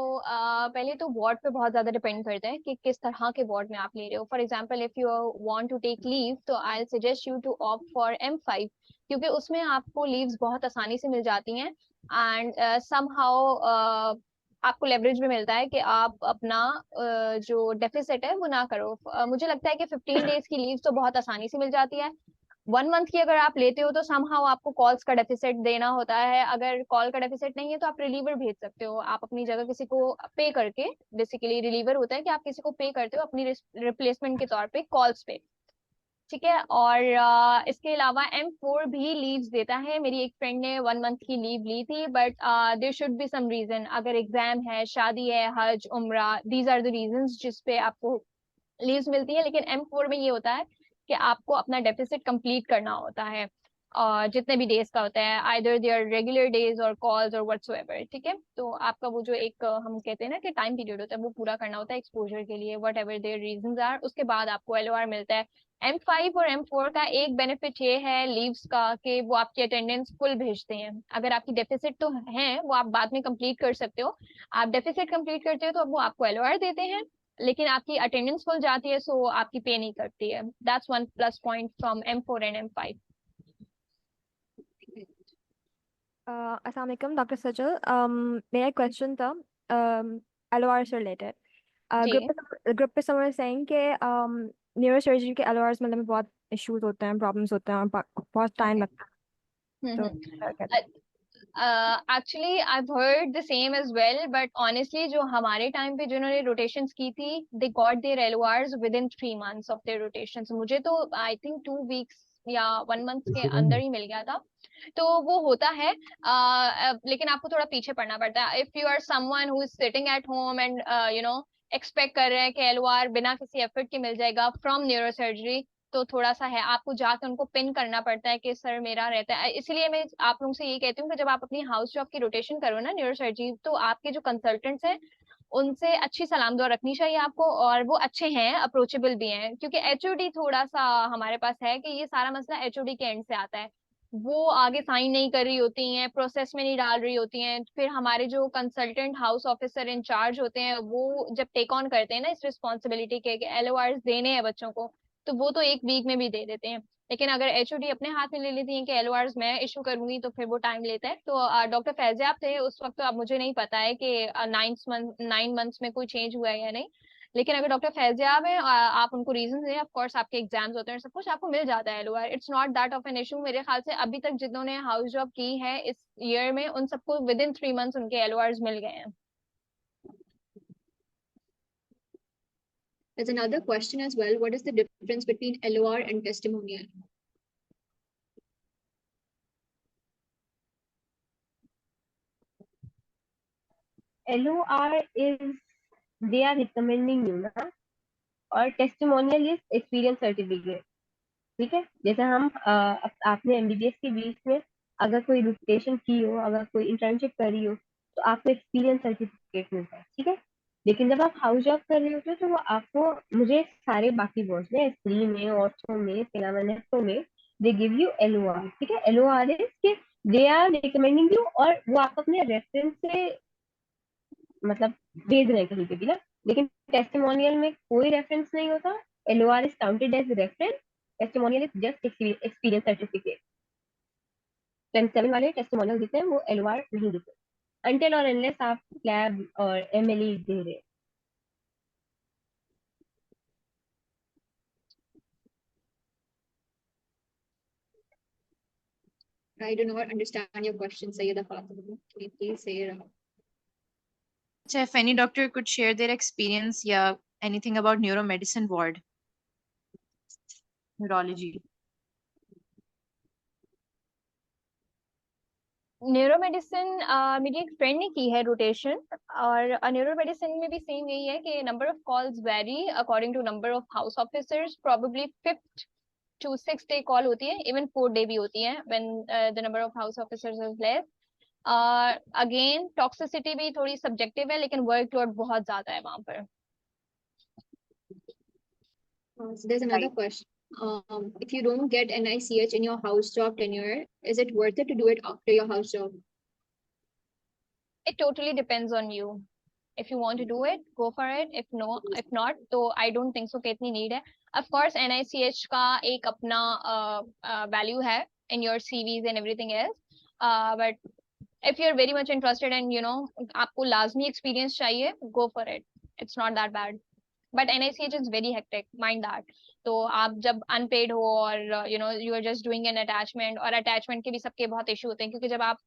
पहले तो वार्ड पे बहुत ज्यादा डिपेंड करता है कि किस तरह के वार्ड में आप ले रहे हो। For example if you want to take leave तो I suggest you to opt for M5, क्योंकि उसमें आपको लीव्स बहुत आसानी से मिल जाती हैं एंड समहाउ आपको लेवरेज भी मिलता है कि आप अपना जो डेफिसिट है वो ना करो। मुझे लगता है कि 15 डेज की लीव तो बहुत आसानी से मिल जाती है। 1 month की अगर आप लेते हो तो समहाउ आपको कॉल्स का डेफिसिट देना होता है। अगर कॉल का डेफिसिट नहीं है तो आप रिलीवर भेज सकते हो, आप अपनी जगह किसी को पे करके, बेसिकली रिलीवर होता है कि आप किसी को पे करते हो अपनी रिप्लेसमेंट के तौर पे कॉल्स पे। ठीक है। और इसके अलावा M4 भी लीव्स देता है। मेरी एक फ्रेंड ने 1 मंथ की लीव ली थी, but there should be some reason. अगर एग्जाम है, शादी है, हज, उम्रा, दीज आर द रीजंस जिस पे आपको लीव्स मिलती है। लेकिन M4 में ये होता है कि आपको अपना डेफिसिट कंप्लीट करना होता है, जितने भी डेज का होता है, आइदर देयर रेगुलर डेज और कॉल्स और व्हाटसोएवर। ठीक है, तो आपका वो जो एक हम कहते हैं ना कि टाइम पीरियड होता है, वो पूरा करना होता है एक्सपोजर के लिए, whatever there reasons are. उसके बाद आपको LOR मिलता है। M5 और M4 का एक बेनिफिट ये है लीव्स का कि वो आपकी अटेंडेंस फुल भेजते हैं। अगर आपकी डेफिसिट तो है वो आप बाद में कंप्लीट कर सकते हो, आप डेफिसिट कंप्लीट करते हो तो वो आपको LOR देते हैं, लेकिन आपकी अटेंडेंस फुल जाती है सो आपकी पे नहीं करती है। That's one plus point from M4 and M5। अस्सलाम वालेकुम डॉक्टर सजल। मेरा एक क्वेश्चन था LOR से रिलेटेड। जी। ग्रुप पे समझ saying कि न्यूरो सर्जरी के LORs मतलब में बहुत इश्यूज होते हैं, प्रॉब्लम्स होते हैं और बहुत टाइम लगता है, तो क्या कहते हैं? Actually I heard the same as well, but honestly जो हमारे टाइम पे जिन्होंने रोटेशंस की थी, they got their LORs within 3 months of their rotations. मुझे तो आई थिंक 2 weeks या 1 month के अंदर ही मिल गया था। तो वो होता है, लेकिन आपको थोड़ा पीछे पड़ना पड़ता है। If you are someone who is sitting at home and expect कर रहे हैं कि LOR बिना किसी एफर्ट के मिल जाएगा फ्रॉम न्यूरो सर्जरी, तो थोड़ा सा है, आपको जाके उनको पिन करना पड़ता है कि सर मेरा रहता है। इसलिए मैं आप लोगों से ये कहती हूँ कि जब आप अपनी हाउस जॉब की रोटेशन करो ना न्यूरो सर्जरी, तो आपके जो कंसल्टेंट्स हैं उनसे अच्छी सलाम दुआ रखनी चाहिए आपको, और वो अच्छे हैं, अप्रोचेबल भी हैं। क्योंकि HOD थोड़ा सा हमारे पास है कि ये सारा मसला HOD के एंड से आता है, वो आगे साइन नहीं कर रही होती हैं, प्रोसेस में नहीं डाल रही होती हैं। फिर हमारे जो कंसल्टेंट हाउस ऑफिसर इंचार्ज होते हैं वो जब टेक ऑन करते हैं ना इस रिस्पॉन्सिबिलिटी के LORs देने हैं बच्चों को, तो वो तो 1 वीक में भी दे देते हैं। लेकिन अगर HOD अपने हाथ में ले लेती है कि LORs मैं इशू करूंगी, तो फिर वो टाइम लेता है। तो डॉक्टर फैजियाब थे उस वक्त, तो अब मुझे नहीं पता है कि 9 months में कोई चेंज हुआ है या नहीं। लेकिन अगर डॉक्टर फैजियाब है, आप उनको रीजन दें, ऑफ कोर्स आपके एग्जाम्स होते हैं, सब कुछ आपको मिल जाता है LOR। It's not that of an issue. मेरे ख्याल से अभी तक जिन्होंने हाउस जॉब की है इस ईयर में, उन सबको विद इन 3 months उनके LORs मिल गए हैं। There's another question as well. What is the difference between LOR and testimonial? LOR is they are recommending you ना, और टेस्टिमोनियल इज एक्सपीरियंस सर्टिफिकेट। ठीक है, जैसे हम आपने MBBS के बीच में अगर कोई रोटेशन की हो, अगर कोई इंटर्नशिप करी हो, तो आपको एक्सपीरियंस सर्टिफिकेट मिलता है। ठीक है, लेकिन जब आप हाउस जॉब कर रहे होते हो तो वो आपको, मुझे सारे बाकी बोर्ड में, S3 में, ऑर्थो में, फिलामेंटो में, दे गिव यू LOR। ठीक है, LOR इज कि दे आर रिकमेंडिंग यू, और वो आप अपने रेफरेंस से मतलब भेज रहे हैं कहीं पे भी ना। लेकिन टेस्टिमोनियल में कोई रेफरेंस नहीं होता। LOR is counted as reference, testimonial is just experience certificate. 7 वाले टेस्टिमोनियल देते हैं, वो LOR नहीं देते अनटिल और अनलेस आप लैब और MLE दे रहे हैं। I do not understand your question, Sayyida Fatima. Can you please say it out? So if any doctor could share their experience, yeah, anything about neuromedicine ward, neurology. Neuro medicine मेरी एक friend ने की है rotation, और neuro medicine में भी same यही है कि number of calls vary according to number of house officers. Probably 5th to 6th day call होती है, इवन 4th day भी होती है when the number of house officers is less. Again toxicity भी थोड़ी सब्जेक्टिव है, लेकिन वर्कलोड बहुत ज्यादा है वहां पर। So there's another question. If you don't get NICH in your house job tenure, is it worth it to do it after your house job? It totally depends on you. If you want to do it, go for it. If not, तो I don't think so कि इतनी need है. Of course, NICH का एक अपना value है in your CVs and everything else. But if you're very much interested and आपको लाजमी experience चाहिए, go for it. It's not that bad. But NICH is very hectic, mind that. तो आप जब अनपेड हो और you are just doing an attachment, और attachment के भी सबके बहुत इशू होते हैं, क्योंकि जब आप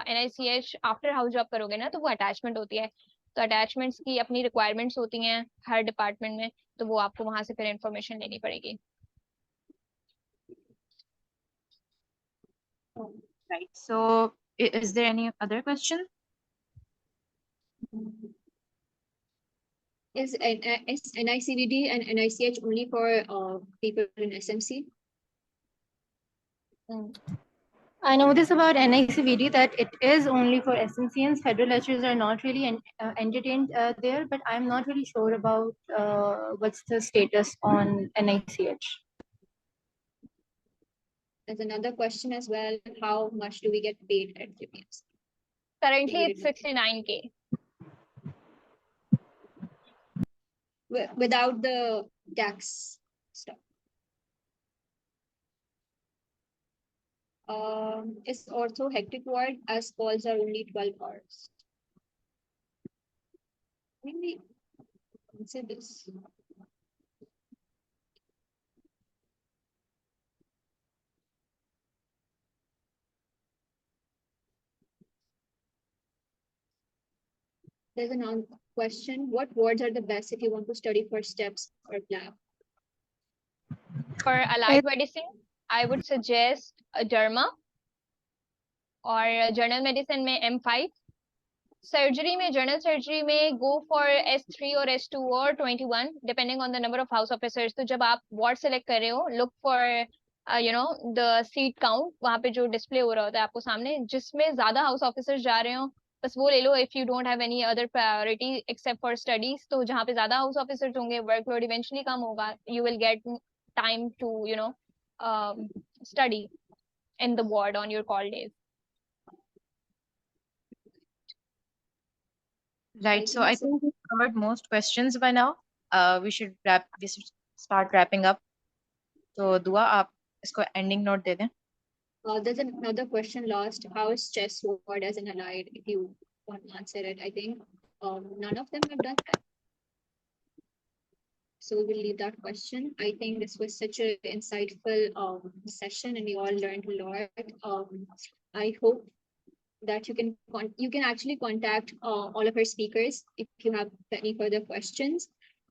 NICH आफ्टर हाउस जॉब करोगे ना, तो वो अटैचमेंट होती है। तो अटैचमेंट्स की अपनी रिक्वायरमेंट्स होती हैं हर डिपार्टमेंट में, तो वो आपको वहां से फिर इंफॉर्मेशन लेनी पड़ेगी। Right. So is there any other question? Is NICVD and NICH only for people in SMC? I know this about NICVD that it is only for SMCNs. Federal lectures are not really entertained there, but I'm not really sure about what's the status on NICH. There's another question as well. How much do we get paid at JPMC? Currently, it's 69K. Without the tax stuff. Is ortho hectic ward as calls are only 12 hours? Maybe consider this. There's another question. What wards are the best if you want to study for STEPS or lab? For allied medicine, I would suggest a derma or general medicine में M5. Surgery में general surgery में go for S3 or S2 or 21 depending on the number of house officers. तो जब आप ward select कर रहे हो, look for the seat count. वहाँ पे जो display हो रहा होता है आपको सामने, जिसमें ज़्यादा house officers जा रहे हो बस वो ले लो. If you don't have any other priority except for studies, तो जहाँ पे ज़्यादा house officers होंगे, workload eventually कम होगा. You will get time to study in the ward on your call days. Right. So I think we've covered most questions by now. We should start wrapping up. So Dua, आप इसको ending note दे दें. There's another question last. How is chess ward as an allied? If you want to answer it, I think none of them have done that. So we will leave that question. I think this was such an insightful session and we all learned a lot. I hope that you can actually contact all of our speakers if you have any further questions.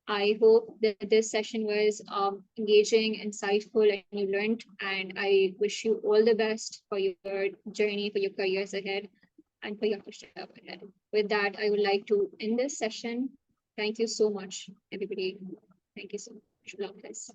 I hope that this session was engaging, insightful, and you learned. And I wish you all the best for your journey, for your careers ahead, and for your future ahead. With that, I would like to end this session. Thank you so much, everybody. Thank you so much. Love this.